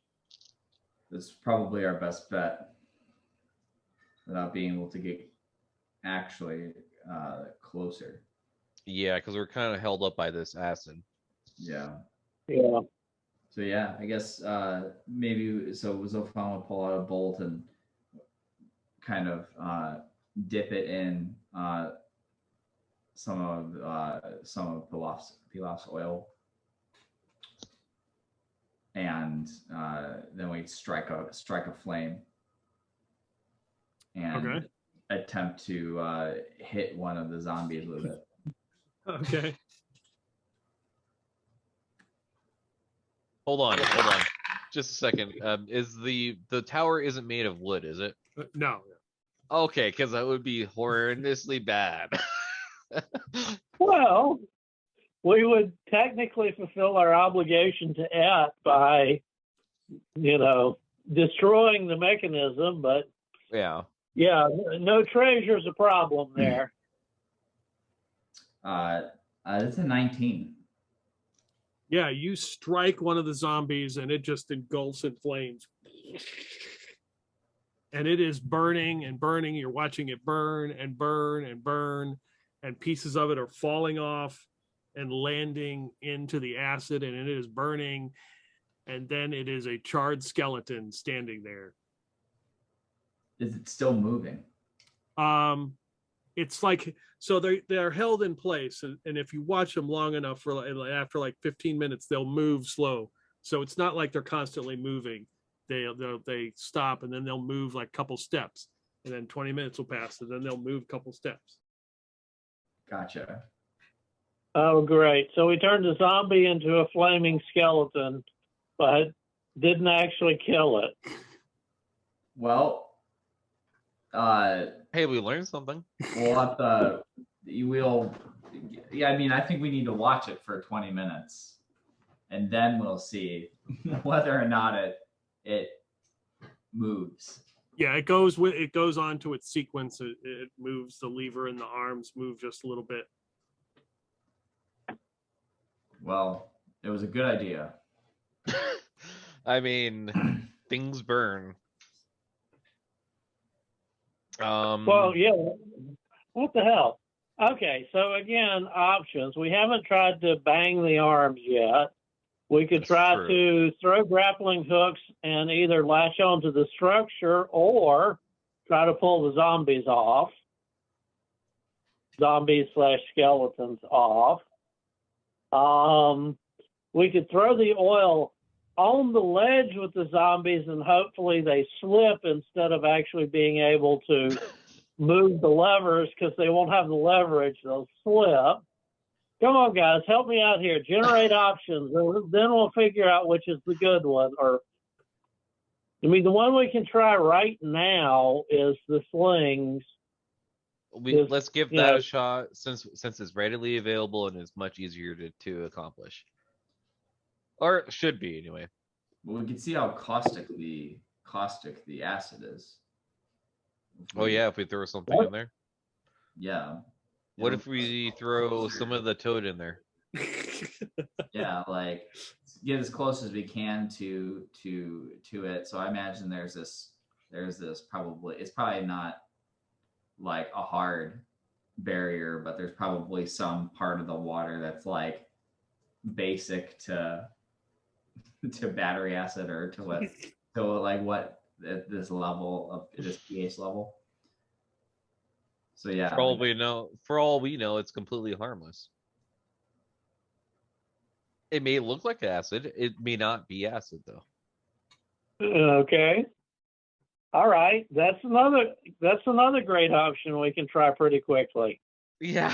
That's probably our best bet without being able to get actually closer. Yeah, because we're kind of held up by this acid. Yeah. Yeah. So yeah, I guess maybe so. Zophan would pull out a bolt and kind of dip it in some of Pilaf's oil, and then we strike a flame and Okay. attempt to hit one of the zombies with it. Okay. Hold on, just a second. Is the tower isn't made of wood, is it? No. Okay, because that would be horrendously bad. Well, we would technically fulfill our obligation to Et by, destroying the mechanism, but Yeah. yeah, no treasure's a problem there. It's a 19. Yeah, you strike one of the zombies and it just engulfs in flames. And it is burning and burning. You're watching it burn and burn and burn, and pieces of it are falling off and landing into the acid, and it is burning. And then it is a charred skeleton standing there. Is it still moving? It's like, so they're held in place, and if you watch them long enough, after like 15 minutes, they'll move slow. So it's not like they're constantly moving. They stop, and then they'll move like a couple steps, and then 20 minutes will pass, and then they'll move a couple steps. Gotcha. Oh, great. So we turned the zombie into a flaming skeleton, but didn't actually kill it. Well, Hey, we learned something. we'll have to. Yeah, I mean, I think we need to watch it for 20 minutes, and then we'll see whether or not it moves. Yeah, it goes on to its sequence. It moves, the lever and the arms move just a little bit. Well, it was a good idea. I mean, things burn. Well, yeah. What the hell? Okay, so again, options. We haven't tried to bang the arms yet. We could That's try true. to throw grappling hooks and either latch onto the structure or try to pull the zombies off. Zombies/skeletons off. We could throw the oil on the ledge with the zombies and hopefully they slip instead of actually being able to move the levers because they won't have the leverage. They'll slip. Come on, guys, help me out here. Generate options. Then we'll figure out which is the good one. The one we can try right now is the slings. Let's give that a shot since it's readily available and is much easier to accomplish. Or it should be anyway. Well, we can see how caustic the acid is. Oh yeah, if we throw something in there. Yeah. What if we throw some of the toad in there? Yeah, like get as close as we can to it. So I imagine there's this probably, it's probably not like a hard barrier, but there's probably some part of the water that's like basic to battery acid or to what So like what at this level of this pH level? So yeah. For all we know, it's completely harmless. It may look like acid. It may not be acid though. Okay. All right. That's another great option we can try pretty quickly. Yeah.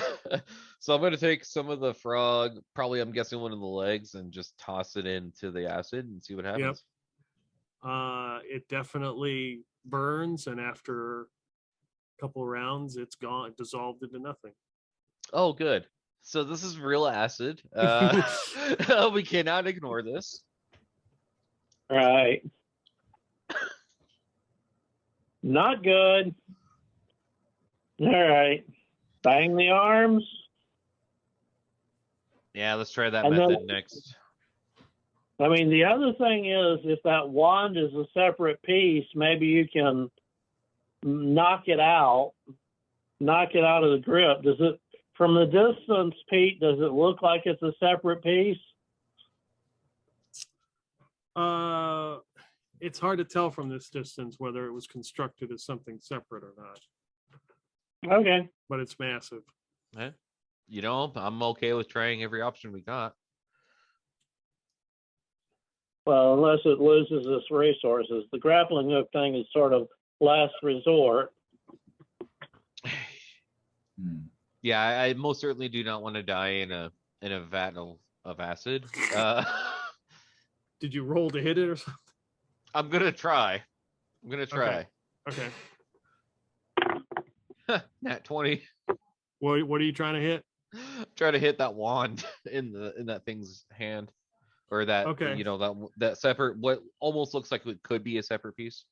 So I'm gonna take some of the frog, probably I'm guessing one of the legs, and just toss it into the acid and see what happens. It definitely burns, and after a couple of rounds, it's gone, dissolved into nothing. Oh, good. So this is real acid. We cannot ignore this. Right. Not good. All right. Bang the arms. Yeah, let's try that And then- method next. I mean, the other thing is, if that wand is a separate piece, maybe you can knock it out of the grip. Does it, from the distance, Pete, does it look like it's a separate piece? It's hard to tell from this distance whether it was constructed as something separate or not, Okay. but it's massive. You know, I'm okay with trying every option we got. Well, unless it loses its resources. The grappling hook thing is sort of last resort. Yeah, I most certainly do not want to die in a vat of acid. Did you roll to hit it or something? I'm gonna try. Okay. Nat 20. What are you trying to hit? Try to hit that wand in that thing's hand, or that Okay. you know that separate, what almost looks like it could be a separate piece.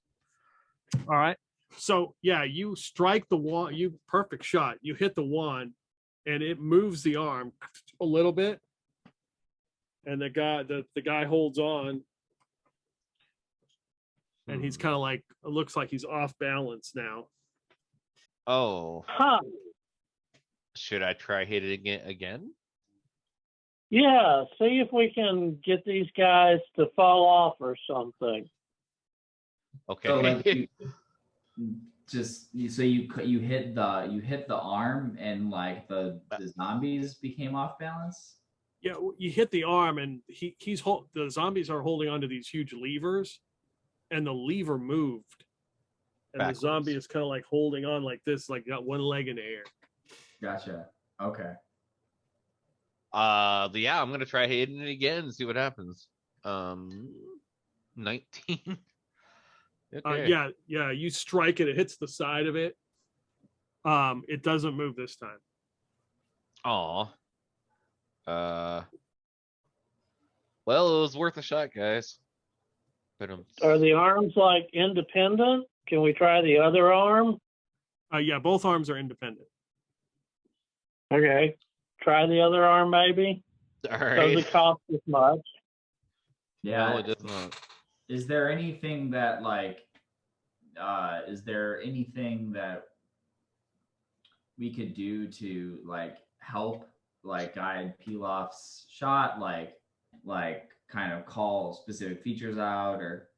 All right. So yeah, you strike the wand. Perfect shot. You hit the wand, and it moves the arm a little bit, and the guy holds on, and he's kind of like, it looks like he's off balance now. Oh, Huh. should I try hitting it again? Yeah, see if we can get these guys to fall off or something. Okay. So like you hit the arm and like the zombies became off balance. Yeah, you hit the arm, and the zombies are holding onto these huge levers, and the lever moved, and Backwards. the zombie is kind of like holding on like this, like got one leg in the air. Gotcha. Okay. Yeah, I'm gonna try hitting it again and see what happens. 19. Okay. Yeah, you strike it, it hits the side of it. It doesn't move this time. Aw. Well, it was worth a shot, guys. But Are the arms like independent? Can we try the other arm? Yeah, both arms are independent. Okay. Try the other arm, maybe. all Does right. it cost as much? Yeah. No, it does not. Is there anything that we could do to like help like guide Pilaf's shot, like kind of call specific features out, or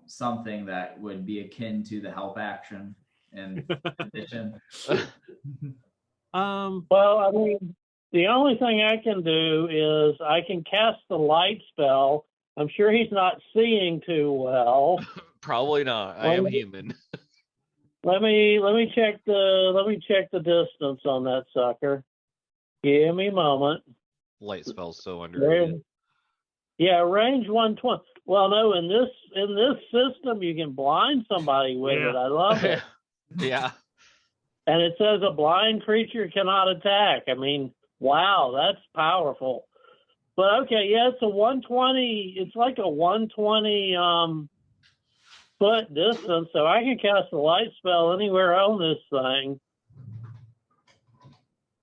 something that would be akin to the help action in addition? Well, I mean, the only thing I can do is I can cast the light spell. I'm sure he's not seeing too well. Probably not. I am human. Let me check the distance on that sucker. Give me a moment. Light spell's so underrated. Yeah, range 120. Well, no, in this system you can blind somebody with it. I love it. Yeah. And it says a blind creature cannot attack. I mean, wow, that's powerful. But okay, yeah, it's a 120. It's like a 120 foot distance, so I can cast a light spell anywhere on this thing.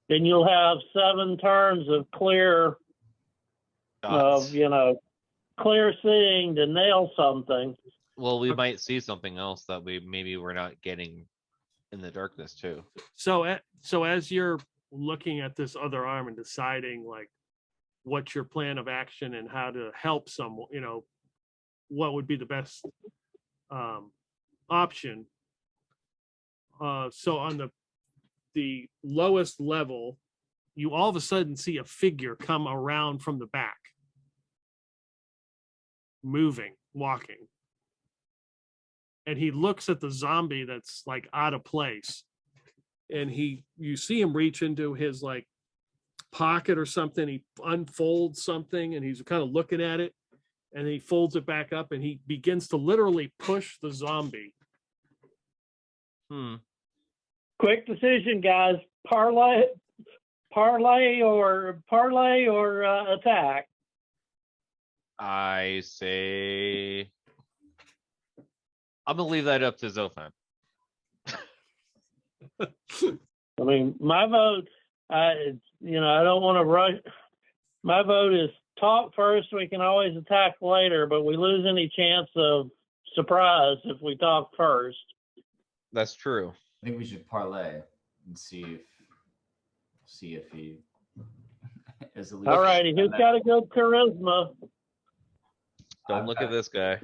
Then you'll have 7 turns of clear, Dots. clear seeing to nail something. Well, we might see something else that we're not getting in the darkness too. So as you're looking at this other arm and deciding like what's your plan of action and how to help someone, what would be the best option. So on the lowest level, you all of a sudden see a figure come around from the back, moving, walking. And he looks at the zombie that's like out of place. And you see him reach into his like pocket or something. He unfolds something and he's kind of looking at it. And he folds it back up and he begins to literally push the zombie. Quick decision, guys. Parlay or attack. I say I'm gonna leave that up to Zophan. I mean, my vote, I don't want to rush. My vote is talk first. We can always attack later, but we lose any chance of surprise if we talk first. That's true. I think we should parlay and see if he is at least. All righty, who's got a good charisma? Don't look at this guy.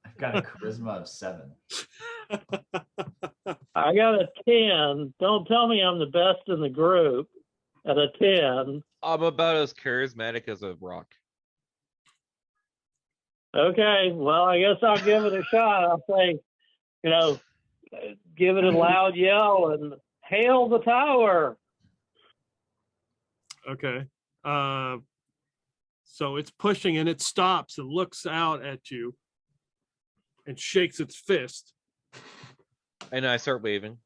I've got a charisma of 7. I got a 10. Don't tell me I'm the best in the group at a 10. I'm about as charismatic as a rock. Okay, well, I guess I'll give it a shot. I'll say, give it a loud yell and hail the tower. Okay. So it's pushing and it stops and looks out at you and shakes its fist. And I start waving.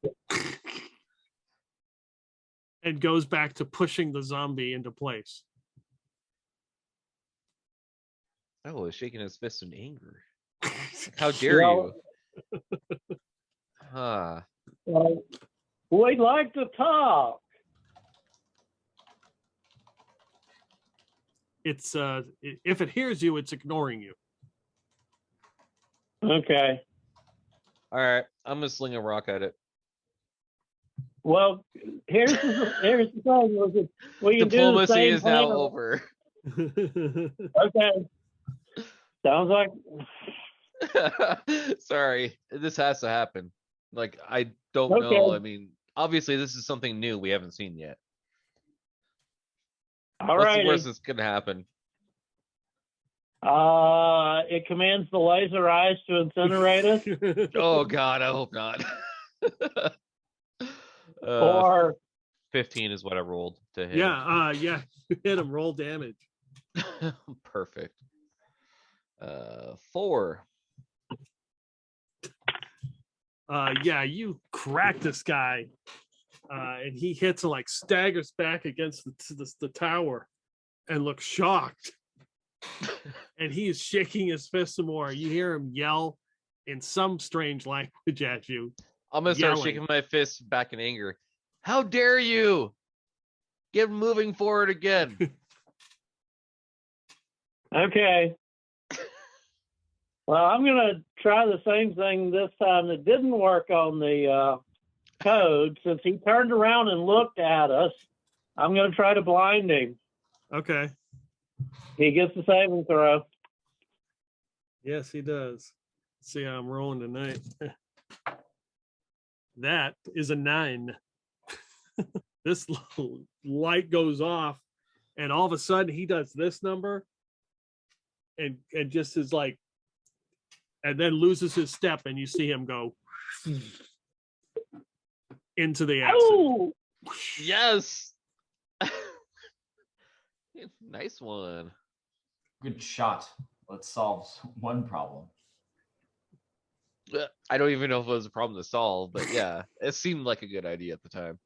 And goes back to pushing the zombie into place. Oh, he's shaking his fist in anger. How dare you? We'd like to talk. It's if it hears you, it's ignoring you. Okay. All right, I'm gonna sling a rock at it. Well, here's the thing. We can Diplomacy do the same is now thing. over. Okay. Sounds like. Sorry, this has to happen. Like, I don't Okay. know. I mean, obviously, this is something new we haven't seen yet. All What's right. the worst that's gonna happen? It commands the laser eyes to incinerate us. Oh God, I hope not. Or 15 is what I rolled to hit. Yeah, hit him, roll damage. Perfect. 4. You crack this guy, and he hits and like staggers back against the tower, and looks shocked. And he is shaking his fist some more. You hear him yell in some strange language at you. I'm gonna start Yelling. shaking my fist back in anger. How dare you? Get moving forward again. okay. Well, I'm gonna try the same thing this time that didn't work on the code. Since he turned around and looked at us, I'm gonna try to blind him. Okay. He gets the saving throw. Yes, he does. Let's see how I'm rolling tonight. That is a 9. This light goes off, and all of a sudden he does this number, and just is like, and then loses his step, and you see him go into the acid. Oh, Yes. Nice one. Good shot. Let's solve one problem. I don't even know if it was a problem to solve, but yeah, it seemed like a good idea at the time.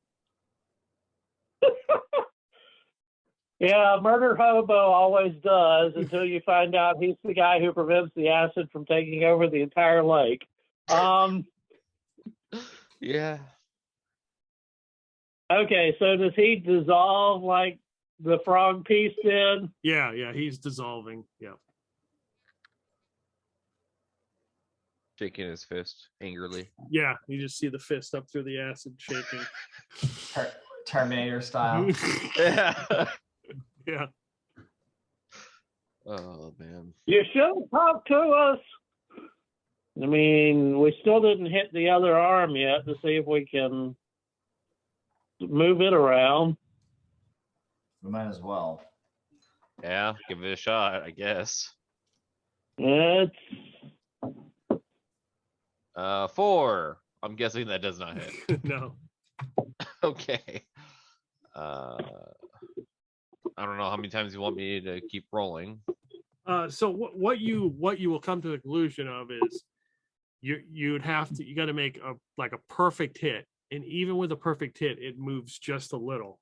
yeah, murder hobo always does until you find out he's the guy who prevents the acid from taking over the entire lake. Yeah. Okay, so does he dissolve like the frog piece did? Yeah, he's dissolving. Yeah. Shaking his fist angrily. Yeah, you just see the fist up through the acid shaking. Terminator style. Yeah. Yeah. Oh man. You should have talked to us. I mean, we still didn't hit the other arm yet to see if we can move it around. We might as well. Yeah, give it a shot, I guess. It's 4. I'm guessing that does not hit. No. Okay. I don't know how many times you want me to keep rolling. So what you will come to the conclusion of is you got to make a perfect hit, and even with a perfect hit, it moves just a little,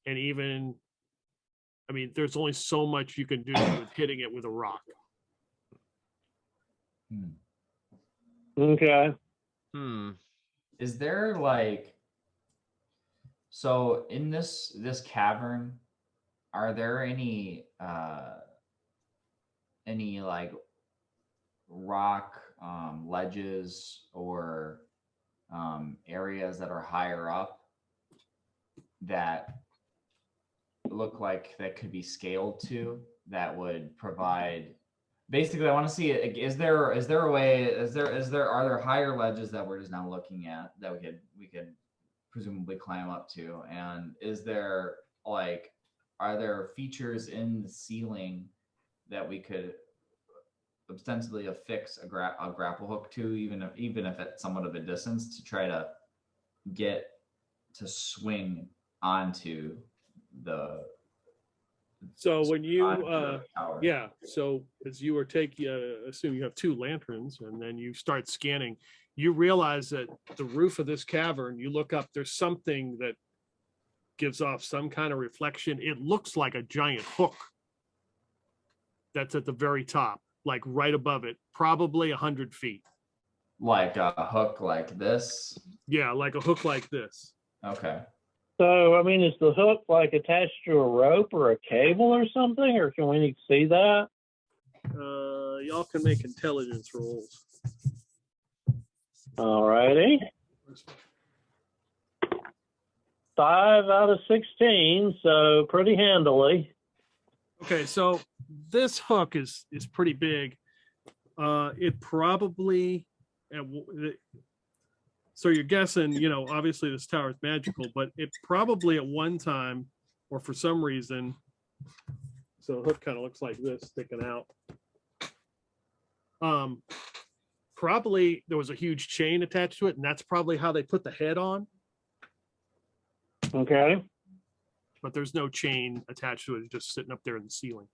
and even, I mean, there's only so much you can do with hitting it with a rock. okay. Is there like, so in this cavern, are there any like rock ledges or areas that are higher up that look like that could be scaled to, that would provide, basically I want to see, are there higher ledges that we're just now looking at that we could presumably climb up to, and is there like, are there features in the ceiling that we could ostensibly affix a grapple hook to, even if at somewhat of a distance, to try to get to swing onto the. So when you tower. yeah, so as you were assume you have 2 lanterns, and then you start scanning, you realize that the roof of this cavern, you look up, there's something that gives off some kind of reflection. It looks like a giant hook that's at the very top, like right above it, probably 100 feet. Like a hook like this? Yeah, like a hook like this. Okay. So, I mean, is the hook like attached to a rope or a cable or something, or can we see that? Y'all can make intelligence rolls. All righty. 5 out of 16, so pretty handily. Okay, so this hook is pretty big. It probably, so you're guessing, obviously this tower is magical, but it probably at one time, or for some reason, so the hook kind of looks like this sticking out. Probably there was a huge chain attached to it, and that's probably how they put the head on. Okay. But there's no chain attached to it. It's just sitting up there in the ceiling.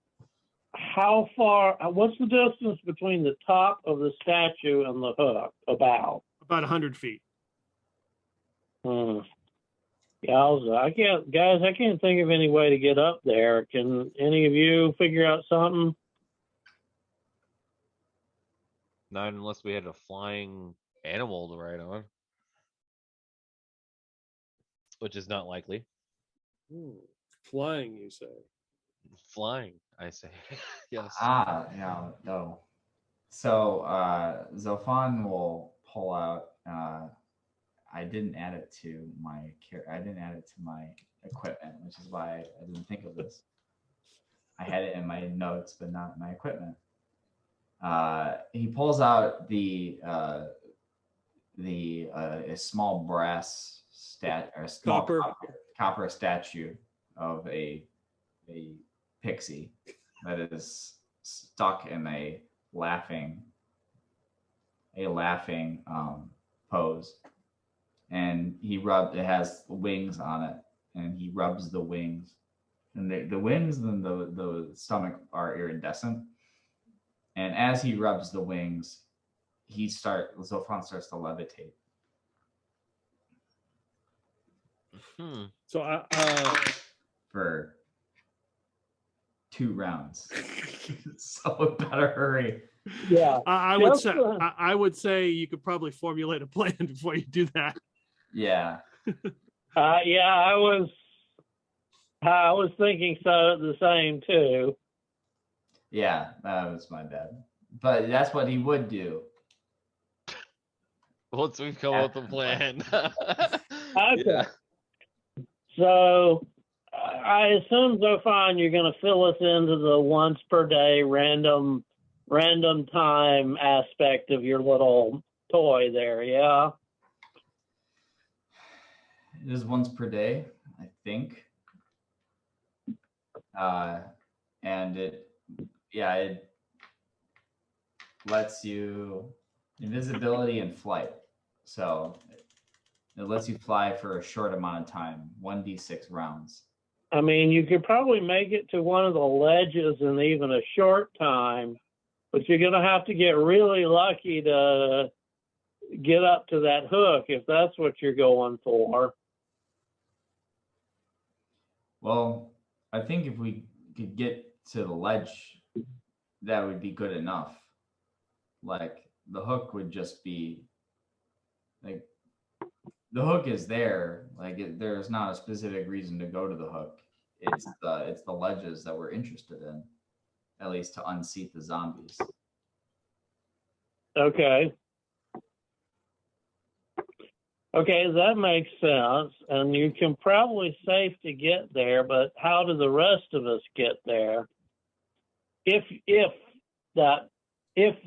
How far, what's the distance between the top of the statue and the hook? About 100 feet. Yowza. I can't think of any way to get up there. Can any of you figure out something? Not unless we had a flying animal to ride on, which is not likely. Flying, you say? Flying, I say. Yes. Yeah, no. So Zophan will pull out. I didn't add it to my equipment, which is why I didn't think of this. I had it in my notes, but not in my equipment. He pulls out a small brass copper statue of a pixie that is stuck in a laughing pose, and it has wings on it, and he rubs the wings, and the wings and the stomach are iridescent, and as he rubs the wings, Zophan starts to levitate. So For 2 rounds. So better hurry. Yeah. I would say you could probably formulate a plan before you do that. Yeah. I was thinking the same too. Yeah, that was my bad. But that's what he would do. Once we've come up with a plan. Okay. So I assume, Zophan, you're going to fill us into the once per day random time aspect of your little toy there, yeah? It is once per day, I think. And it lets you invisibility and flight. So it lets you fly for a short amount of time, 1d6 rounds. I mean, you could probably make it to one of the ledges in even a short time, but you're going to have to get really lucky to get up to that hook if that's what you're going for. Well, I think if we could get to the ledge, that would be good enough. Like, the hook would just be, like, the hook is there. Like, there's not a specific reason to go to the hook. It's the ledges that we're interested in, at least to unseat the zombies. Okay. Okay, that makes sense. And you can probably safe to get there, but how do the rest of us get there? If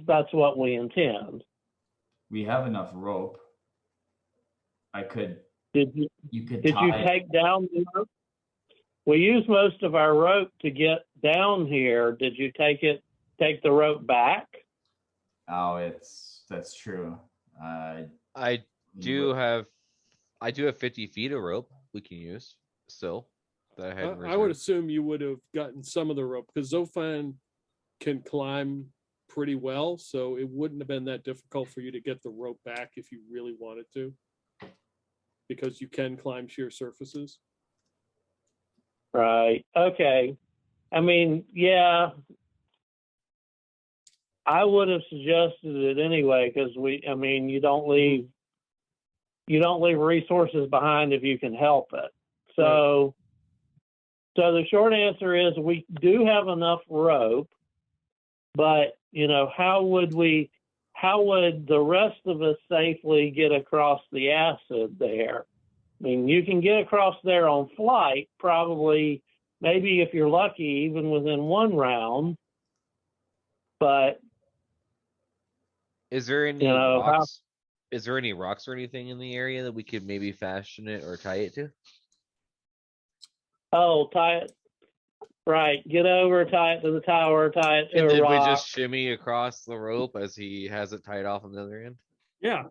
that's what we intend. We have enough rope. Did you take down the rope? We use most of our rope to get down here. Did you take the rope back? Oh, that's true. I do have 50 feet of rope we can use still. That I had in I would reserve. assume you would have gotten some of the rope because Zophan can climb pretty well, so it wouldn't have been that difficult for you to get the rope back if you really wanted to, because you can climb sheer surfaces. Right. Okay. I mean, yeah, I would have suggested it anyway because you don't leave resources behind if you can help it. So, So the short answer is we do have enough rope, but how would the rest of us safely get across the acid there? I mean, you can get across there on flight, probably, maybe if you're lucky, even within one round. But Is there any know, rocks? Is there any rocks or anything in the area that we could maybe fashion it or tie it to? oh, tie it right. Get over, tie it to the tower, tie it to And a then we rock. just shimmy across the rope as he has it tied off on the other end. Yeah.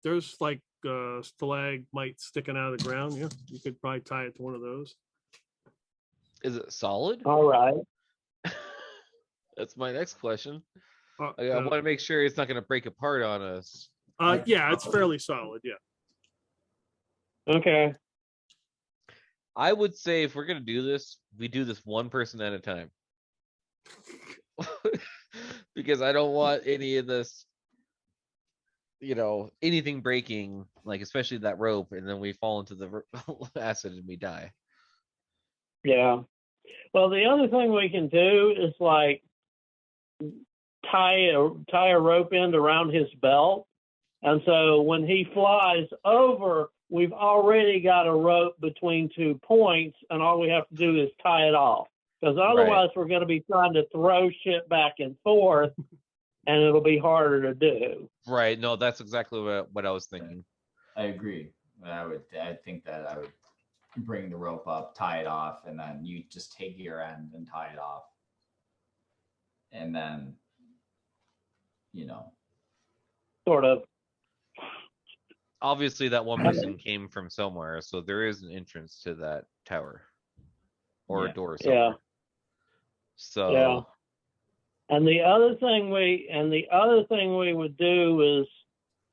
There's like stalagmite sticking out of the ground. Yeah, you could probably tie it to one of those. Is it solid? All right. That's my next question. I Uh, want to make sure it's not going to break apart on us. yeah, it's fairly solid. Yeah. Okay. I would say if we're going to do this, we do this one person at a time. Because I don't want any of this, anything breaking, like especially that rope, and then we fall into the acid and we die. Yeah. Well, the other thing we can do is like tie a rope end around his belt. And so when he flies over, we've already got a rope between 2 points, and all we have to do is tie it off. Because otherwise we're going to be trying to throw shit back and forth, and it'll be harder to do. Right. No, that's exactly what I was thinking. I agree. I think that I would bring the rope up, tie it off, and then you just take your end and tie it off. And then, Sort of. Obviously, that one person came from somewhere, so there is an entrance to that tower or a door somewhere. Yeah. So. Yeah. And the other thing we would do is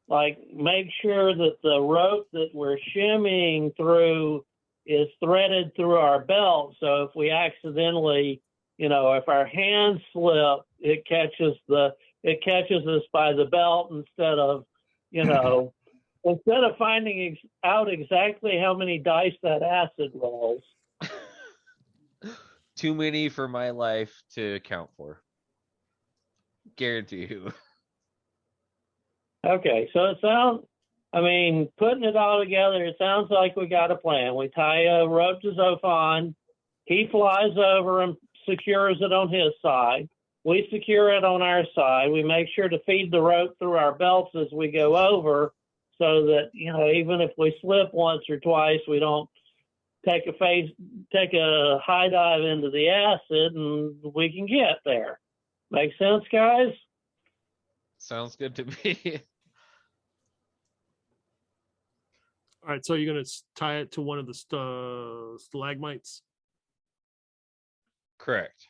like make sure that the rope that we're shimmying through is threaded through our belt. So if we accidentally, if our hands slip, it catches us by the belt instead of, instead of finding out exactly how many dice that acid rolls. Too many for my life to account for. Guarantee you. Okay, so I mean, putting it all together, it sounds like we got a plan. We tie a rope to Zophan. He flies over and secures it on his side. We secure it on our side. We make sure to feed the rope through our belts as we go over so that, even if we slip once or twice, we don't take a high dive into the acid and we can get there. Make sense, guys? Sounds good to me. All right, so you're going to tie it to one of the stalagmites? Correct.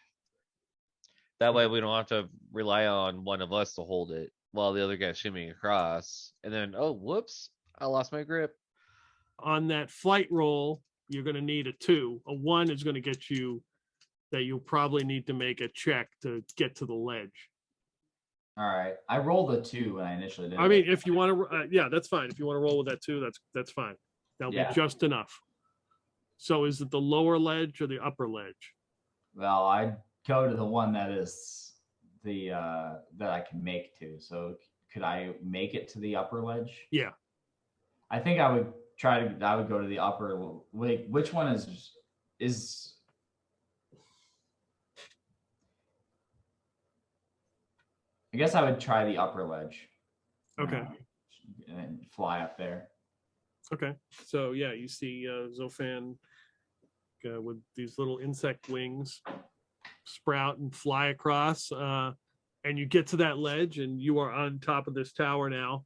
That way we don't have to rely on one of us to hold it while the other guy's shimmying across. And then, oh, whoops, I lost my grip. On that flight roll, you're going to need a 2. A 1 is going to get you that you'll probably need to make a check to get to the ledge. All right. I rolled a 2 when I initially did I it. mean, if you want to, yeah, that's fine. If you want to roll with that 2, that's fine. That'll be just enough. So is it the lower ledge or the upper ledge? Well, I go to the one that is the that I can make to. So could I make it to the upper ledge? Yeah. I think I would go to the upper. Wait, which one is I guess I would try the upper ledge. Okay. And fly up there. Okay. So yeah, you see Zophan with these little insect wings sprout and fly across, and you get to that ledge, and you are on top of this tower now.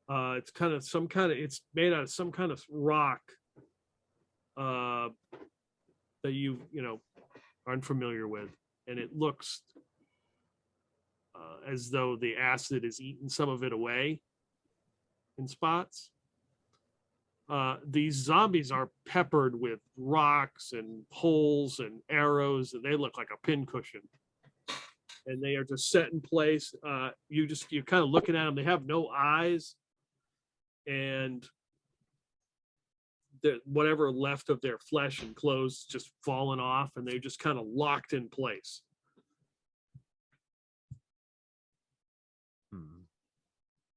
It's it's made out of some kind of rock that you are unfamiliar with, and it looks as though the acid has eaten some of it away in spots. These zombies are peppered with rocks and holes and arrows, and they look like a pincushion. And they are just set in place. You're kind of looking at them. They have no eyes, and whatever left of their flesh and clothes just fallen off, and they're just kind of locked in place.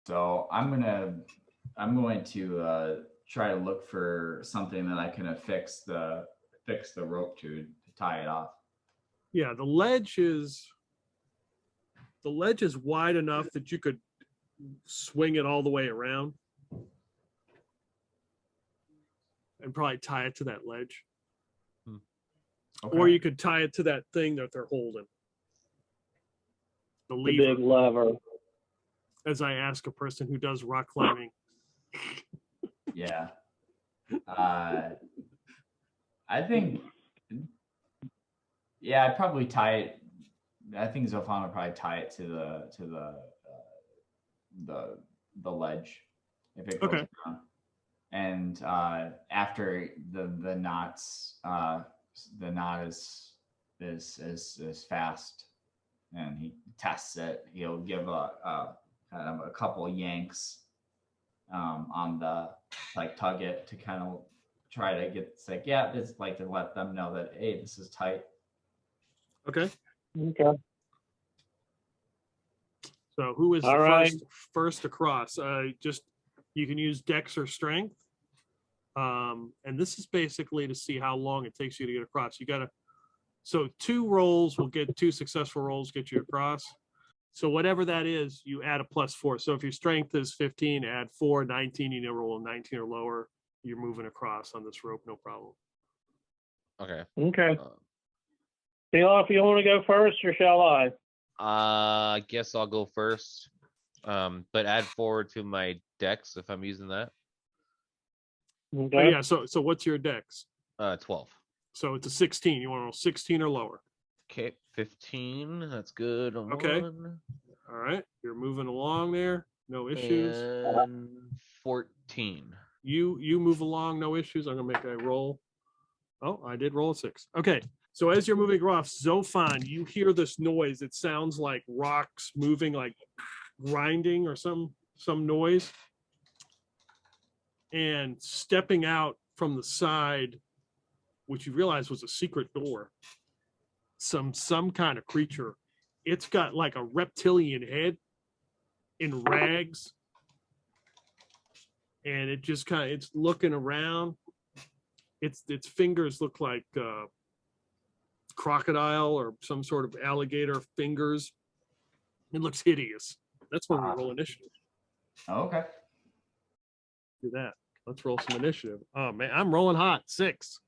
So I'm going to try to look for something that I can affix the rope to tie it off. Yeah, the ledge is wide enough that you could swing it all the way around and probably tie it to that ledge. Okay. Or you could tie it to that thing that they're holding. The big lever. As I ask a person who does rock climbing. Yeah. I think, I'd probably tie it. I think Zophan would probably tie it to the ledge if it goes down. And after the knots, the knot is fast, and he tests it. He'll give a couple yanks on the tug it to kind of try to get it's to let them know that, hey, this is tight. Okay. So who is first across? You can use Dex or Strength. And this is basically to see how long it takes you to get across. So 2 rolls will get 2 successful rolls, get you across. So whatever that is, you add a +4. So if your strength is 15, add 4, 19, you roll a 19 or lower, you're moving across on this rope, no problem. Okay. Teal, if you want to go first, or shall I? I guess I'll go first. But add 4 to my dex if I'm using that. Okay. Oh, yeah, so what's your dex? 12. So it's a 16. You want to roll 16 or lower. Okay, 15. That's good. Okay. All right. You're moving along there. No issues. And 14. You move along, no issues. I'm gonna make a roll. Oh, I did roll a 6. Okay. So as you're moving across, Zophan, you hear this noise. It sounds like rocks moving, like grinding or some noise. And stepping out from the side, which you realize was a secret door, some kind of creature. It's got like a reptilian head in rags, and it just kind of it's looking around. Its fingers look like crocodile or some sort of alligator fingers. It looks hideous. That's when we roll initiative. Okay. Do that. Let's roll some initiative. Oh man, I'm rolling hot. 6.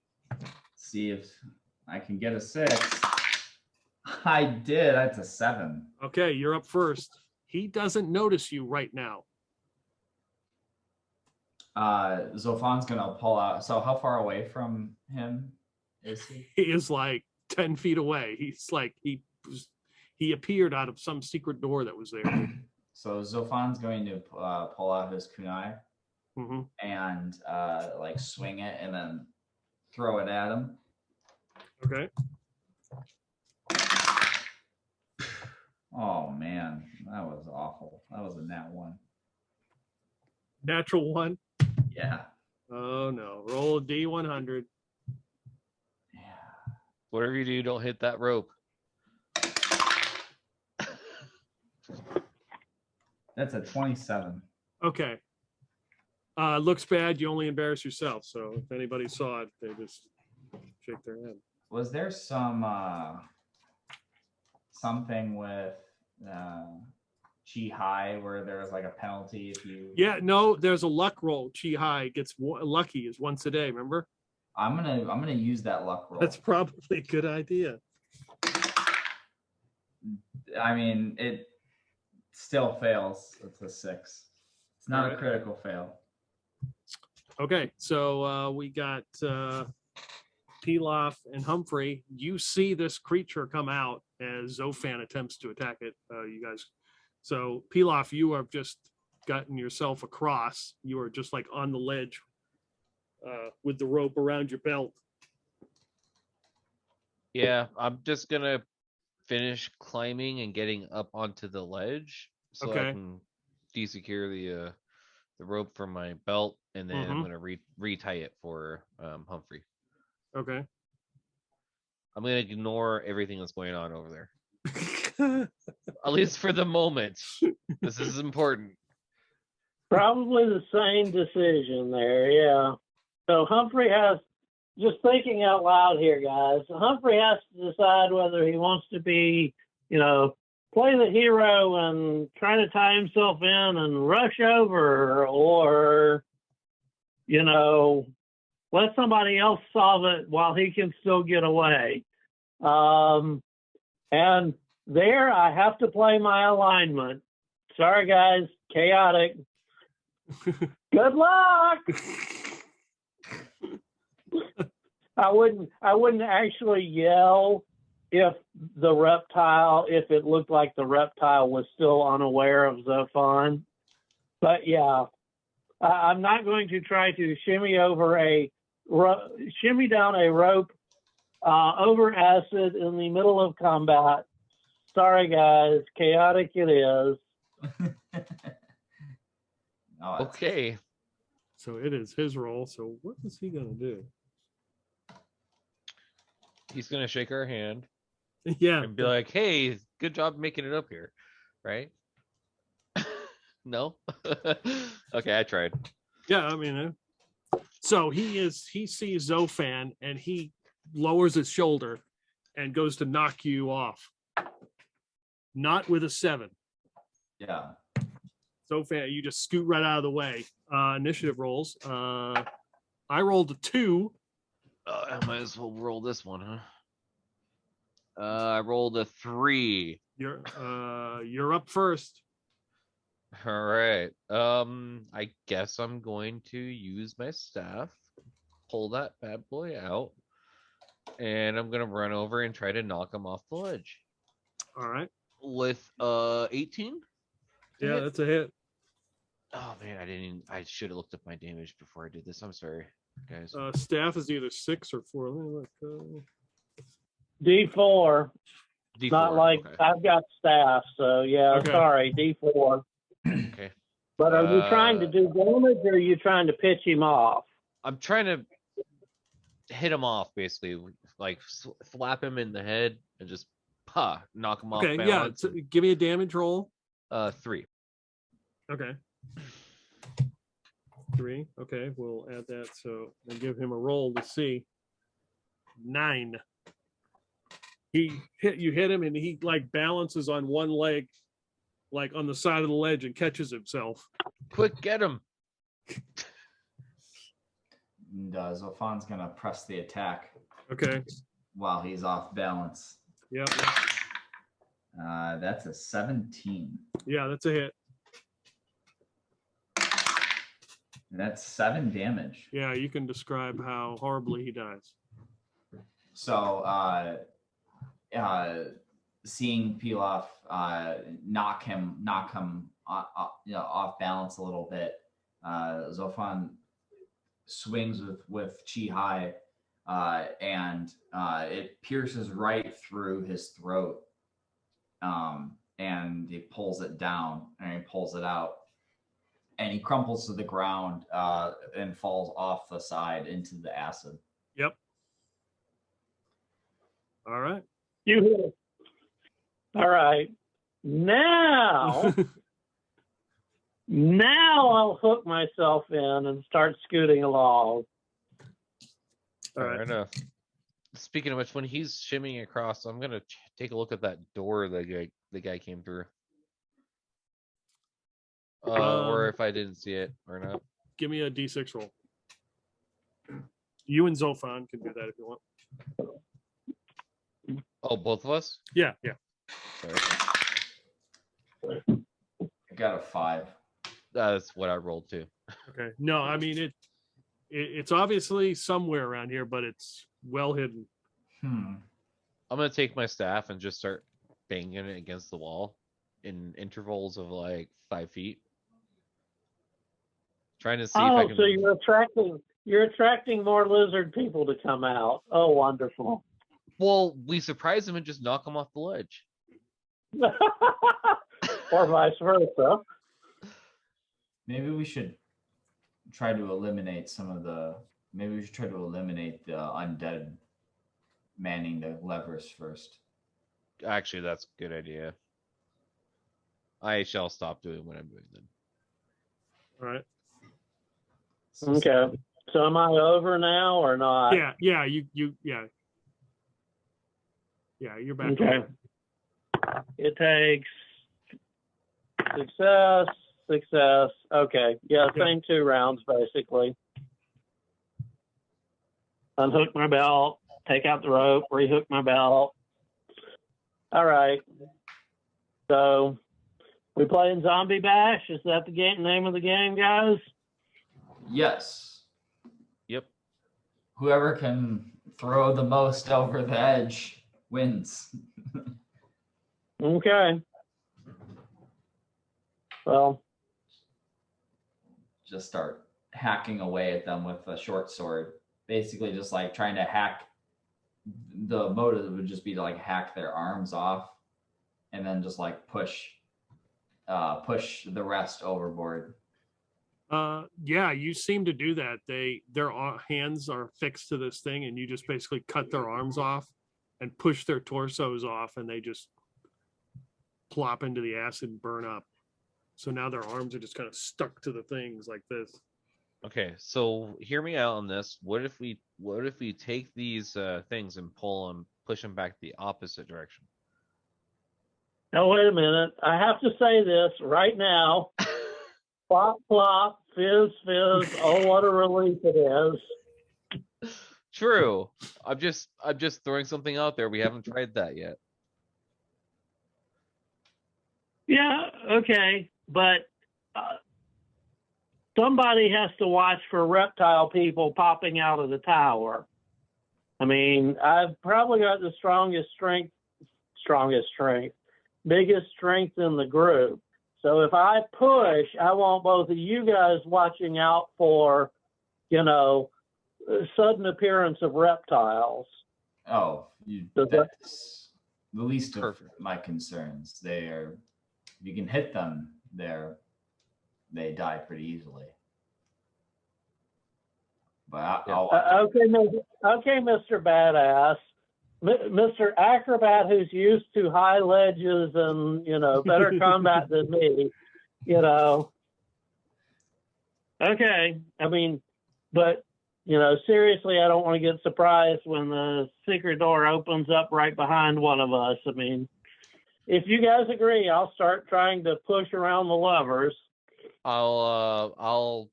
See if I can get a 6. I did. That's a 7. Okay, you're up first. He doesn't notice you right now. Zophan's gonna pull out. So how far away from him is he? He is like 10 feet away. He's like he appeared out of some secret door that was there. So Zophan's going to pull out his kunai Mm-hmm. and like swing it and then throw it at him. Okay. Oh man, that was awful. That was a nat 1. Natural 1. Yeah. Oh no. Roll a D100. Yeah. Whatever you do, don't hit that rope. That's a 27. Okay. Looks bad. You only embarrass yourself. So if anybody saw it, they just shake their head. Was there some something with Chi High where there was like a penalty if you? Yeah, no, there's a luck roll. Chi High gets lucky is once a day. Remember? I'm gonna use that luck roll. That's probably a good idea. I mean, it still fails. It's a 6. It's not Alright. a critical fail. Okay, so we got Pilaf and Humphrey. You see this creature come out as Zophan attempts to attack it. You guys. So Pilaf, you have just gotten yourself across. You are just like on the ledge with the rope around your belt. Yeah, I'm just gonna finish climbing and getting up onto the ledge so I Okay. can desecure the rope from my belt, and then I'm gonna retie it for Humphrey. Okay. I'm gonna ignore everything that's going on over there, at least for the moment. This is important. Probably the same decision there, yeah. So Humphrey has, just thinking out loud here, guys, Humphrey has to decide whether he wants to be, play the hero and try to tie himself in and rush over, or, let somebody else solve it while he can still get away. And there I have to play my alignment. Sorry, guys, chaotic. Good luck. I wouldn't actually yell if it looked like the reptile was still unaware of Zophan. But yeah, I'm not going to try to shimmy down a rope over acid in the middle of combat. Sorry, guys, chaotic it is. Okay. So it is his role. So what is he gonna do? He's gonna shake our hand Yeah. and be like, "Hey, good job making it up here," right? No. Okay, I tried. Yeah, I mean, so he sees Zophan and he lowers his shoulder and goes to knock you off. Not with a 7. Yeah. Zophan, you just scoot right out of the way. Initiative rolls. I rolled a 2. I might as well roll this one, huh? I rolled a 3. You're up first. All right. I guess I'm going to use my staff, pull that bad boy out, and I'm gonna run over and try to knock him off the ledge. All right. With 18. Yeah, that's a hit. Oh man, I should have looked up my damage before I did this. I'm sorry, guys. Staff is either 6 or 4. Let me look. D4. D4. Not like okay. I've got staff, so yeah, Okay. sorry, D4. Okay. But are you trying to do damage or are you trying to pitch him off? I'm trying to hit him off, basically, like slap him in the head and just knock him off. Okay, yeah. balance. Give me a damage roll. 3. Okay. 3. Okay, we'll add that. So we'll give him a roll to see. 9. You hit him, and he like balances on one leg, like on the side of the ledge, and catches himself. Quick, get him. And Zophan's gonna press the attack Okay. while he's off balance. Yep. That's a 17. Yeah, that's a hit. That's 7 damage. Yeah, you can describe how horribly he dies. So, seeing Pilaf knock him off balance a little bit, Zophan swings with Chi Hai, and it pierces right through his throat, and he pulls it down and he pulls it out, and he crumples to the ground and falls off the side into the acid. Yep. All right. You hit it. All right. Now I'll hook myself in and start scooting along. All right. Fair enough. Speaking of which, when he's shimmying across, I'm gonna take a look at that door the guy came through. Or if I didn't see it or not. Give me a D6 roll. You and Zophan can do that if you want. Oh, both of us? Yeah, yeah. Sorry. I got a 5. That's what I rolled too. Okay. No, I mean it's obviously somewhere around here, but it's well hidden. I'm gonna take my staff and just start banging it against the wall in intervals of like 5 feet. Trying to see if I can. So you're attracting more lizard people to come out. Oh, wonderful. Well, we surprise them and just knock them off the ledge. Or vice versa. Maybe we should try to eliminate maybe we should try to eliminate the undead manning the levers first. Actually, that's a good idea. I shall stop doing what I'm doing then. All right. Okay. So am I over now or not? Yeah, yeah, yeah, you're back. Okay. It takes success. Okay. Yeah, same 2 rounds basically. Unhook my belt, take out the rope, rehook my belt. All right. So we playing Zombie Bash? Is that the name of the game, guys? Yes. Yep. Whoever can throw the most over the edge wins. Okay. Well, just start hacking away at them with a short sword. Basically just like trying to hack. The motive would just be to like hack their arms off and then just like push the rest overboard. Yeah, you seem to do that. Their hands are fixed to this thing, and you just basically cut their arms off and push their torsos off, and they just plop into the acid and burn up. So now their arms are just kind of stuck to the things like this. Okay, so hear me out on this. What if we take these things and push them back the opposite direction? now wait a minute. I have to say this right now. Plop, plop, fizz, fizz. Oh, what a relief it is. True. I'm just throwing something out there. We haven't tried that yet. Yeah, okay. But somebody has to watch for reptile people popping out of the tower. I mean, I've probably got the biggest strength in the group. So if I push, I want both of you guys watching out for, sudden appearance of reptiles. Oh, that's the least of my concerns. If you can hit them, they die pretty easily. But okay, Mr. Badass. Mr. Acrobat, who's used to high ledges and, better combat than me, Okay. I mean, but, seriously, I don't want to get surprised when the secret door opens up right behind one of us. I mean, if you guys agree, I'll start trying to push around the levers. I'll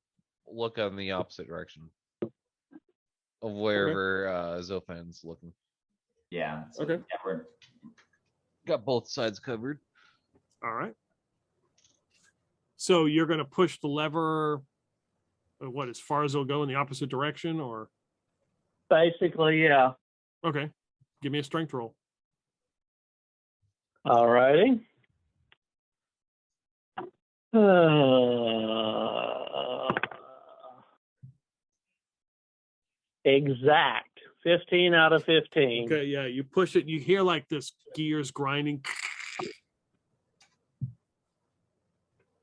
look on the opposite direction of wherever Zophan's looking. Yeah. So, Okay. Yeah, we're Got both sides covered. All right. So you're going to push the lever, what, as far as it'll go in the opposite direction, or? Basically, yeah. Okay. Give me a strength roll. All righty. Exact. 15 out of 15. Okay, yeah, you push it, you hear like this gears grinding,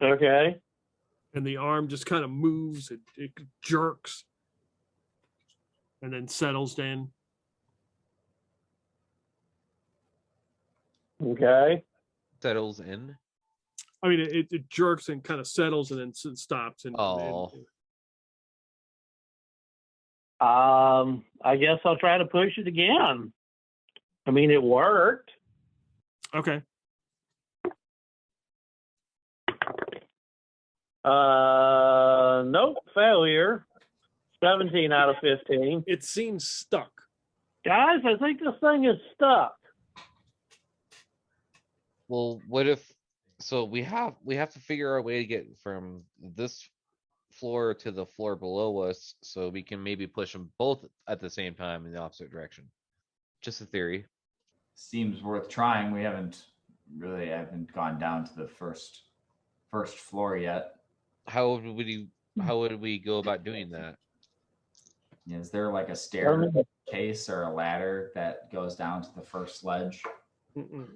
Okay. and the arm just kind of moves, it jerks, and then settles in. Okay. Settles in. I mean, it jerks and kind of settles and then stops. And I guess I'll try to push it again. I mean, it worked. Okay. Nope, failure. 17 out of 15. It seems stuck. Guys, I think this thing is stuck. Well, what if? So we have to figure out a way to get from this floor to the floor below us, so we can maybe push them both at the same time in the opposite direction. Just a theory. Seems worth trying. We haven't gone down to the first floor yet. How would we go about doing that? Is there like a staircase or a ladder that goes down to the first ledge? Mm-mm.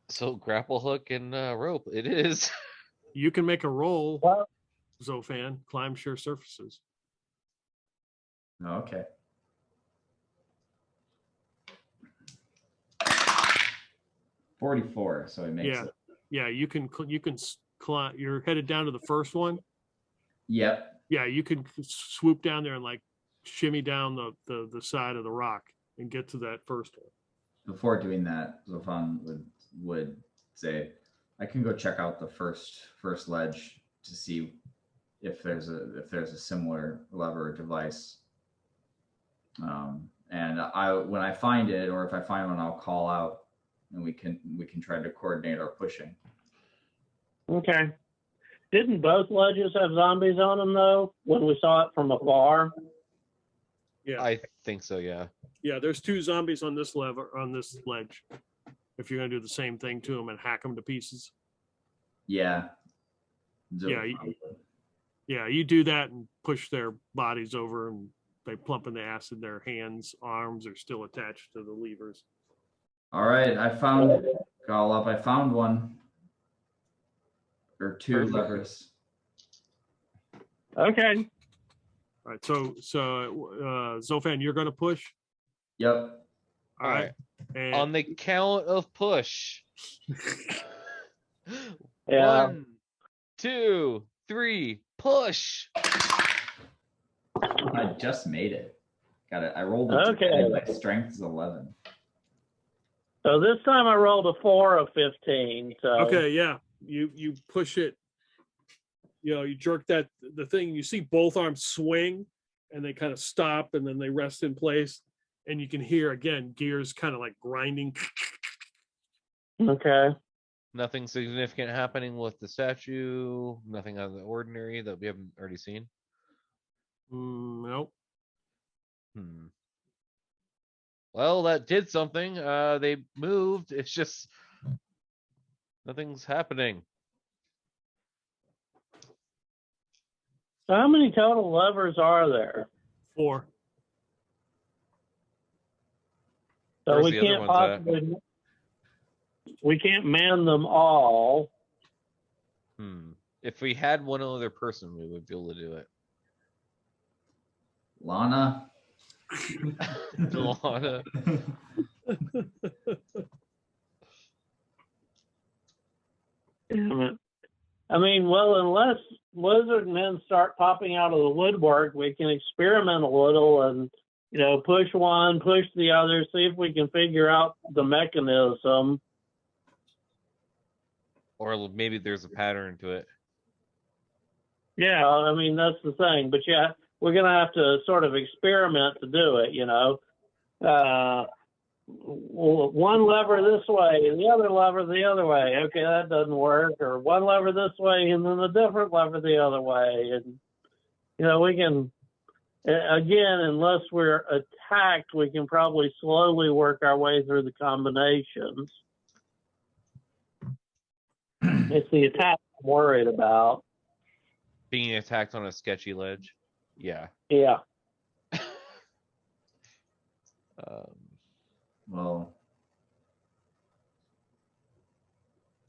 So grapple hook and rope. It is. You can make a roll, Well, Zophan, climb sheer surfaces. Okay. $44, so he makes it. Yeah, you can climb. You're headed down to the first one. Yep. Yeah, you can swoop down there and like shimmy down the side of the rock and get to that first one. Before doing that, Zophan would say, I can go check out the first ledge to see if there's a similar lever device. And when I find it, or if I find one, I'll call out, and we can try to coordinate our pushing. okay. Didn't both ledges have zombies on them, though, when we saw it from afar? Yeah, I think so. Yeah. yeah. There's two zombies on this ledge. If you're gonna do the same thing to them and hack them to pieces. Yeah. Yeah, Yeah, you do that and push their bodies over, and they plump in the acid. Their hands, arms are still attached to the levers. All right, I found one. Or two Perfect. levers. Okay. All right, so Zophan, you're gonna push. Yep. All right. And On the count of push. Yeah. 1, 2, 3, push. I just made it. Got it. I rolled it. Okay. My strength is 11. So this time I rolled a 4 of 15. So okay, yeah, you push it. You jerk the thing. You see both arms swing, and they kind of stop, and then they rest in place, and you can hear again gears kind of like grinding. Okay. Nothing significant happening with the statue. Nothing out of the ordinary that we haven't already seen. Nope. Well, that did something. They moved. It's just nothing's happening. So how many total levers are there? 4. So Where's we the other can't ones at? possibly we can't man them all. If we had one other person, we would be able to do it. Lana. Lana. Damn it. I mean, well, unless lizard men start popping out of the woodwork, we can experiment a little and, push one, push the other, see if we can figure out the mechanism. Or maybe there's a pattern to it. Yeah, I mean, that's the thing. But yeah, we're going to have to sort of experiment to do it, one lever this way and the other lever the other way. Okay, that doesn't work. Or one lever this way and then a different lever the other way. And, we can, again, unless we're attacked, we can probably slowly work our way through the combinations. It's the attack I'm worried about. Being attacked on a sketchy ledge. Yeah. Yeah. Well,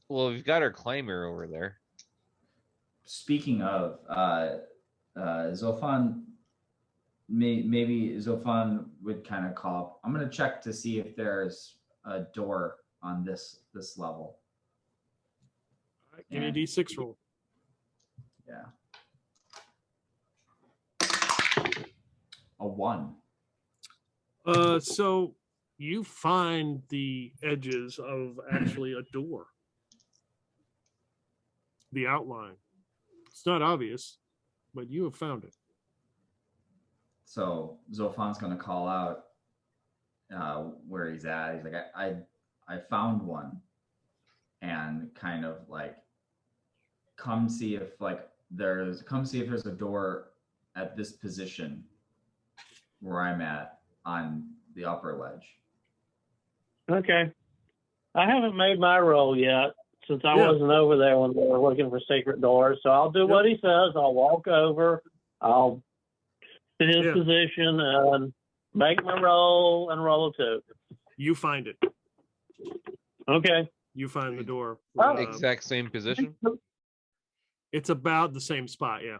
we've got our climber over there. speaking of, Zophan, maybe Zophan would kind of call. I'm going to check to see if there's a door on this level. All right, give me a D6 roll. Yeah. A 1. So you find the edges of actually a door. The outline. It's not obvious, but you have found it. So Zophan's going to call out where he's at. He's like, I found one, and kind of like come see if there's a door at this position where I'm at on the upper ledge. Okay. I haven't made my roll yet since I wasn't over there when they were looking for secret doors. So I'll do what he says. I'll walk over. I'll to his position and make my roll and roll a 2. You find it. Okay. You find the door. Exact same position? It's about the same spot, yeah.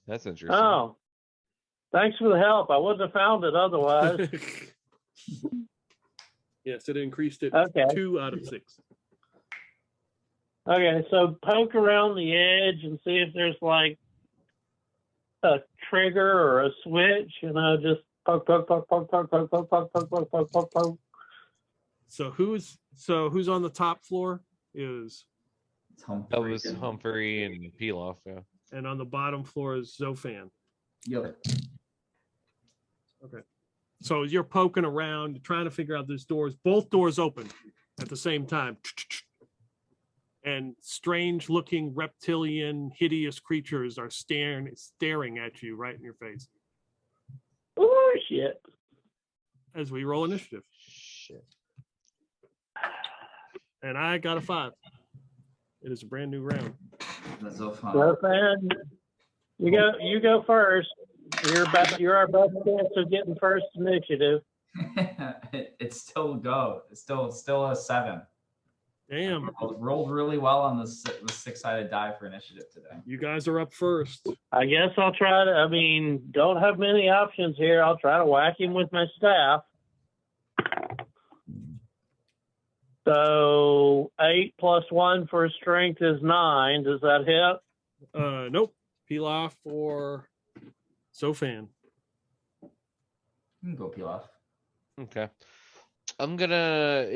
That's interesting. Oh. Thanks for the help. I wouldn't have found it otherwise. Yes, it increased it 2 out of 6. Okay, so poke around the edge and see if there's like a trigger or a switch, just poke, poke, poke, poke, poke, poke, poke, poke, poke, poke, poke, poke, poke. So who's on the top floor is that was Humphrey and Pilaf, yeah. And on the bottom floor is Zophan. Yep. Okay. So you're poking around, trying to figure out these doors. Both doors open at the same time. And strange-looking reptilian, hideous creatures are staring at you right in your face. Oh, shit. As we roll initiative. Shit. And I got a 5. It is a brand new round. Zophan, you go first. You're our best chance of getting first initiative. It's still go. It's still a 7. Damn. I rolled really well on the 6-sided die for initiative today. You guys are up first. I guess I'll try to. Don't have many options here. I'll try to whack him with my staff. So 8 plus 1 for strength is 9. Does that hit? Nope. Pilaf or Zophan. You can go Pilaf. Okay. I'm gonna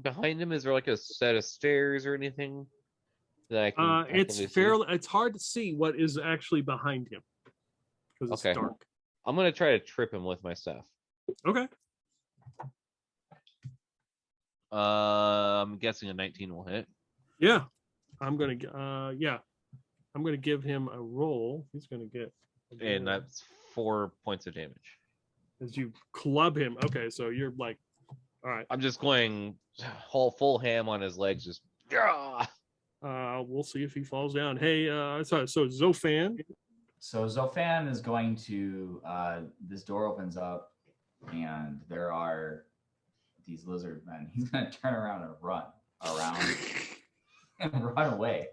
behind him. Is there like a set of stairs or anything that I can? It's hard to see what is actually behind him because it's dark. I'm gonna try to trip him with my staff. Okay. I'm guessing a 19 will hit. Yeah. I'm gonna give him a roll. He's gonna get, and that's 4 points of damage as you club him. Okay, so you're like, all right. I'm just going full ham on his legs, just. We'll see if he falls down. Hey, so Zophan. So Zophan is going to. This door opens up, and there are these lizard men. He's going to turn around and run and run away.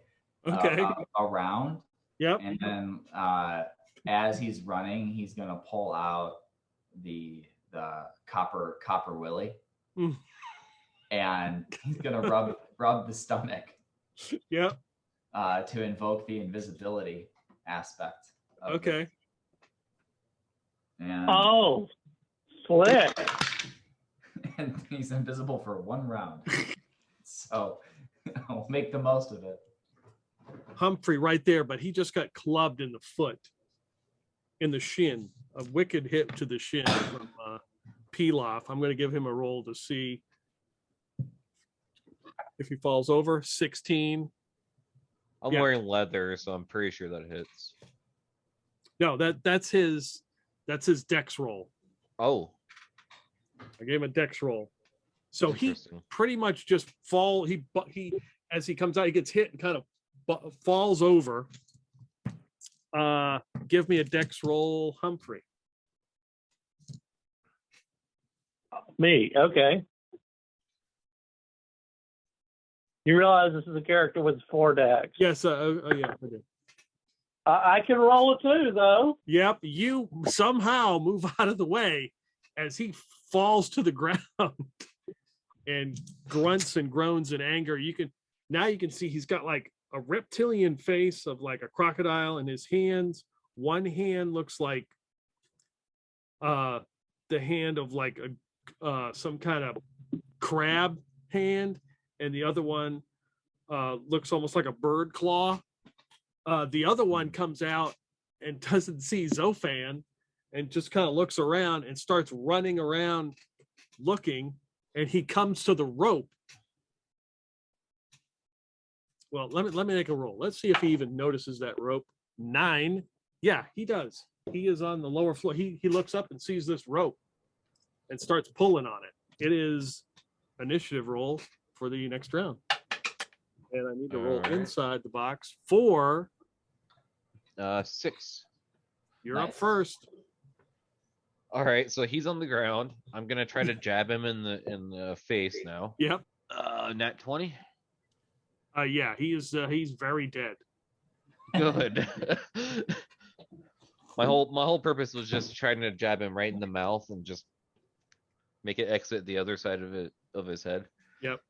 Okay. Around. Yep. And then as he's running, he's going to pull out the copper willy. And he's going to rub the stomach. Yep. to invoke the invisibility aspect. Of it. Okay. And, Oh, slick. and he's invisible for 1 round. So I'll make the most of it. Humphrey right there, but he just got clubbed in the foot, in the shin, a wicked hit to the shin from Pilaf. I'm going to give him a roll to see if he falls over. 16. I'm Yeah. wearing leather, so I'm pretty sure that hits. No, that's his dex roll. Oh, I gave him a dex roll. So he interesting. pretty much just he as he comes out, he gets hit and kind of falls over. Give me a dex roll, Humphrey. Me, okay. You realize this is a character with 4 decks. Yes, yeah, I did. I can roll it too, though. Yep, you somehow move out of the way as he falls to the ground and grunts and groans in anger. You can see he's got like a reptilian face of like a crocodile in his hands. One hand looks like the hand of like some kind of crab hand, and the other one looks almost like a bird claw. The other one comes out and doesn't see Zophan and just kind of looks around and starts running around looking, and he comes to the rope. Well, let me make a roll. Let's see if he even notices that rope. 9. Yeah, he does. He is on the lower floor. He looks up and sees this rope and starts pulling on it. It is initiative roll for the next round. And I need to roll Alright. inside the box for 6. you're up Nice. first. All right, so he's on the ground. I'm gonna try to jab him in the face now. Yep. Nat 20. Yeah, he's very dead. Good. my whole purpose was just trying to jab him right in the mouth and just make it exit the other side of his head. Yep.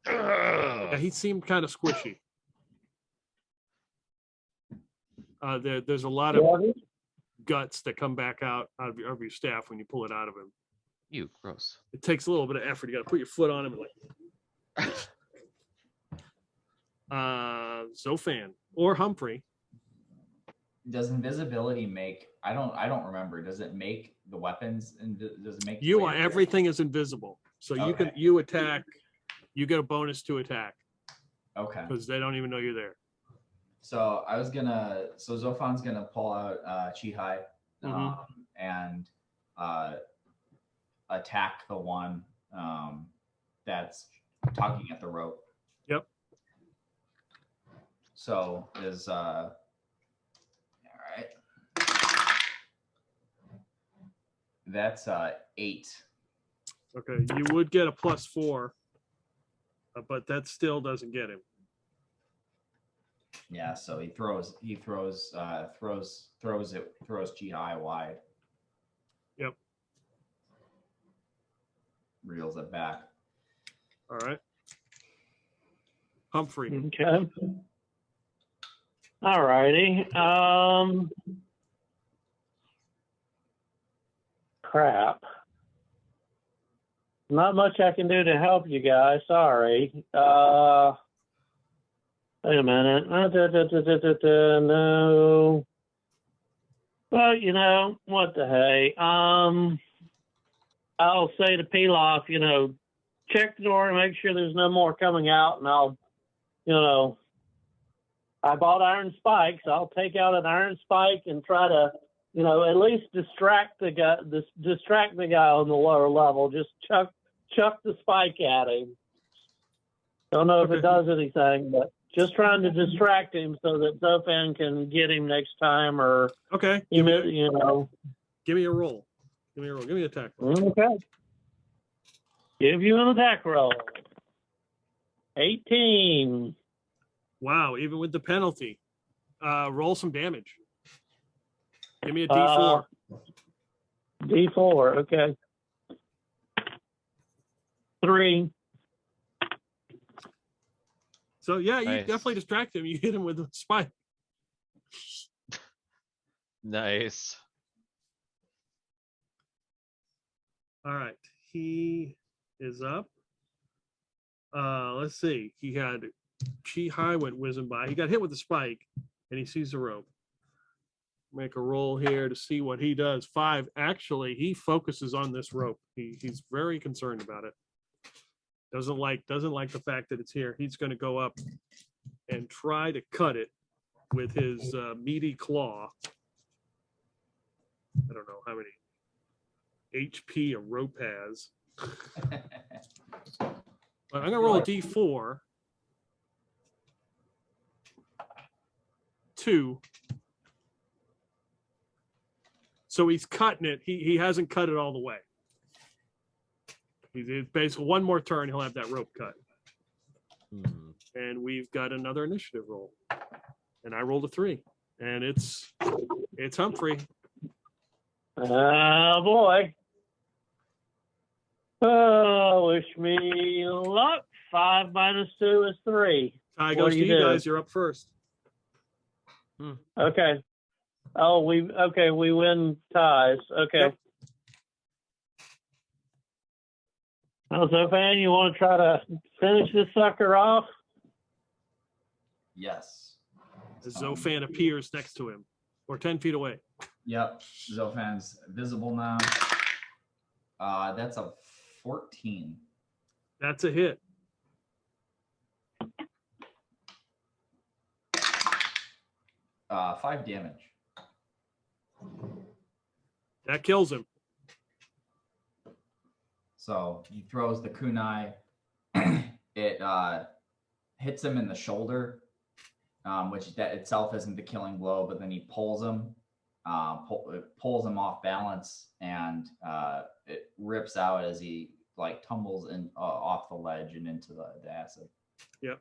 Yeah, he seemed kind of squishy. There's a lot of guts that come back out of your staff when you pull it out of him. You gross. It takes a little bit of effort. You got to put your foot on him and like. Zophan or Humphrey. Does invisibility make? I don't remember. Does it make the weapons? And does it make You are everything is invisible, so you attack. You get a bonus to attack Okay. because they don't even know you're there. So Zophan's gonna pull out Chihai and attack the one that's tugging at the rope. Yep. So is all right. That's 8. Okay, you would get a +4, but that still doesn't get him. Yeah, so he throws Chihai wide. Yep. Reels it back. All right. Humphrey. Okay. All righty. Crap. Not much I can do to help you guys. Sorry. Wait a minute. No. Well, you know, what the hey. I'll say to Pilaf, you know, check the door and make sure there's no more coming out, and I'll, you know, I bought iron spikes. I'll take out an iron spike and try to, you know, at least distract the guy on the lower level. Just chuck the spike at him. Don't know if it does anything, but just trying to distract him so that Zophan can get him next time, or Okay. you know. Give me a roll. Give me an attack roll. Okay. Give you an attack roll. 18. Wow, even with the penalty. Roll some damage. Give me a D4. D4, okay. 3. So yeah, you Nice. definitely distract him. You hit him with a spike. Nice. All right, he is up. Let's see. He had Chi High went whizzing by. He got hit with the spike, and he sees the rope. Make a roll here to see what he does. 5. Actually, he focuses on this rope. He's very concerned about it. Doesn't like the fact that it's here. He's going to go up and try to cut it with his meaty claw. I don't know how many HP a rope has. But I'm gonna roll a D4. 2. So he's cutting it. He hasn't cut it all the way. He's basically one more turn, he'll have that rope cut. And we've got another initiative roll. And I rolled a 3. And it's Humphrey. Oh boy. Oh, wish me luck. 5 minus 2 is 3. Tie What goes do to you you do? guys. You're up first. Okay. Oh, we win ties. Okay. Yep. Well, Zophan, you want to try to finish this sucker off? Yes. The Zophan appears next to him, or 10 feet away. Yep. Zophan's visible now. That's a 14. That's a hit. Uh, 5 damage. That kills him. So he throws the kunai. It hits him in the shoulder, which that itself isn't the killing blow, but then he pulls him, pulls him off balance, and it rips out as he like tumbles in off the ledge and into the acid. Yep.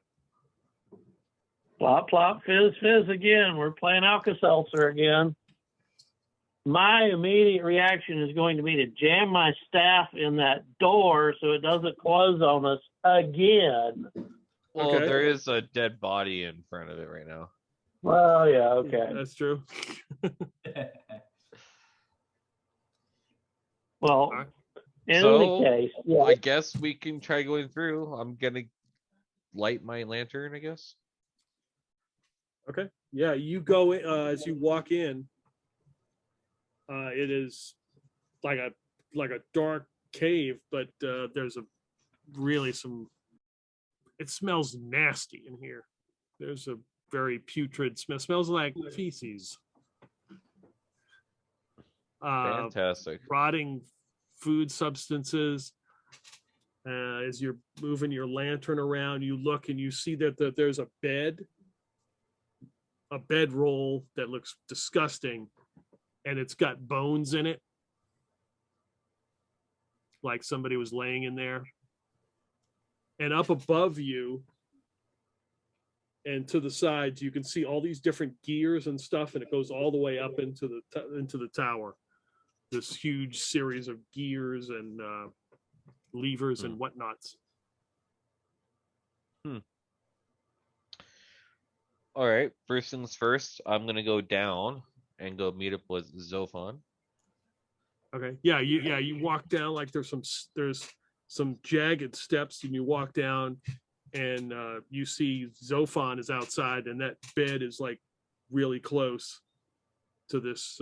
Plop, plop, fizz, fizz again. We're playing Alka-Seltzer again. My immediate reaction is going to be to jam my staff in that door so it doesn't close on us again. Well, Okay. there is a dead body in front of it right now. Well, yeah, okay. That's true. Well, right. in So, any case, yeah. I guess we can try going through. I'm gonna light my lantern, I guess. Okay. Yeah, you go as you walk in. It is like a dark cave, but there's it smells nasty in here. There's a very putrid smell. It smells like feces. Fantastic. Rotting food substances. As you're moving your lantern around, you look and you see that there's a bedroll that looks disgusting, and it's got bones in it, like somebody was laying in there. And up above you and to the sides, you can see all these different gears and stuff, and it goes all the way up into the tower. This huge series of gears and levers and whatnots. All right. First things first, I'm gonna go down and go meet up with Zophan. Okay. Yeah. You walk down, like there's some jagged steps, and you walk down, and you see Zophan is outside, and that bed is like really close to this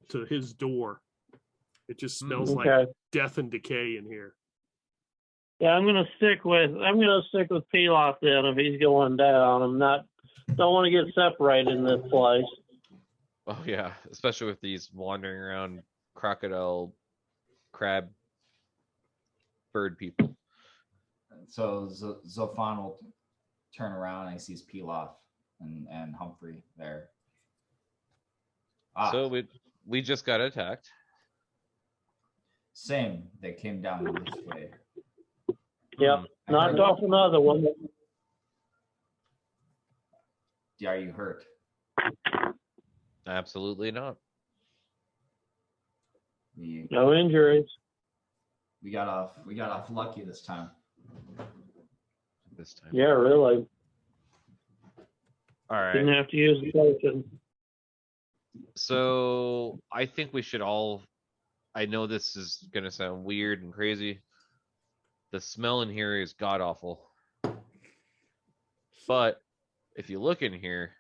to his door. It just smells like death and decay in here. Yeah, I'm gonna stick with Pilaf then if he's going down. Don't want to get separated in this place. Oh yeah, especially with these wandering around crocodile, crab, bird people. So Zophan will turn around and he sees Pilaf and Humphrey there. So we just got attacked. Same. They came down this way. Yep. Knocked off another one. Are you hurt? Absolutely not. No injuries. We got off lucky this time. This time. Yeah, really. All right. Didn't have to use the potion. So I think we should all. I know this is gonna sound weird and crazy. The smell in here is god awful. But if you look in here,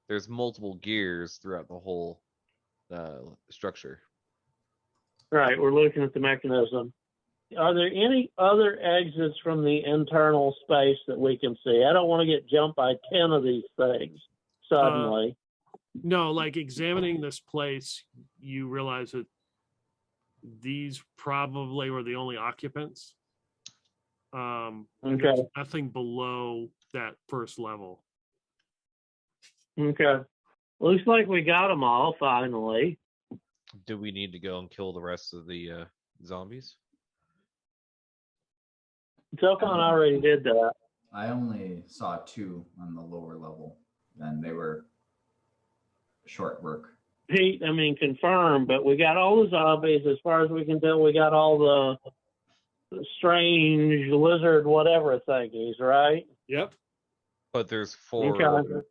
there's multiple gears throughout the whole structure. Right, we're looking at the mechanism. Are there any other exits from the internal space that we can see? I don't want to get jumped by 10 of these things suddenly. No, like examining this place, you realize that these probably were the only occupants. And there's Okay. nothing below that first level. Okay. Looks like we got them all finally. Do we need to go and kill the rest of the zombies? Zophan already did that. I only saw 2 on the lower level, and they were short work. Pete, I mean, confirmed, but we got all the zombies. As far as we can tell, we got all the strange lizard whatever thingies, right? Yep. But there's 4. Okay.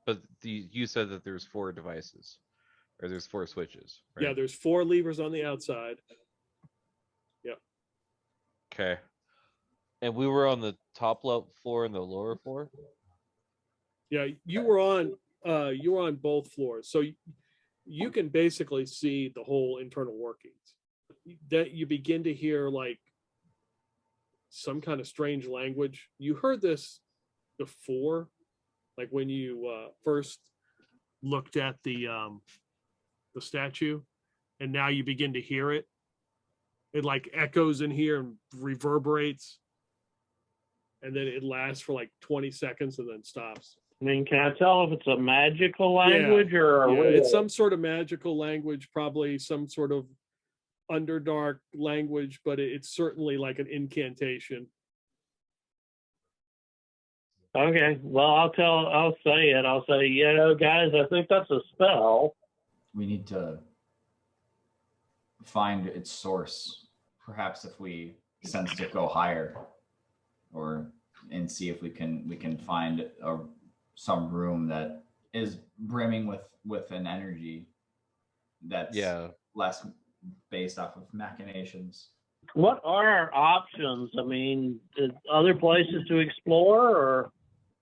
But you said that there's 4 devices, or there's 4 switches. Right? Yeah, there's 4 levers on the outside. Okay. And we were on the top level floor and the lower floor. Yeah, you were on both floors, so you can basically see the whole internal workings. That you begin to hear like some kind of strange language. You heard this before, like when you first looked at the statue, and now you begin to hear it. It like echoes in here and reverberates, and then it lasts for like 20 seconds and then stops. I mean, can I tell if it's a magical language or Yeah, a it's some sort of magical language, probably some sort of Underdark language, but it's certainly like an incantation. Okay, well, I'll say it. I'll say, guys, I think that's a spell. We need to find its source. Perhaps if we sensed it go higher, and see if we can find some room that is brimming with an energy that's less based off of machinations. What are our options? I mean, other places to explore, or?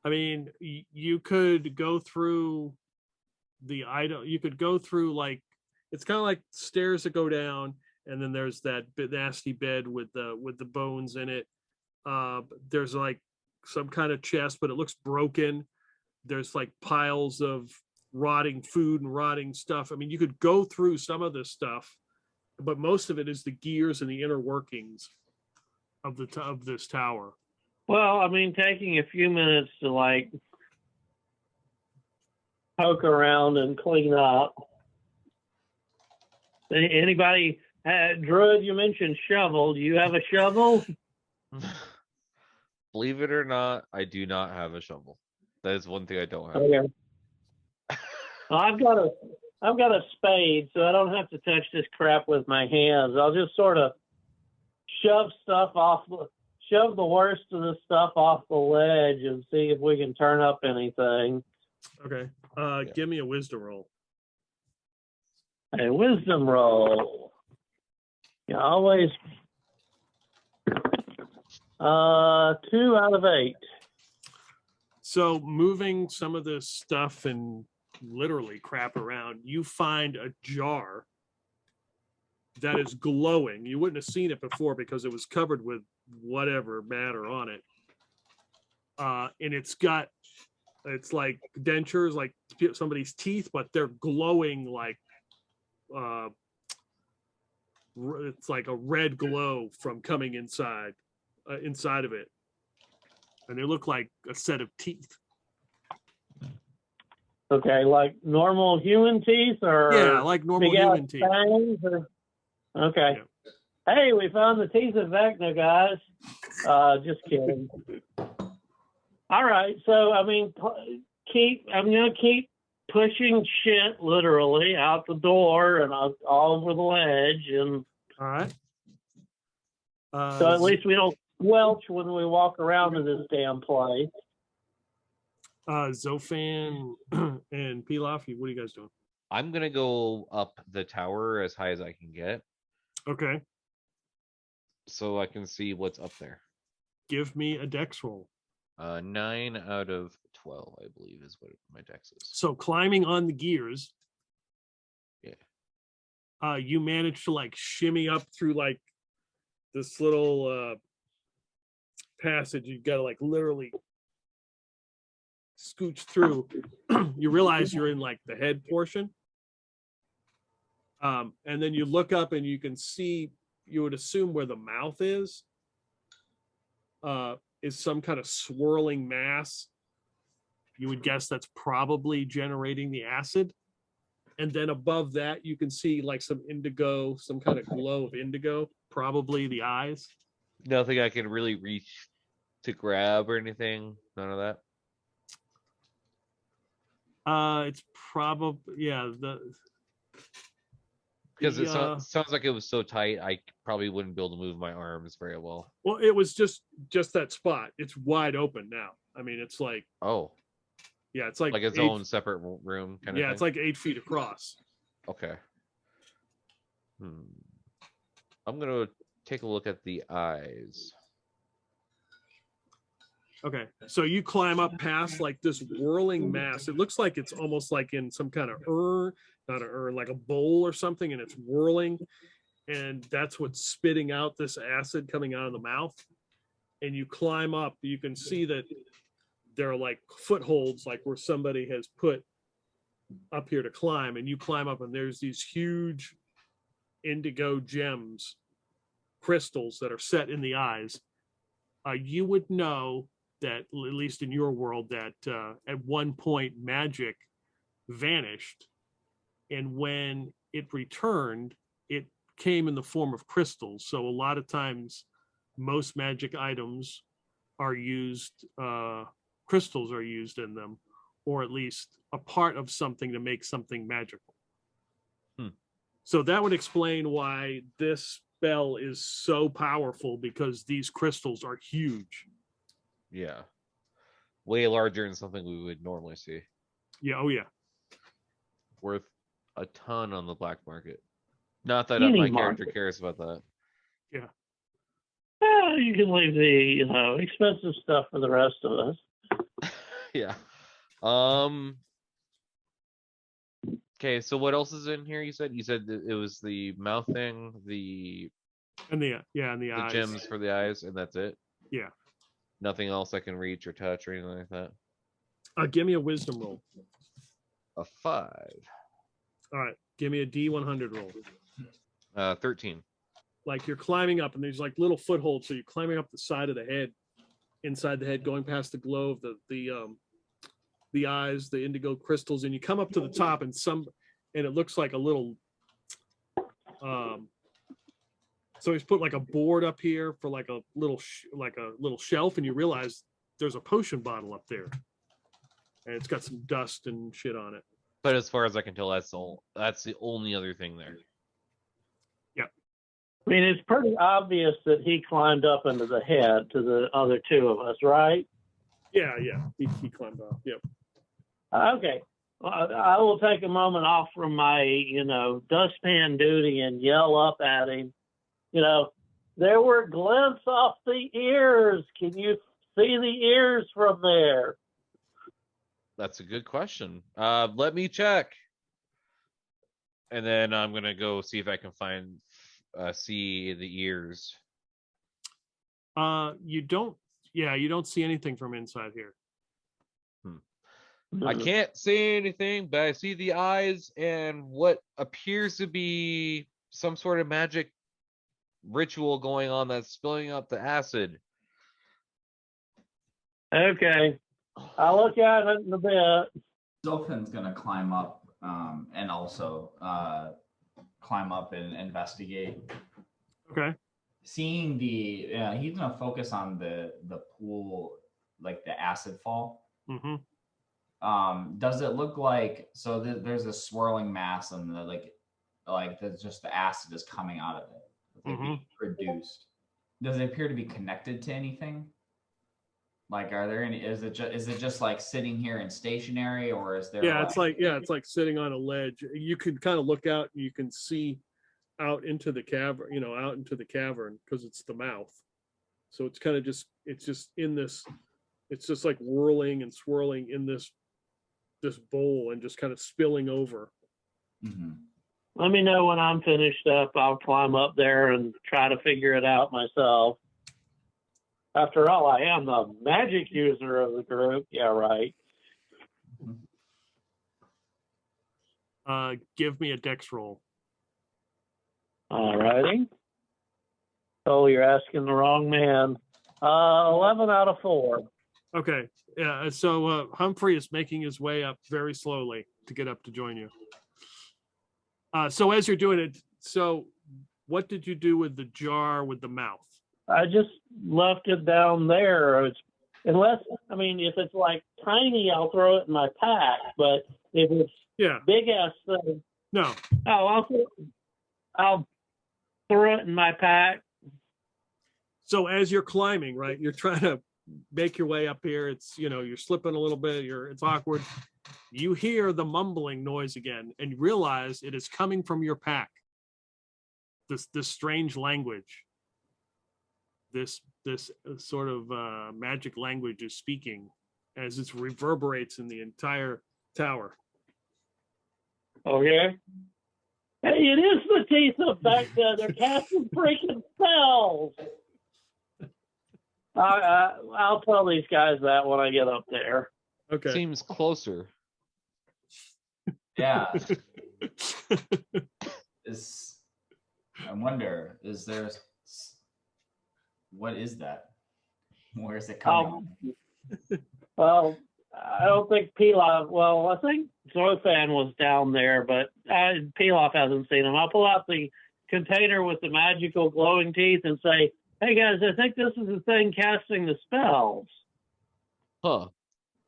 I mean, you could go through the item. You could go through like, it's kind of like stairs that go down, and then there's that nasty bed with the bones in it. There's like some kind of chest, but it looks broken. There's like piles of rotting food and rotting stuff. I mean, you could go through some of this stuff, but most of it is the gears and the inner workings of this tower. Well, I mean, taking a few minutes to like poke around and clean up. Anybody, Druid? You mentioned shovel. Do you have a shovel? Believe it or not, I do not have a shovel. That is one thing I don't have. Okay. Well, I've got a spade, so I don't have to touch this crap with my hands. I'll just sort of shove the worst of the stuff off the ledge and see if we can turn up anything. Okay. Give me a wisdom roll. A wisdom roll. Yeah, always. 2 out of 8. So moving some of this stuff and literally crap around, you find a jar that is glowing. You wouldn't have seen it before because it was covered with whatever matter on it. And it's like dentures, like somebody's teeth, but they're glowing like, it's like a red glow from coming inside of it. And they look like a set of teeth. Okay, like normal human teeth, or yeah, like normal human teeth. Okay. Yeah. Hey, we found the teeth of Vecna, guys. Just kidding. All right, so I mean, I'm gonna keep pushing shit literally out the door and all over the ledge, and All right. so at least we don't squelch when we walk around in this damn place. Zophan and Pilaf, what are you guys doing? I'm gonna go up the tower as high as I can get, Okay, so I can see what's up there. give me a dex roll. 9 out of 12, I believe, is what my dex is. So climbing on the gears. Yeah. You manage to like shimmy up through like this little passage. You got to like literally scooch through. You realize you're in like the head portion. And then you look up and you can see, you would assume where the mouth is some kind of swirling mass. You would guess that's probably generating the acid. And then above that, you can see like some indigo, some kind of glow of indigo, probably the eyes. Nothing I can really reach to grab or anything. None of that. It's probably, yeah, Because it sounds like it was so tight, I probably wouldn't be able to move my arms very well. well, it was just that spot. It's wide open now. I mean, it's like, Oh, yeah, it's like its own separate room kind of thing. It's like 8 feet across. Okay. I'm gonna take a look at the eyes. Okay, so you climb up past like this whirling mass. It looks like it's almost like in some kind of not an urn, like a bowl or something, and it's whirling, and that's what's spitting out this acid coming out of the mouth. And you climb up, you can see that there are like footholds, like where somebody has put up here to climb, and you climb up, and there's these huge indigo gems, crystals that are set in the eyes. You would know that, at least in your world, that at one point magic vanished, and when it returned, it came in the form of crystals. So a lot of times, most magic items are used, crystals are used in them, or at least a part of something to make something magical. So that would explain why this spell is so powerful, because these crystals are huge. Yeah. Way larger than something we would normally see. Yeah, oh yeah. Worth a ton on the black market. Not that my character cares about that. Yeah. Well, you can leave the, expensive stuff for the rest of us. Yeah. Okay, so what else is in here? You said that it was the mouth thing, and the eyes. gems for the eyes, and that's it. Yeah. Nothing else I can reach or touch or anything like that. Give me a wisdom roll. A 5. All right, give me a D100 roll. 13. Like you're climbing up, and there's like little footholds, so you're climbing up the side of the head, inside the head, going past the glow of the eyes, the indigo crystals, and you come up to the top, and it looks like a little so he's put like a board up here for like a little shelf, and you realize there's a potion bottle up there, and it's got some dust and shit on it. But as far as I can tell, that's the only other thing there. Yeah. I mean, it's pretty obvious that he climbed up into the head to the other two of us, right? Yeah. He climbed up. Yep. Okay. Well, I will take a moment off from my, dustpan duty and yell up at him. There were glints off the ears. Can you see the ears from there? That's a good question. Let me check. And then I'm gonna go see if I can see the ears. You don't see anything from inside here. I can't see anything, but I see the eyes and what appears to be some sort of magic ritual going on that's spilling out the acid. Okay. I'll look at it in a bit. Zophan's gonna climb up and also climb up and investigate. Okay. Seeing he's gonna focus on the pool, like the acid fall. Mm-hmm. Does it look like there's a swirling mass and there's just the acid is coming out of it, being produced? Does it appear to be connected to anything? Like, are there any? Is it just like sitting here and stationary, or is there? Yeah, it's like sitting on a ledge. You can kind of look out and you can see out into the cavern, out into the cavern because it's the mouth. So it's kind of it's just in this, it's just like whirling and swirling in this bowl and just kind of spilling over. Mm-hmm. Let me know when I'm finished up. I'll climb up there and try to figure it out myself. After all, I am the magic user of the group. Yeah, right. Give me a dex roll. All righty. Oh, you're asking the wrong man. 11 out of 4. Okay. Yeah. So Humphrey is making his way up very slowly to get up to join you. So as you're doing it, so what did you do with the jar with the mouth? I just left it down there. If it's like tiny, I'll throw it in my pack. But if it's big ass thing, no. Oh, I'll throw it in my pack. So as you're climbing, right, you're trying to make your way up here. It's, you're slipping a little bit. It's awkward. You hear the mumbling noise again and realize it is coming from your pack. This strange language. This sort of magic language is speaking as it reverberates in the entire tower. Okay. Hey, it is the teeth of Baghdad. They're casting freaking spells. I'll tell these guys that when I get up there. Okay. Seems closer. Yeah. I wonder, what is that? Where is it coming from? Well, I don't think Pilaf. Well, I think Zophan was down there, but Pilaf hasn't seen him. I'll pull out the container with the magical glowing teeth and say, "Hey guys, I think this is the thing casting the spells." Huh.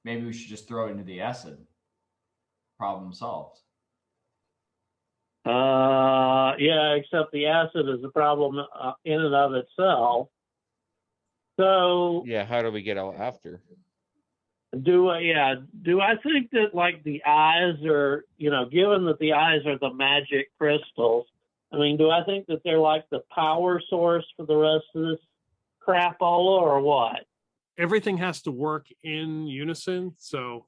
Maybe we should just throw it into the acid. Problem solved. Yeah, except the acid is a problem in and of itself. So Yeah, how do we get out after? do I think that like the eyes are, given that the eyes are the magic crystals, do I think that they're like the power source for the rest of this crapola or what? Everything has to work in unison. So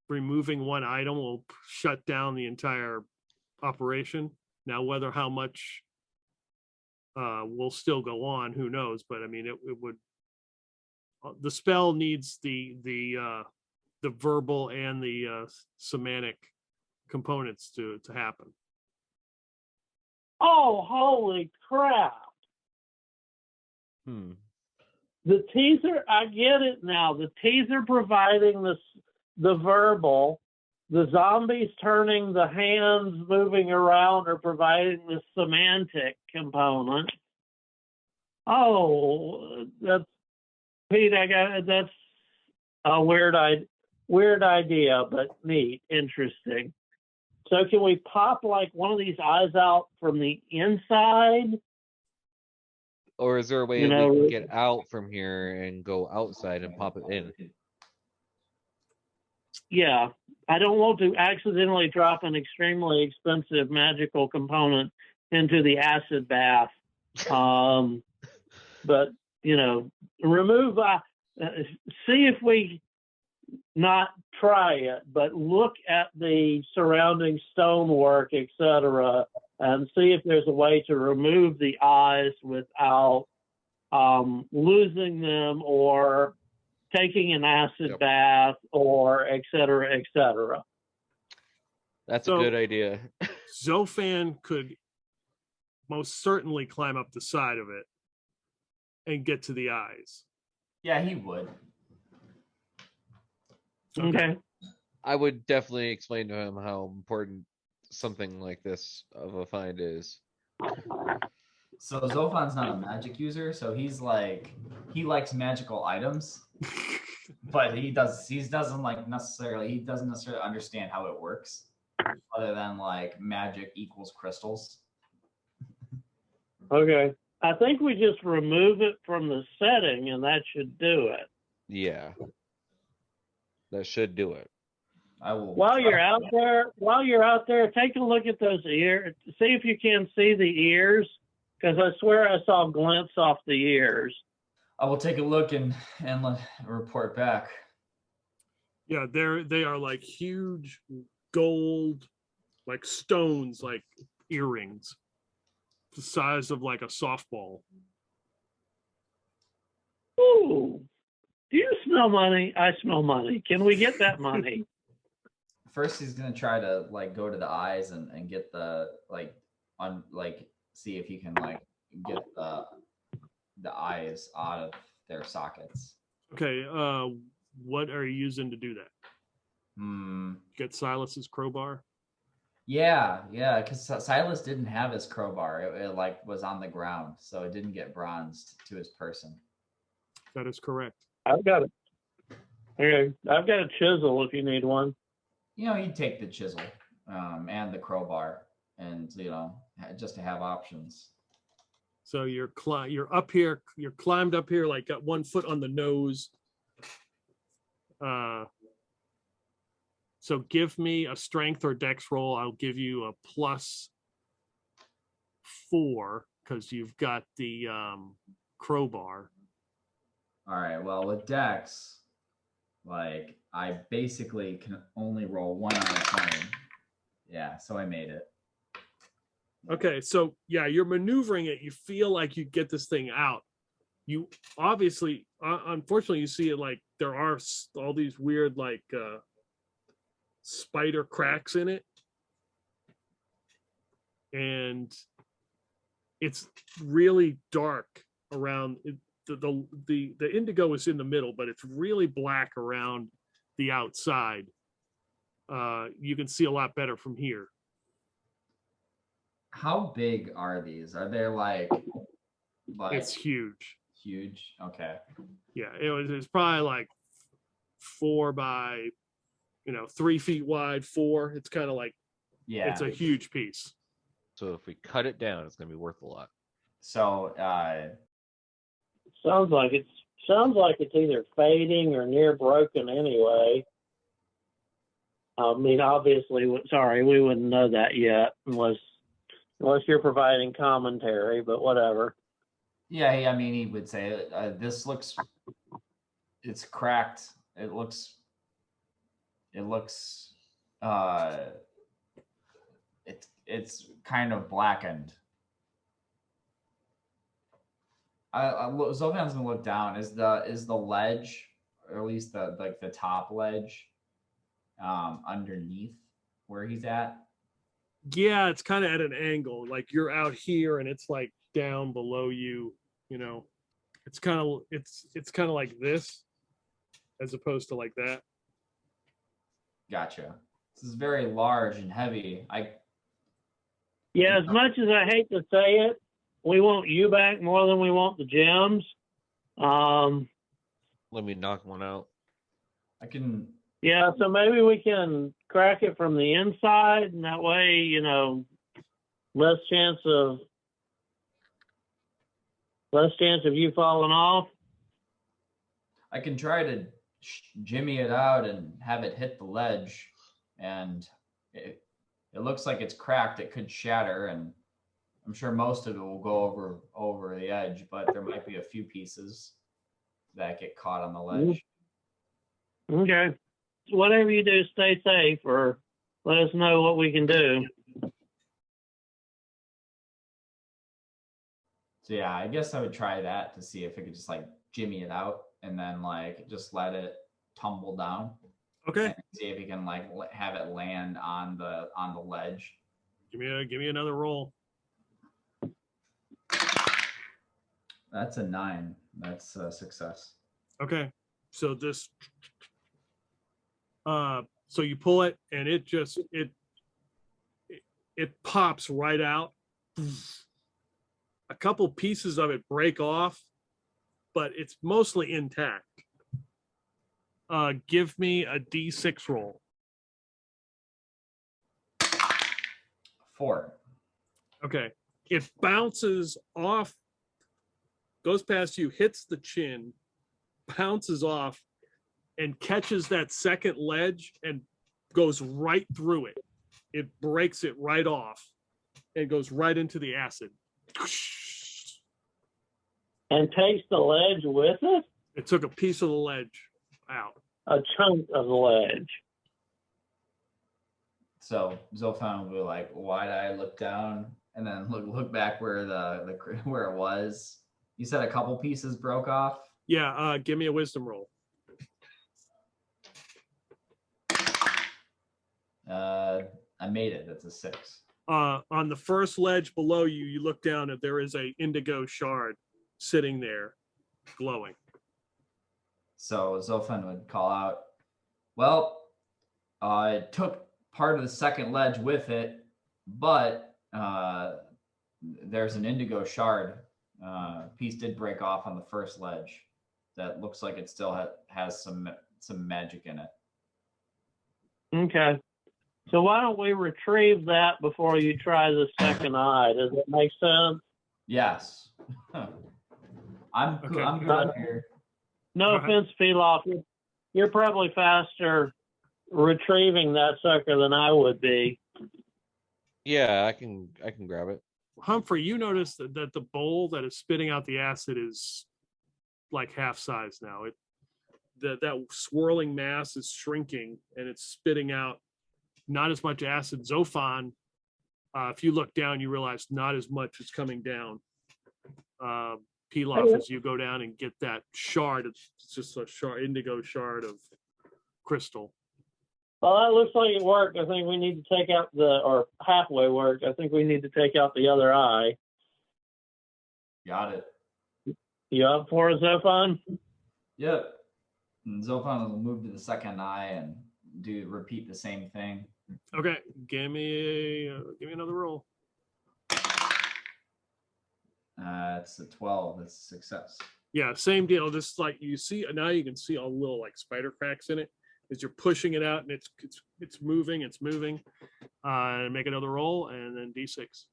removing one item will shut down the entire operation. Now, how much will still go on, who knows? But it would. The spell needs the verbal and the semantic components to happen. Oh, holy crap! The teaser, I get it now. The teaser providing the verbal, the zombies turning the hands moving around are providing the semantic component. Oh, that's Pete. That's a weird idea, but neat, interesting. So can we pop like one of these eyes out from the inside? Or is there a way we can get out from here and go outside and pop it in? Yeah, I don't want to accidentally drop an extremely expensive magical component into the acid bath. But, remove, see if we not try it, but look at the surrounding stonework, etc., and see if there's a way to remove the eyes without losing them or taking an acid bath or et cetera, et cetera. That's a good idea. Zophan could most certainly climb up the side of it and get to the eyes. Yeah, he would. Okay. I would definitely explain to him how important something like this of a find is. So Zophan's not a magic user, so he likes magical items, but he doesn't necessarily understand how it works, other than like magic equals crystals. Okay. I think we just remove it from the setting, and that should do it. Yeah. That should do it. I will. While you're out there, take a look at those ears. See if you can see the ears, because I swear I saw glints off the ears. I will take a look and report back. Yeah, they are like huge gold, like stones, like earrings, the size of like a softball. Ooh, do you smell money? I smell money. Can we get that money? First, he's gonna try to like go to the eyes and get the see if he can like get the eyes out of their sockets. Okay, what are you using to do that? Get Silas's crowbar? Yeah, because Silas didn't have his crowbar. It like was on the ground, so it didn't get bronzed to his person. That is correct. I've got it. Okay, I've got a chisel if you need one. You know, you take the chisel and the crowbar, and just to have options. So you're up here, you're climbed up here, like got 1 foot on the nose. So give me a strength or dex roll. I'll give you a +4 because you've got the crowbar. All right. Well, with dex, like I basically can only roll 1 out of 20. Yeah, so I made it. Okay, so yeah, you're maneuvering it. You feel like you get this thing out. You obviously, unfortunately, you see it like there are all these weird like spider cracks in it, and it's really dark around it. The indigo is in the middle, but it's really black around the outside. You can see a lot better from here. How big are these? Are they like It's huge. Huge? Okay. Yeah, it's probably like 4 by 3 feet wide, 4. It's kind of like, Yeah. it's a huge piece. So if we cut it down, it's going to be worth a lot. So Sounds like it's either fading or near broken anyway. I mean, obviously, we wouldn't know that yet unless you're providing commentary, but whatever. yeah, I mean, he would say this looks, it's cracked. It's kind of blackened. Zophan's gonna look down. Is the ledge, or at least the top ledge, underneath where he's at? Yeah, it's kind of at an angle. Like you're out here and it's like down below you. It's kind of like this, as opposed to like that. Gotcha. This is very large and heavy. Yeah, as much as I hate to say it, we want you back more than we want the gems. Let me knock one out. I can. Yeah, so maybe we can crack it from the inside, and that way, less chance of you falling off. I can try to jimmy it out and have it hit the ledge, and it looks like it's cracked. It could shatter, and I'm sure most of it will go over the edge, but there might be a few pieces that get caught on the ledge. Okay. Whatever you do, stay safe, or let us know what we can do. So yeah, I guess I would try that to see if I could just like jimmy it out and then like just let it tumble down. Okay. And see if you can like have it land on the ledge. Give me another roll. That's a 9. That's a success. Okay. So this. So you pull it and it just it pops right out. A couple pieces of it break off, but it's mostly intact. Give me a D6 roll. 4. Okay. It bounces off goes past you, hits the chin, bounces off, and catches that second ledge and goes right through it. It breaks it right off and goes right into the acid. And takes the ledge with it? It took a piece of the ledge out. A chunk of the ledge. So Zophan will be like, why did I look down and then look back where where it was? You said a couple pieces broke off? Yeah, give me a wisdom roll. I made it. That's a 6. On the first ledge below you, you look down and there is a indigo shard sitting there glowing. So Zophan would call out, well, it took part of the second ledge with it, but there's an indigo shard. Piece did break off on the first ledge. That looks like it still has some magic in it. Okay. So why don't we retrieve that before you try the second eye? Does that make sense? Yes. I'm good here. No offense, Pilaf. You're probably faster retrieving that sucker than I would be. Yeah, I can grab it. Humphrey, you notice that the bowl that is spitting out the acid is like half size now. That swirling mass is shrinking and it's spitting out not as much acid. Zophan, if you look down, you realize not as much is coming down. Pilaf, as you go down and get that shard, it's just a indigo shard of crystal. Well, that looks like it worked. I think we need to take out or halfway worked. I think we need to take out the other eye. Got it. You up for it, Zophan? Yep. And Zophan will move to the second eye and repeat the same thing. Okay, give me another roll. It's a 12. That's a success. Yeah, same deal. Just like you see now, you can see all the little like spider cracks in it as you're pushing it out, and it's moving. Make another roll, and then D6.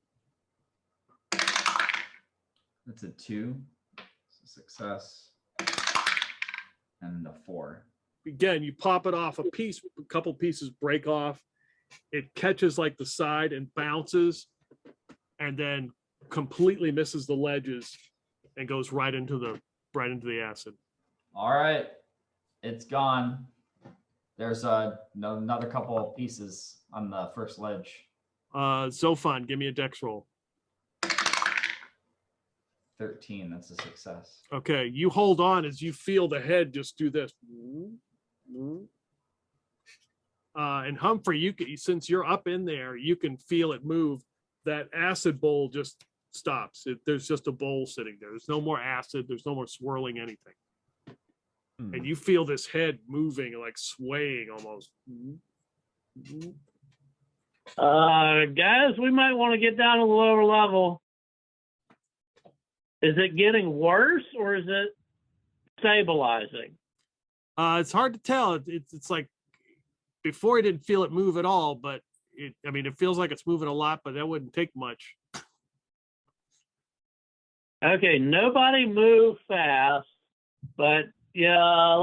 That's a 2. It's a success. And a 4. Again, you pop it off a couple pieces break off. It catches like the side and bounces, and then completely misses the ledges and goes right into the acid. All right, it's gone. There's another couple of pieces on the first ledge. Zophan, give me a dex roll. 13. That's a success. Okay, you hold on as you feel the head just do this. And Humphrey, since you're up in there, you can feel it move. That acid bowl just stops. There's just a bowl sitting there. There's no more acid. There's no more swirling anything. And you feel this head moving, like swaying almost. Guys, we might want to get down to the lower level. Is it getting worse or is it stabilizing? It's hard to tell. It's like before, I didn't feel it move at all, but it feels like it's moving a lot, but that wouldn't take much. Okay, nobody move fast, but yeah,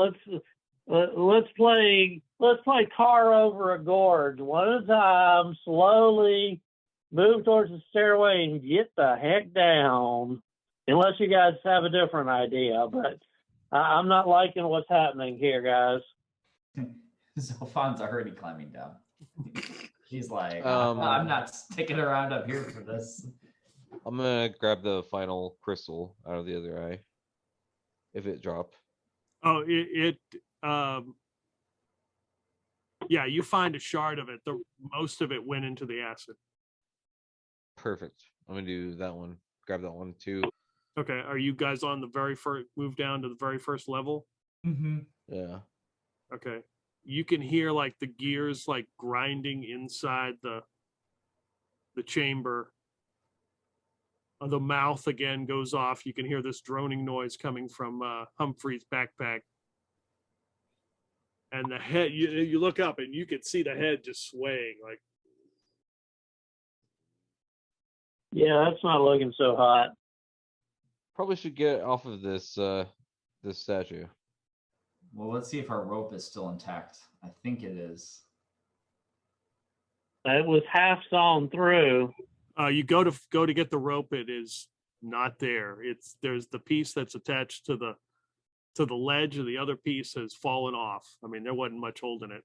let's play car over a gorge one at a time, slowly move towards the stairway and get the heck down. Unless you guys have a different idea, but I'm not liking what's happening here, guys. Zophan's already climbing down. He's like, I'm not sticking around up here for this. I'm gonna grab the final crystal out of the other eye. If it dropped. Oh, yeah, you find a shard of it. Most of it went into the acid. Perfect. I'm gonna do that one. Grab that one too. Okay, are you guys on the very first move down to the very first level? Mm-hmm. Yeah. Okay. You can hear like the gears like grinding inside the chamber. The mouth again goes off. You can hear this droning noise coming from Humphrey's backpack. And the head, you look up and you can see the head just swaying like. Yeah, that's not looking so hot. Probably should get off of this this statue. Well, let's see if our rope is still intact. I think it is. It was half sawn through. You go to get the rope. It is not there. There's the piece that's attached to the ledge, and the other piece has fallen off. I mean, there wasn't much holding it.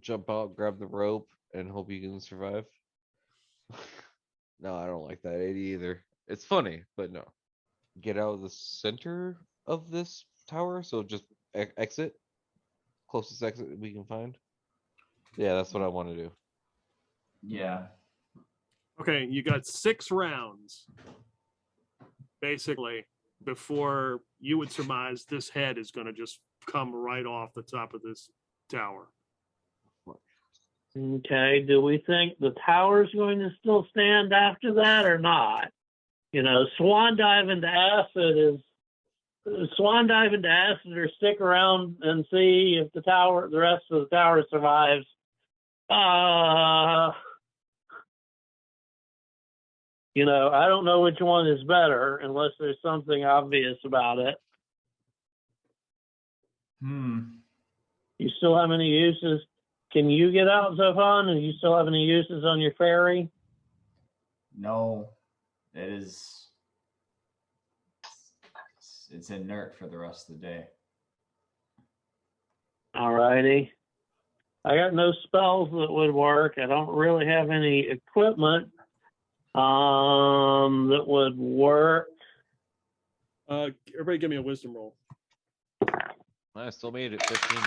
Jump out, grab the rope, and hope you can survive. No, I don't like that idea either. It's funny, but no. Get out of the center of this tower, so just exit. Closest exit we can find. Yeah, that's what I want to do. Yeah. Okay, you got 6 rounds, basically, before you would surmise this head is going to just come right off the top of this tower. Okay, do we think the tower's going to still stand after that or not? You know, swan dive into acid or stick around and see if the rest of the tower survives. You know, I don't know which one is better unless there's something obvious about it. You still have any uses? Can you get out, Zophan? And you still have any uses on your ferry? No, it is. It's inert for the rest of the day. All righty. I got no spells that would work. I don't really have any equipment that would work. Everybody give me a wisdom roll. I still made it 15.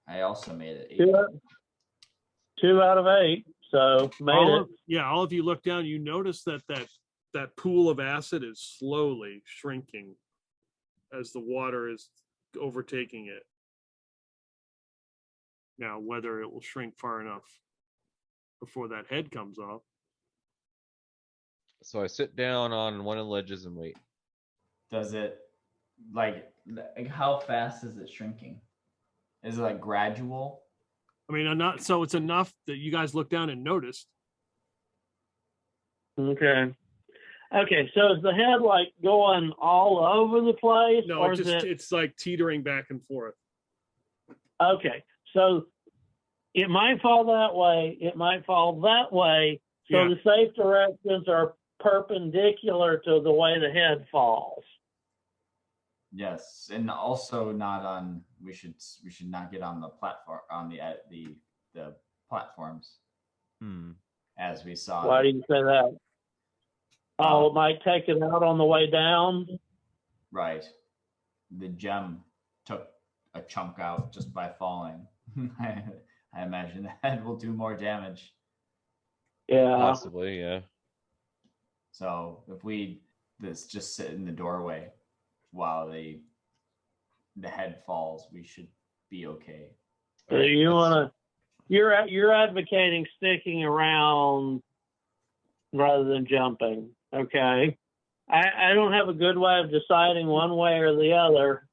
I also made it 8. 2 out of 8, so made it. All of you look down, you notice that pool of acid is slowly shrinking as the water is overtaking it. Now, whether it will shrink far enough before that head comes off. So I sit down on one of the ledges and wait. Does it, like how fast is it shrinking? Is it like gradual? I mean, so it's enough that you guys look down and noticed. Okay. Okay, so is the head like going all over the place? No, or it's like teetering back and forth. Okay, so it might fall that way, it might fall that way. So Yeah. the safe directions are perpendicular to the way the head falls. Yes, and also not on. We should not get on the platform on the platforms. As we saw. Why do you say that? It might take it out on the way down. Right. The gem took a chunk out just by falling. I imagine that will do more damage. Yeah. Possibly, yeah. So if we just sit in the doorway while the head falls, we should be okay. So you're advocating sticking around rather than jumping. Okay. I don't have a good way of deciding one way or the other.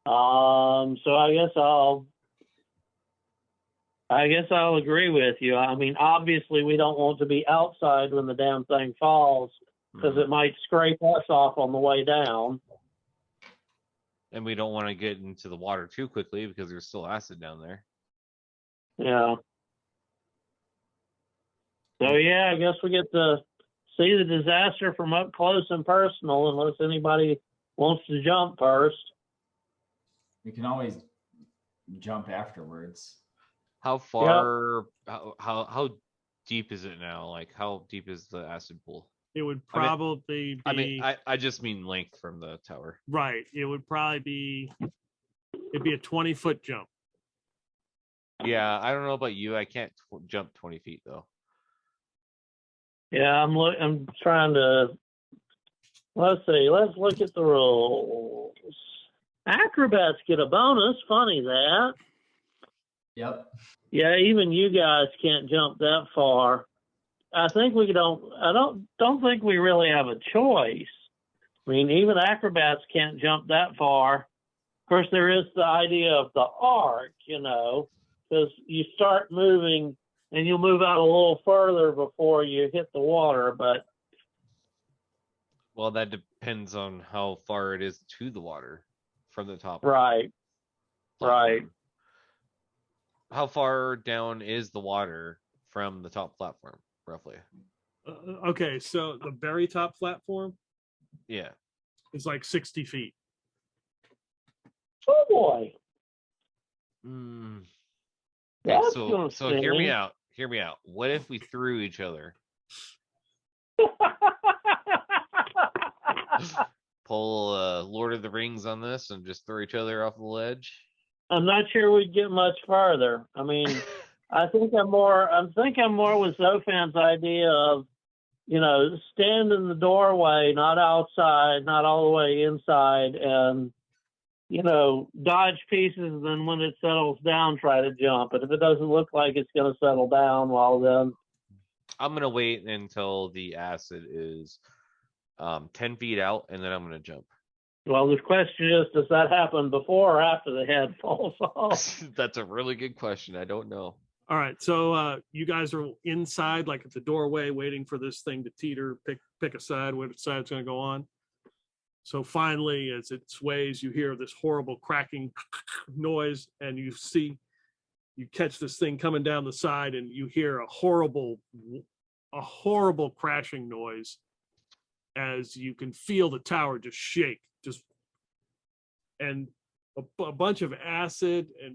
So I guess I'll agree with you. I mean, obviously we don't want to be outside when the damn thing falls because it might scrape us off on the way down. And we don't want to get into the water too quickly because there's still acid down there. Yeah. So yeah, I guess we get to see the disaster from up close and personal unless anybody wants to jump first. We can always jump afterwards. How far? Yep. How deep is it now? Like, how deep is the acid pool? It would probably be. I just mean length from the tower. Right. It would probably be. It'd be a 20-foot jump. Yeah, I don't know about you. I can't jump 20 feet though. Yeah, I'm trying to. Let's see. Let's look at the rules. Acrobats get a bonus. Funny that. Yep. Yeah, even you guys can't jump that far. I think we don't. I don't think we really have a choice. I mean, even acrobats can't jump that far. Of course, there is the idea of the arc, because you start moving and you'll move out a little further before you hit the water. But Well, that depends on how far it is to the water from the top. Right. Right. Platform. How far down is the water from the top platform, roughly? Okay, so the very top platform Yeah. is like 60 feet. Oh boy. Mm. Okay, That's so gonna hear me sting. out. Hear me out. What if we threw each other? Pull Lord of the Rings on this and just throw each other off the ledge? I'm not sure we'd get much farther. I mean, I'm thinking more with Zophan's idea of, stand in the doorway, not outside, not all the way inside, and dodge pieces. And then when it settles down, try to jump. And if it doesn't look like it's going to settle down, well then. I'm gonna wait until the acid is 10 feet out, and then I'm gonna jump. Well, the question is, does that happen before or after the head falls off? That's a really good question. I don't know. All right, so you guys are inside, like at the doorway, waiting for this thing to teeter, pick a side, which side it's going to go on. So finally, as it sways, you hear this horrible cracking noise, and you catch this thing coming down the side, and you hear a horrible crashing noise as you can feel the tower just shake, and a bunch of acid and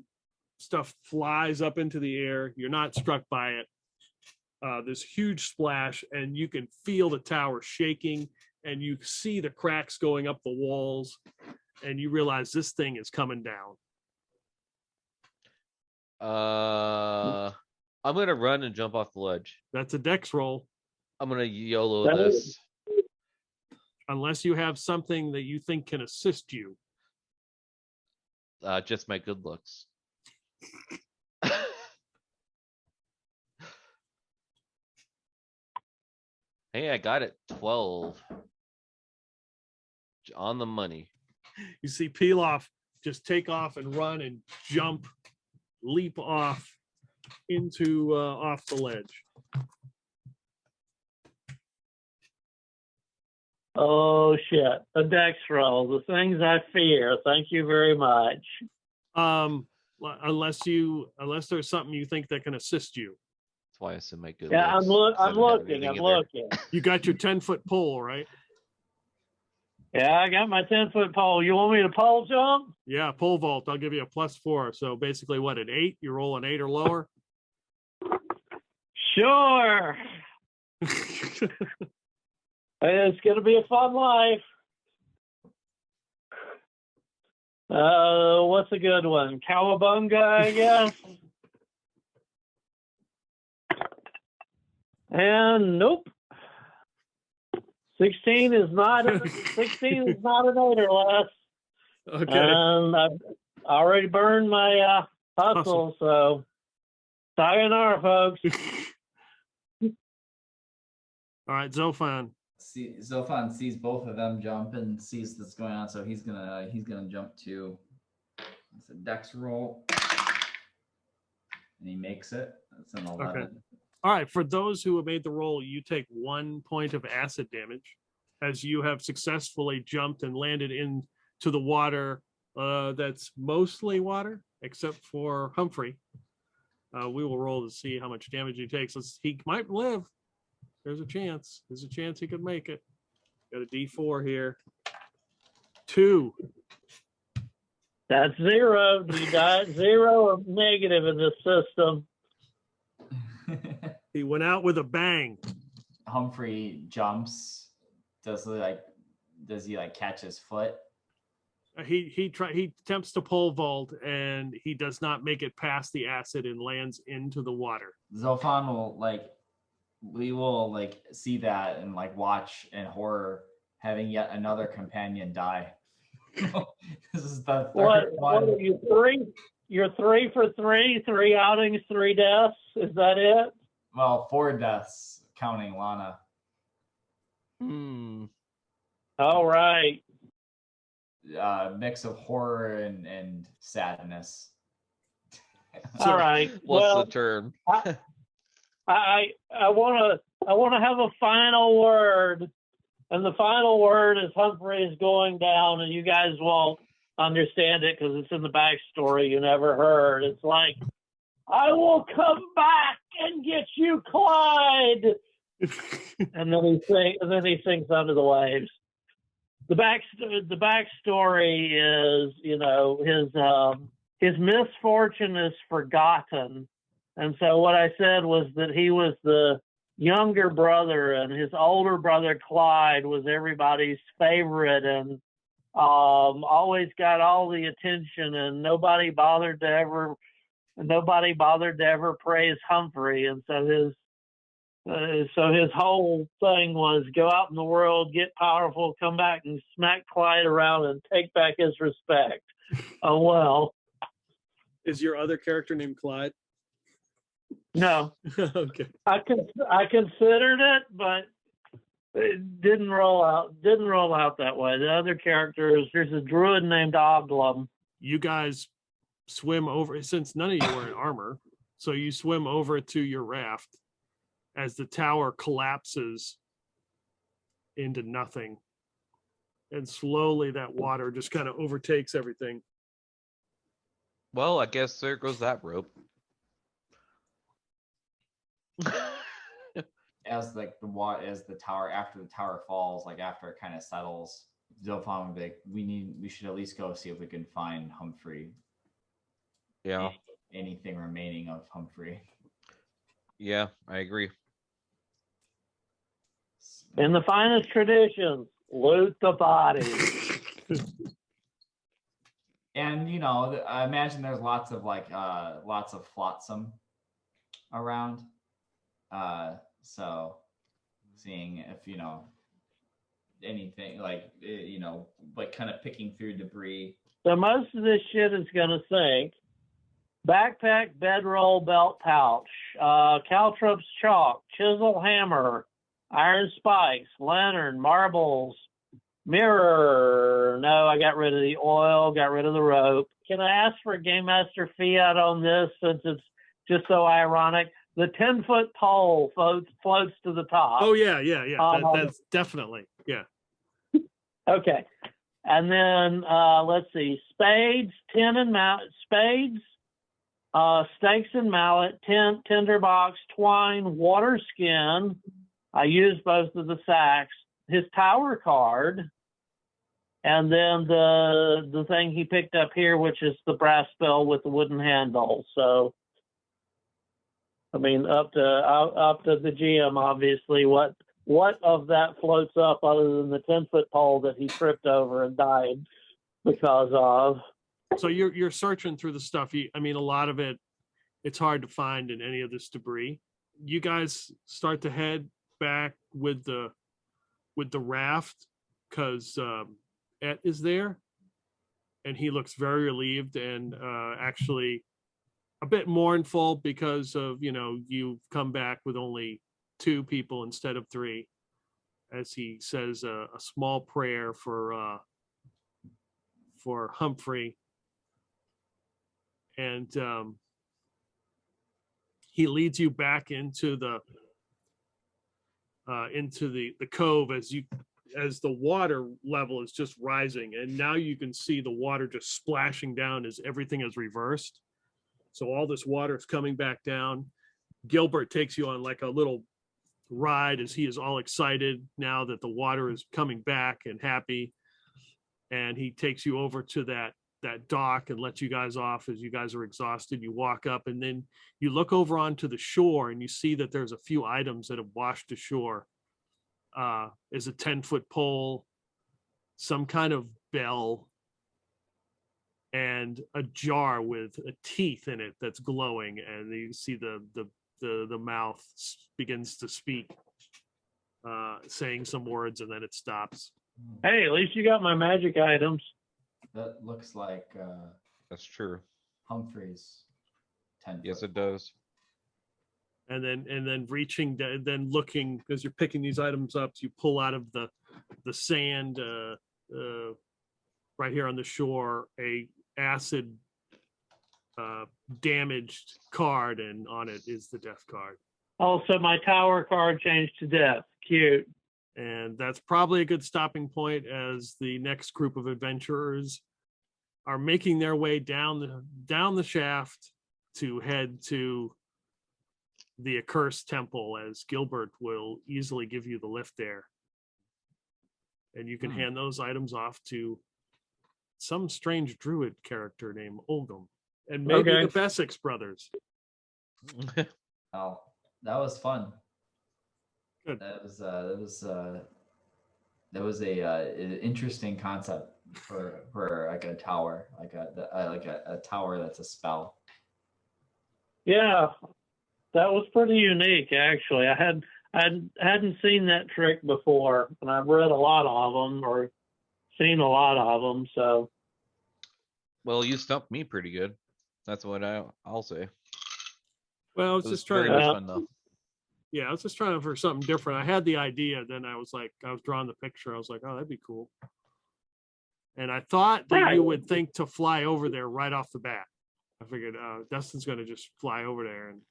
stuff flies up into the air. You're not struck by it. This huge splash, and you can feel the tower shaking, and you see the cracks going up the walls, and you realize this thing is coming down. I'm gonna run and jump off the ledge. That's a dex roll. I'm gonna YOLO this. Unless you have something that you think can assist you. Just my good looks. Hey, I got it. 12. On the money. You see Pilaf just take off and run and jump, leap off into off the ledge. Oh shit! A dex roll. The things I fear. Thank you very much. Unless there's something you think that can assist you. That's why I said my good Yeah, looks. I'm looking. You got your 10-foot pole, right? Yeah, I got my 10-foot pole. You want me to pole jump? Yeah, pole vault. I'll give you a +4. So basically, what, an 8? You roll an 8 or lower. Sure. It's gonna be a fun life. What's a good one? Cowabunga, I guess. And nope. 16 is not an 8 or less. Okay. And I've already burned my hustle, so sayonara, folks. All right, Zophan. Zophan sees both of them jump and sees what's going on, so he's gonna jump too. It's a dex roll, and he makes it. That's an 11. Okay. All right, for those who have made the roll, you take 1 point of acid damage as you have successfully jumped and landed into the water that's mostly water, except for Humphrey. We will roll to see how much damage he takes. He might live. There's a chance. There's a chance he could make it. Got a D4 here. 2. That's 0. You got 0 or negative in this system. He went out with a bang. Humphrey jumps. Does he catch his foot? He attempts to pole vault, and he does not make it past the acid and lands into the water. Zophan will see that and watch in horror, having yet another companion die. This is the third one. What are you, 3? You're 3 for 3, 3 outings, 3 deaths. Is that it? Well, 4 deaths counting Lana. All right. Mix of horror and sadness. All right. What's the term? I want to have a final word And the final word is Humphrey is going down, and you guys won't understand it because it's in the backstory you never heard. It's like, I will come back and get you, Clyde. and then he sings Under the Waves. The backstory is, his misfortune is forgotten. And so what I said was that he was the younger brother, and his older brother Clyde was everybody's favorite and always got all the attention, and nobody bothered to ever praise Humphrey. And so his whole thing was go out in the world, get powerful, come back and smack Clyde around and take back his respect. Oh well. Is your other character named Clyde? No. Okay. I considered it, but it didn't roll out that way. The other characters, there's a druid named Oglum. You guys swim over, since none of you were in armor, so you swim over to your raft as the tower collapses into nothing. And slowly that water just kind of overtakes everything. Well, I guess there goes that rope. As the tower, after the tower falls, like after it kind of settles, Zophan would be like, we should at least go see if we can find Humphrey. Yeah. Anything remaining of Humphrey. Yeah, I agree. In the finest traditions, loot the body. And I imagine there's lots of flotsam around. So seeing if anything like kind of picking through debris. So most of this shit is gonna sink. Backpack, bedroll, belt pouch, caltrops, chalk, chisel, hammer, iron spikes, lantern, marbles, mirror. No, I got rid of the oil, got rid of the rope. Can I ask for a Game Master fiat on this, since it's just so ironic? The 10-foot pole floats to the top. Oh, yeah. That's definitely, yeah. Okay. And then, let's see, spades, spades, stakes and mallet, tent, tinderbox, twine, water skin. I used both of the sacks. His tower card, and then the thing he picked up here, which is the brass bell with the wooden handle. So, I mean, up to the GM, obviously, what of that floats up other than the 10-foot pole that he tripped over and died because of? So you're searching through the stuff. A lot of it's hard to find in any of this debris. You guys start to head back with the raft because Ed is there, and he looks very relieved and actually a bit mournful because of you've come back with only 2 people instead of 3, as he says a small prayer for Humphrey, and he leads you back into the cove as the water level is just rising, and now you can see the water just splashing down as everything is reversed. So all this water is coming back down. Gilbert takes you on like a little ride as he is all excited now that the water is coming back and happy, and he takes you over to that dock and lets you guys off as you guys are exhausted. You walk up, and then you look over onto the shore, and you see that there's a few items that have washed ashore. Is a 10-foot pole, some kind of bell, and a jar with a teeth in it that's glowing, and you see the mouth begins to speak, saying some words, and then it stops. Hey, at least you got my magic items. That looks like That's true. Humphrey's 10. Yes, it does. And then reaching, then looking, as you're picking these items up, you pull out of the sand right here on the shore a acid damaged card, and on it is the death card. Also, my tower card changed to death. Cute. And that's probably a good stopping point as the next group of adventurers are making their way down the shaft to head to the accursed temple, as Gilbert will easily give you the lift there. And you can hand those items off to some strange druid character named Olgum. And maybe the Bessex brothers. Oh, that was fun. Good. That was an interesting concept for like a tower, like a tower that's a spell. Yeah, that was pretty unique, actually. I hadn't seen that trick before, and I've read a lot of them or seen a lot of them. So, Well, you stumped me pretty good. That's what I'll say. Well, I was just trying very to. much fun though. Yeah, I was just trying for something different. I had the idea, then I was drawing the picture. I was like, oh, that'd be cool. And I thought that you would think to fly over there right off the bat. I figured Dustin's going to just fly over there. And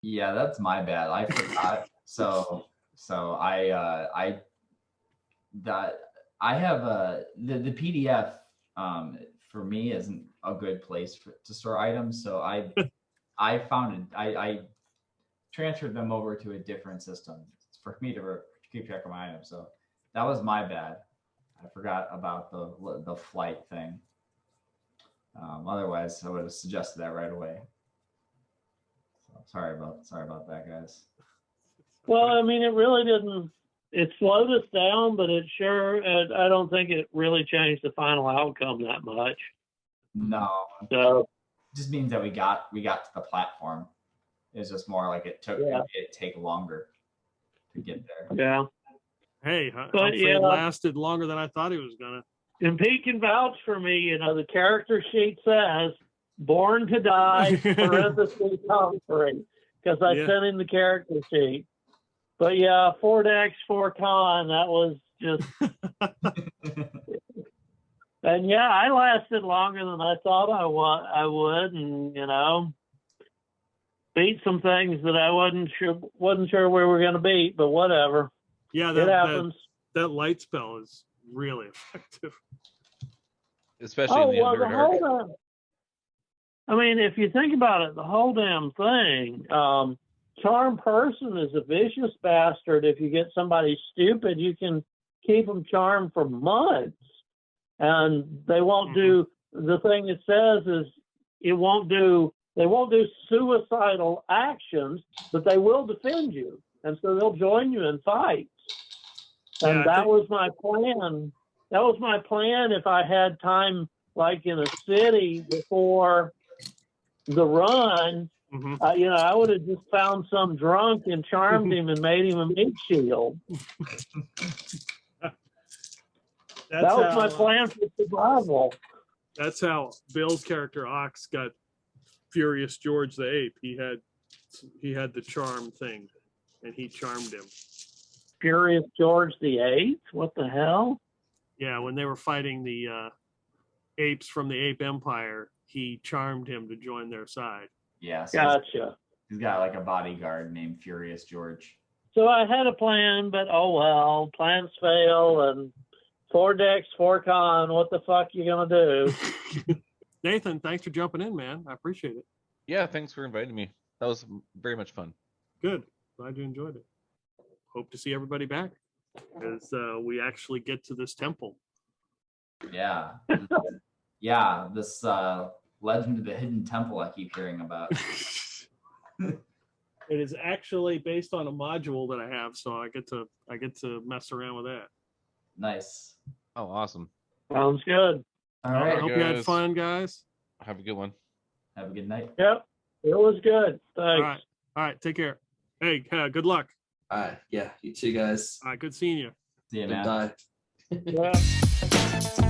yeah, that's my bad. I forgot. So I have the PDF for me isn't a good place to store items. So I transferred them over to a different system for me to keep track of my items. So that was my bad. I forgot about the flight thing. Otherwise, I would have suggested that right away. So sorry about that, guys. well, I mean, it really didn't. It slowed us down, but I don't think it really changed the final outcome that much. No, So it just means that we got to the platform. It's just more like it take longer to get there. yeah. hey, But, Humphrey yeah. lasted longer than I thought he was going to. And Pete can vouch for me. The character sheet says "Born to Die" parentheses Humphrey, because I sent him the character sheet. But yeah, 4dex, 4con. That was just. And yeah, I lasted longer than I thought I would, and beat some things that I wasn't sure we were going to beat, but whatever. Yeah, It happens. that light spell is really effective. Especially in the the Underdark. whole I mean, if you think about it, the whole damn thing, Charm Person is a vicious bastard. If you get somebody stupid, you can keep them charmed for months. And they won't do, the thing it says is they won't do suicidal actions, but they will defend you. And so they'll join you in fights. And that was my plan. That was my plan if I had time, like in a city before the run. I would have just found some drunk and charmed him and made him a meat shield. That was my plan for survival. That's how Bill's character Ox got Furious George the Ape. He had the charm thing, and he charmed him. Furious George the Eighth? What the hell? Yeah, when they were fighting the apes from the Ape Empire, he charmed him to join their side. Yeah, so gotcha. He's got like a bodyguard named Furious George. So I had a plan, but oh well, plans fail, and 4dex, 4con, what the fuck you gonna do? Nathan, thanks for jumping in, man. I appreciate it. Yeah, thanks for inviting me. That was very much fun. Good. Glad you enjoyed it. Hope to see everybody back as we actually get to this temple. Yeah. Yeah, this Legend of the Hidden Temple I keep hearing about. It is actually based on a module that I have, so I get to mess around with that. Nice. Oh, awesome. Sounds good. All I right. hope you had fun, guys. Have a good one. Have a good night. Yep, it was good. Thanks. All right. Take care. Hey, good luck. All right. Yeah. You too, guys. All right. Good seeing you. See you, man. Goodbye. Yeah.